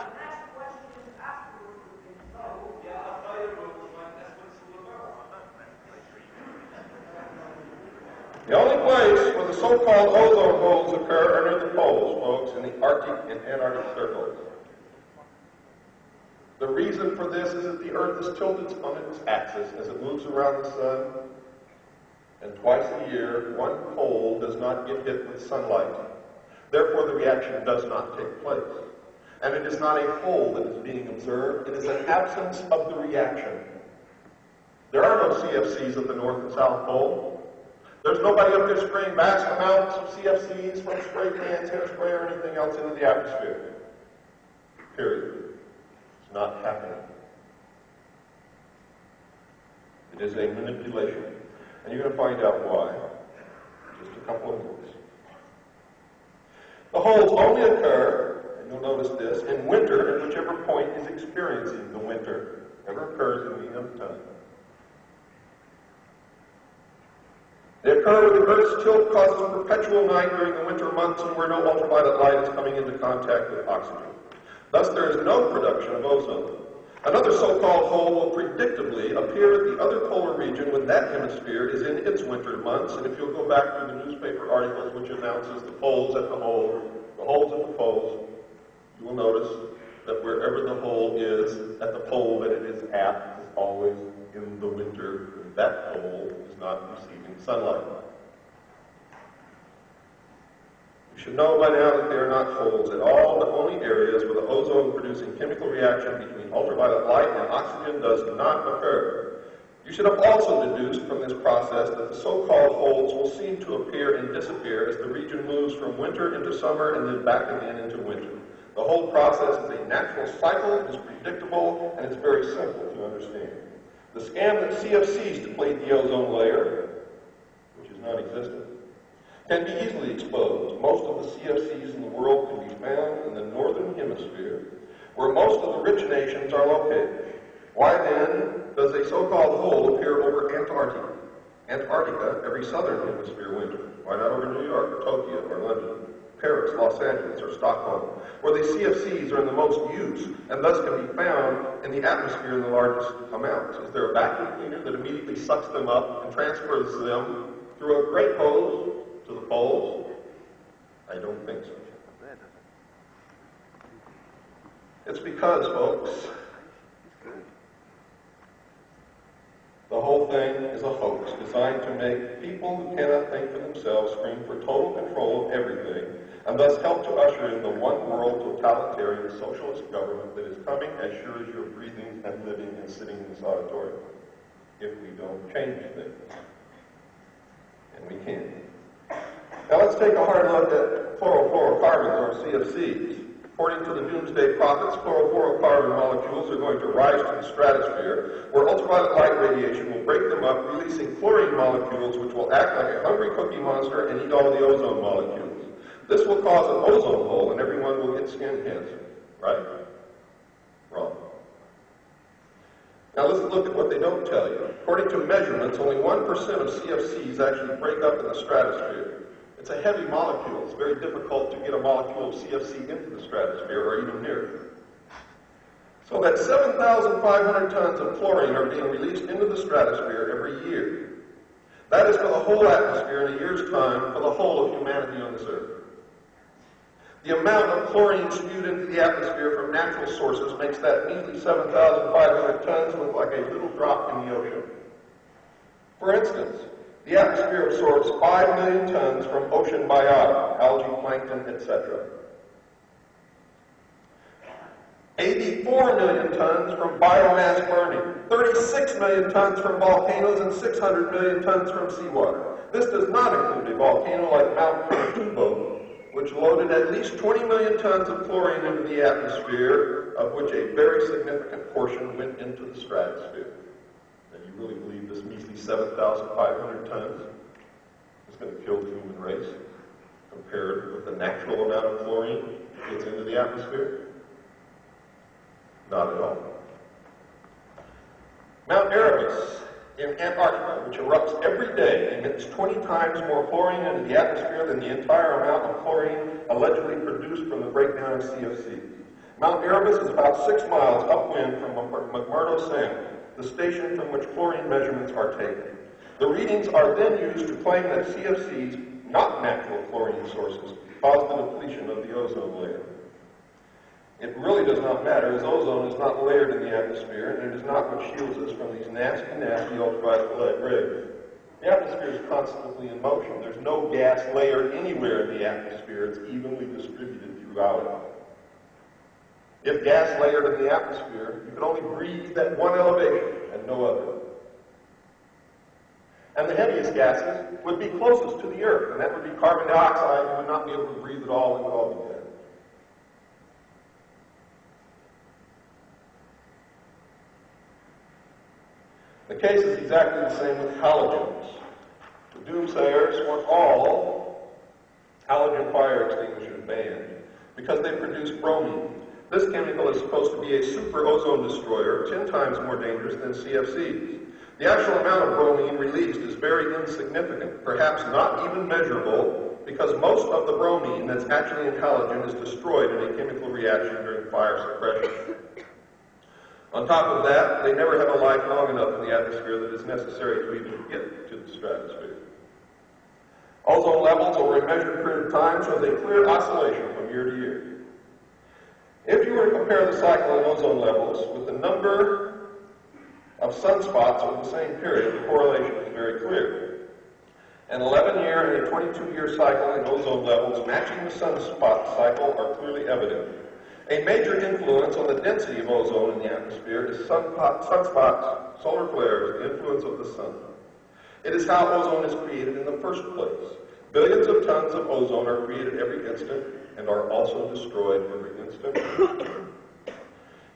The only place where the so-called ozone holes occur are near the poles, folks, in the Arctic and Antarctic circles. The reason for this is that the Earth is tilted on its axis as it moves around the sun, and twice a year, one pole does not get hit with sunlight. Therefore, the reaction does not take place. And it is not a hole that is being observed, it is an absence of the reaction. There are no CFCs at the North and South Pole. There's nobody up there spraying vast amounts of CFCs from spray cans, hairspray, or anything else into the atmosphere. Period. It's not happening. It is a manipulation. And you're going to find out why. Just a couple of minutes. The holes only occur, and you'll notice this, in winter, at whichever point is experiencing the winter. Never occurs in any other time. They occur where the Earth's tilt causes a perpetual night during the winter months and where no ultraviolet light is coming into contact with oxygen. Thus, there is no production of ozone. Another so-called hole will predictably appear at the other polar region when that hemisphere is in its winter months. And if you'll go back through the newspaper articles which announces the poles at the holes at the poles, you will notice that wherever the hole is at the pole that it is at is always in the winter. That pole is not receiving sunlight. You should know by now that they are not holes at all, but only areas where the ozone-producing chemical reaction between ultraviolet light and oxygen does not occur. You should have also deduced from this process that the so-called holes will seem to appear and disappear as the region moves from winter into summer and then back again into winter. The whole process is a natural cycle, it is predictable, and it's very simple to understand. The scam that CFCs deplete the ozone layer, which is non-existent, can be easily exposed. Most of the CFCs in the world can be found in the northern hemisphere, where most of the rich nations are located. Why then does a so-called hole appear over Antarctica every southern hemisphere winter? Why not over New York or Tokyo or London, Paris, Los Angeles, or Stockholm, where the CFCs are in the most use and thus can be found in the atmosphere in the largest amounts? Is there a vacuum cleaner that immediately sucks them up and transfers them through a great hose to the poles? I don't think so. It's because, folks, the whole thing is a hoax designed to make people who cannot think for themselves scream for total control of everything, and thus help to usher in the one-world totalitarian socialist government that is coming as sure as you're breathing and living and sitting in this auditorium, if we don't change things. And we can. Now let's take a hard look at chlorofluorocarbons, or CFCs. According to the doomsday prophets, chlorofluorocarbon molecules are going to rise to the stratosphere, where ultraviolet light radiation will break them up, releasing fluorine molecules which will act like a hungry cookie monster and eat all the ozone molecules. This will cause an ozone hole and everyone will get skin cancer. Right? Wrong. Now let's look at what they don't tell you. According to measurements, only 1% of CFCs actually break up in the stratosphere. It's a heavy molecule. It's very difficult to get a molecule of CFC into the stratosphere or even near it. So that 7,500 tons of fluorine are being released into the stratosphere every year. That is for the whole atmosphere in a year's time for the whole of humanity on this earth. The amount of chlorine spewed into the atmosphere from natural sources makes that measly 7,500 tons look like a little drop in the ocean. For instance, the atmosphere absorbs 5 million tons from ocean biota, algae, plankton, etc. 84 million tons from biomass burning, 36 million tons from volcanoes, and 600 million tons from seawater. This does not include a volcano like Mount Pinatubo, which loaded at least 20 million tons of chlorine into the atmosphere, of which a very significant portion went into the stratosphere. And you really believe this measly 7,500 tons is going to kill the human race compared with the natural amount of chlorine that gets into the atmosphere? Not at all. Mount Erebus in Antarctica, which erupts every day, emits 20 times more chlorine into the atmosphere than the entire amount of chlorine allegedly produced from the breakdown of CFCs. Mount Erebus is about 6 miles upwind from McMurdo Sound, the station from which chlorine measurements are taken. The readings are then used to claim that CFCs, not natural chlorine sources, cause the depletion of the ozone layer. It really does not matter, as ozone is not layered in the atmosphere, and it is not what shields us from these nasty, nasty ultraviolet rays. The atmosphere is constantly in motion. There's no gas layer anywhere in the atmosphere. It's evenly distributed throughout it. If gas layered in the atmosphere, you could only breathe at one elevation and no other. And the heaviest gases would be closest to the Earth, and that would be carbon dioxide. You would not be able to breathe at all. It would all be dead. The case is exactly the same with halogens. The doomsayers want all halogen fire extinguishers banned because they produce bromine. This chemical is supposed to be a super ozone destroyer, 10 times more dangerous than CFCs. The actual amount of bromine released is very insignificant, perhaps not even measurable, because most of the bromine that's actually in halogen is destroyed in a chemical reaction during fire suppression. On top of that, they never have a life long enough in the atmosphere that is necessary to even get to the stratosphere. Ozone levels over a measured period of time shows a clear oscillation from year to year. If you were to compare the cycle in ozone levels with the number of sunspots over the same period, the correlation is very clear. An 11-year and a 22-year cycle in ozone levels matching the sunspot cycle are clearly evident. A major influence on the density of ozone in the atmosphere is sunspots, solar flares, the influence of the sun. It is how ozone is created in the first place. Billions of tons of ozone are created every instant and are also destroyed every instant.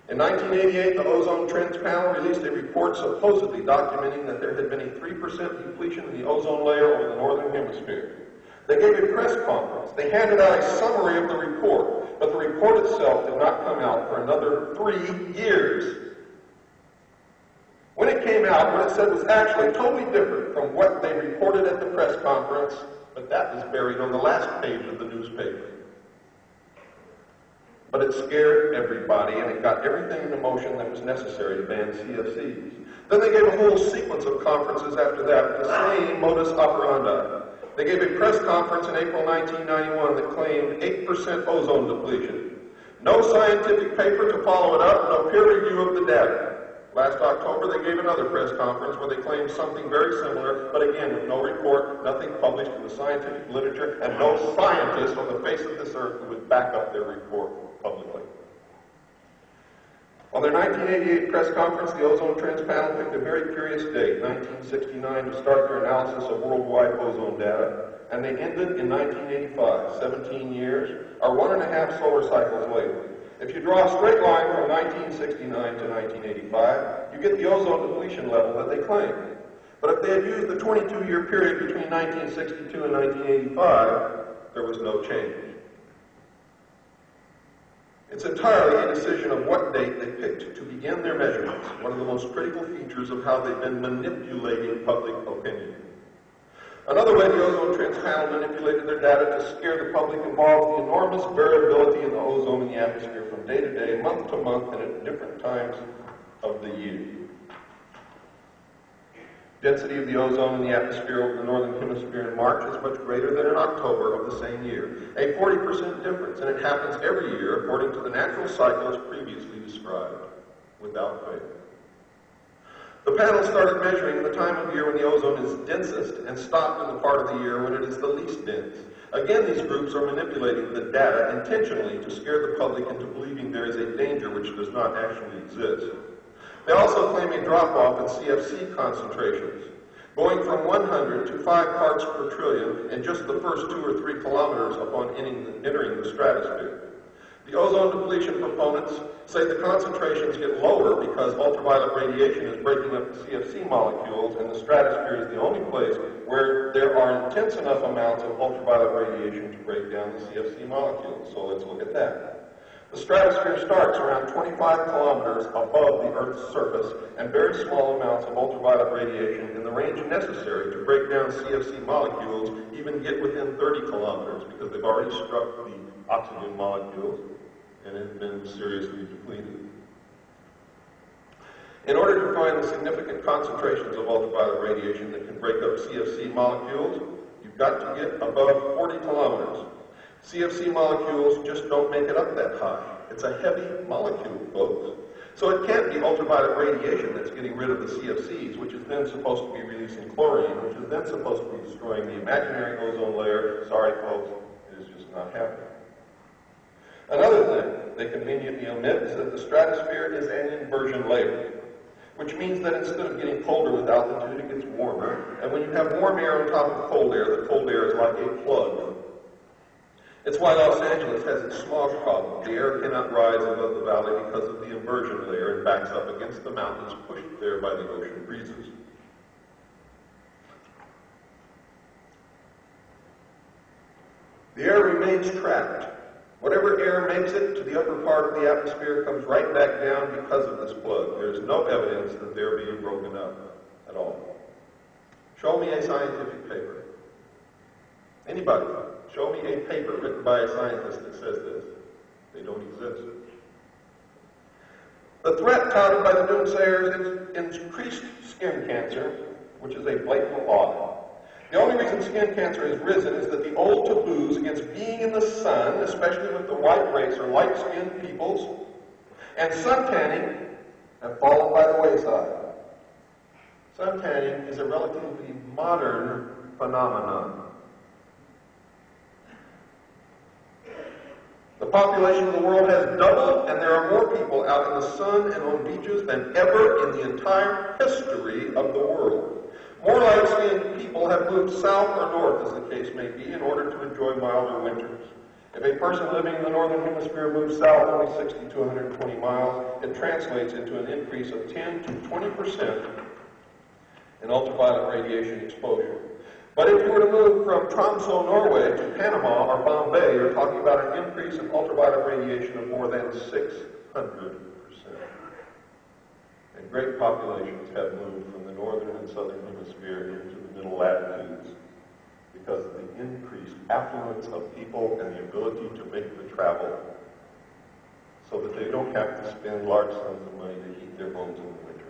In 1988, the Ozone Trends Panel released a report supposedly documenting that there had been a 3% depletion in the ozone layer over the northern hemisphere. They gave a press conference. They handed out a summary of the report, but the report itself did not come out for another 3 years. When it came out, what it said was actually totally different from what they reported at the press conference, but that was buried on the last page of the newspaper. But it scared everybody, and it got everything into motion that was necessary to ban CFCs. Then they gave a whole sequence of conferences after that with the same modus operandi. They gave a press conference in April 1991 that claimed 8% ozone depletion. No scientific paper to follow it up, no peer review of the data. Last October, they gave another press conference where they claimed something very similar, but again, with no report, nothing published in the scientific literature, and no scientist on the face of this earth who would back up their report publicly. On their 1988 press conference, the Ozone Trends Panel picked a very curious date, 1969, to start their analysis of worldwide ozone data, and they ended in 1985, 17 years, or 1.5 solar cycles later. If you draw a straight line from 1969 to 1985, you get the ozone depletion level that they claim. But if they had used the 22-year period between 1962 and 1985, there was no change. It's entirely a decision of what date they picked to begin their measurements, one of the most critical features of how they've been manipulating public opinion. Another way the Ozone Trends Panel manipulated their data to scare the public involves the enormous variability in the ozone in the atmosphere from day to day, month to month, and at different times of the year. Density of the ozone in the atmosphere over the northern hemisphere in March is much greater than in October of the same year, a 40% difference, and it happens every year according to the natural cycle as previously described, without fail. The panel started measuring the time of year when the ozone is densest and stopped in the part of the year when it is the least dense. Again, these groups are manipulating the data intentionally to scare the public into believing there is a danger which does not actually exist. They also claim a drop-off in CFC concentrations. going from 100 to 5 parts per trillion in just the first 2 or 3 kilometers upon entering the stratosphere. The ozone depletion proponents say the concentrations get lower because ultraviolet radiation is breaking up the CFC molecules, and the stratosphere is the only place where there are intense enough amounts of ultraviolet radiation to break down the CFC molecules. So let's look at that. The stratosphere starts around 25 kilometers above the Earth's surface, and very small amounts of ultraviolet radiation in the range necessary to break down CFC molecules even get within 30 kilometers because they've already struck the oxygen molecules and have been seriously depleted. In order to find the significant concentrations of ultraviolet radiation that can break up CFC molecules, you've got to get above 40 kilometers. CFC molecules just don't make it up that high. It's a heavy molecule, folks. So it can't be ultraviolet radiation that's getting rid of the CFCs, which is then supposed to be releasing chlorine, which is then supposed to be destroying the imaginary ozone layer. Sorry, folks, it is just not happening. Another thing they conveniently omit is that the stratosphere is an inversion layer, which means that instead of getting colder with altitude, it gets warmer. And when you have warm air on top of cold air, the cold air is like a plug. It's why Los Angeles has its smog problem. The air cannot rise above the valley because of the inversion layer and backs up against the mountains pushed there by the ocean breezes. The air remains trapped. Whatever air makes it to the upper part of the atmosphere comes right back down because of this plug. There's no evidence that they're being broken up at all. Show me a scientific paper. Anybody? Show me a paper written by a scientist that says this. They don't exist. The threat touted by the doomsayers is increased skin cancer, which is a blatant lie. The only reason skin cancer has risen is that the old taboos against being in the sun, especially with the white race or light-skinned peoples, and suntanning have fallen by the wayside. Suntanning is a relatively modern phenomenon. The population of the world has doubled, and there are more people out in the sun and on beaches than ever in the entire history of the world. More light-skinned people have moved south or north, as the case may be, in order to enjoy milder winters. If a person living in the northern hemisphere moves south only 60 to 120 miles, it translates into an increase of 10 to 20% in ultraviolet radiation exposure. But if you were to move from Tromsø, Norway to Panama or Bombay, you're talking about an increase in ultraviolet radiation of more than 600%. And great populations have moved from the northern and southern hemisphere into the middle latitudes because of the increased affluence of people and the ability to make the travel so that they don't have to spend large sums of money to heat their homes in the winter.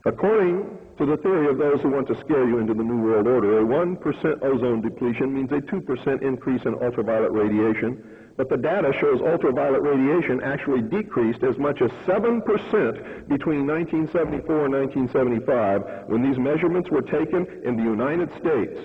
According to the theory of those who want to scare you into the New World Order, a 1% ozone depletion means a 2% increase in ultraviolet radiation, but the data shows ultraviolet radiation actually decreased as much as 7% between 1974 and 1975 when these measurements were taken in the United States.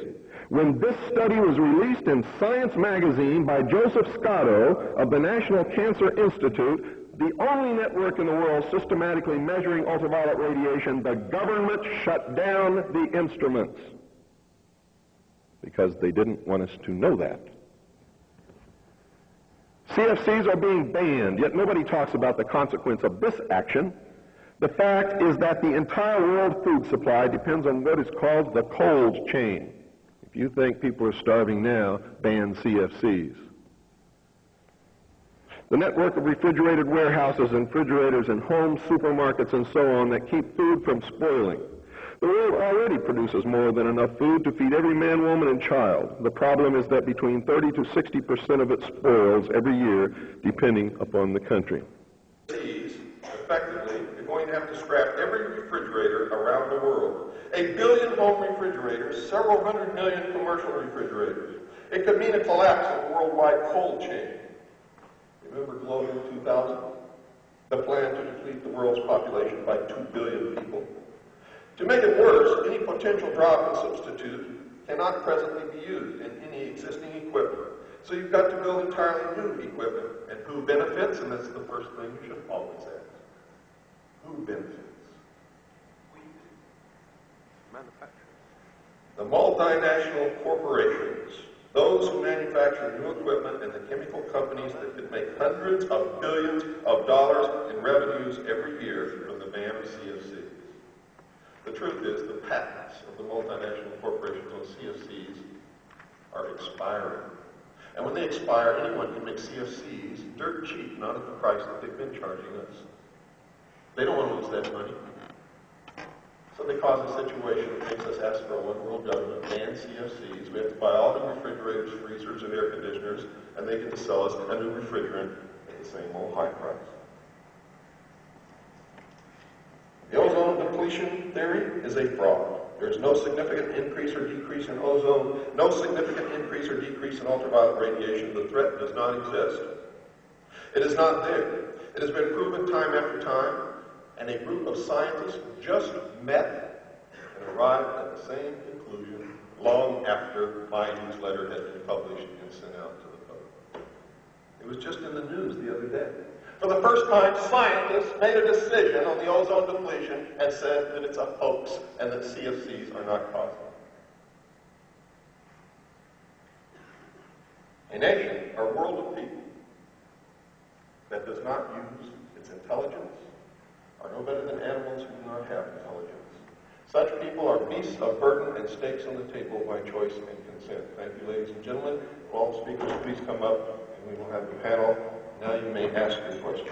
When this study was released in Science magazine by Joseph Scotto of the National Cancer Institute, the only network in the world systematically measuring ultraviolet radiation, the government shut down the instruments because they didn't want us to know that. CFCs are being banned, yet nobody talks about the consequence of this action. The fact is that the entire world food supply depends on what is called the cold chain. If you think people are starving now, ban CFCs. The network of refrigerated warehouses and refrigerators in homes, supermarkets, and so on that keep food from spoiling. The world already produces more than enough food to feed every man, woman, and child. The problem is that between 30 to 60% of it spoils every year, depending upon the country. Effectively, you're going to have to scrap every refrigerator around the world. 1 billion home refrigerators, several hundred million commercial refrigerators. It could mean a collapse of the worldwide cold chain. Remember Global 2000? The plan to deplete the world's population by 2 billion people. To make it worse, any potential drop in substitute cannot presently be used in any existing equipment. So you've got to build entirely new equipment. And who benefits? And that's the first thing you should always ask. Who benefits? The multinational corporations, those who manufacture new equipment, and the chemical companies that could make hundreds of billions of dollars in revenues every year from the ban of CFCs. The truth is, the patents of the multinational corporations on CFCs are expiring. And when they expire, anyone can make CFCs dirt cheap, not at the price that they've been charging us. They don't want to lose that money. So they cause a situation that makes us ask for a one-world government, ban CFCs. We have to buy all the refrigerators, freezers, and air conditioners, and they get to sell us a new refrigerant at the same old high price. The ozone depletion theory is a fraud. There is no significant increase or decrease in ozone, no significant increase or decrease in ultraviolet radiation. The threat does not exist. It is not there. It has been proven time after time, and a group of scientists just met and arrived at the same conclusion long after my newsletter had been published and sent out to the public. It was just in the news the other day. For the first time, scientists made a decision on the ozone depletion and said that it's a hoax and that CFCs are not causing it. A nation or world of people that does not use its intelligence are no better than animals who do not have intelligence. Such people are beasts of burden and stakes on the table by choice and consent. Thank you, ladies and gentlemen. Will all speakers please come up and we will have the panel. Now you may ask your questions.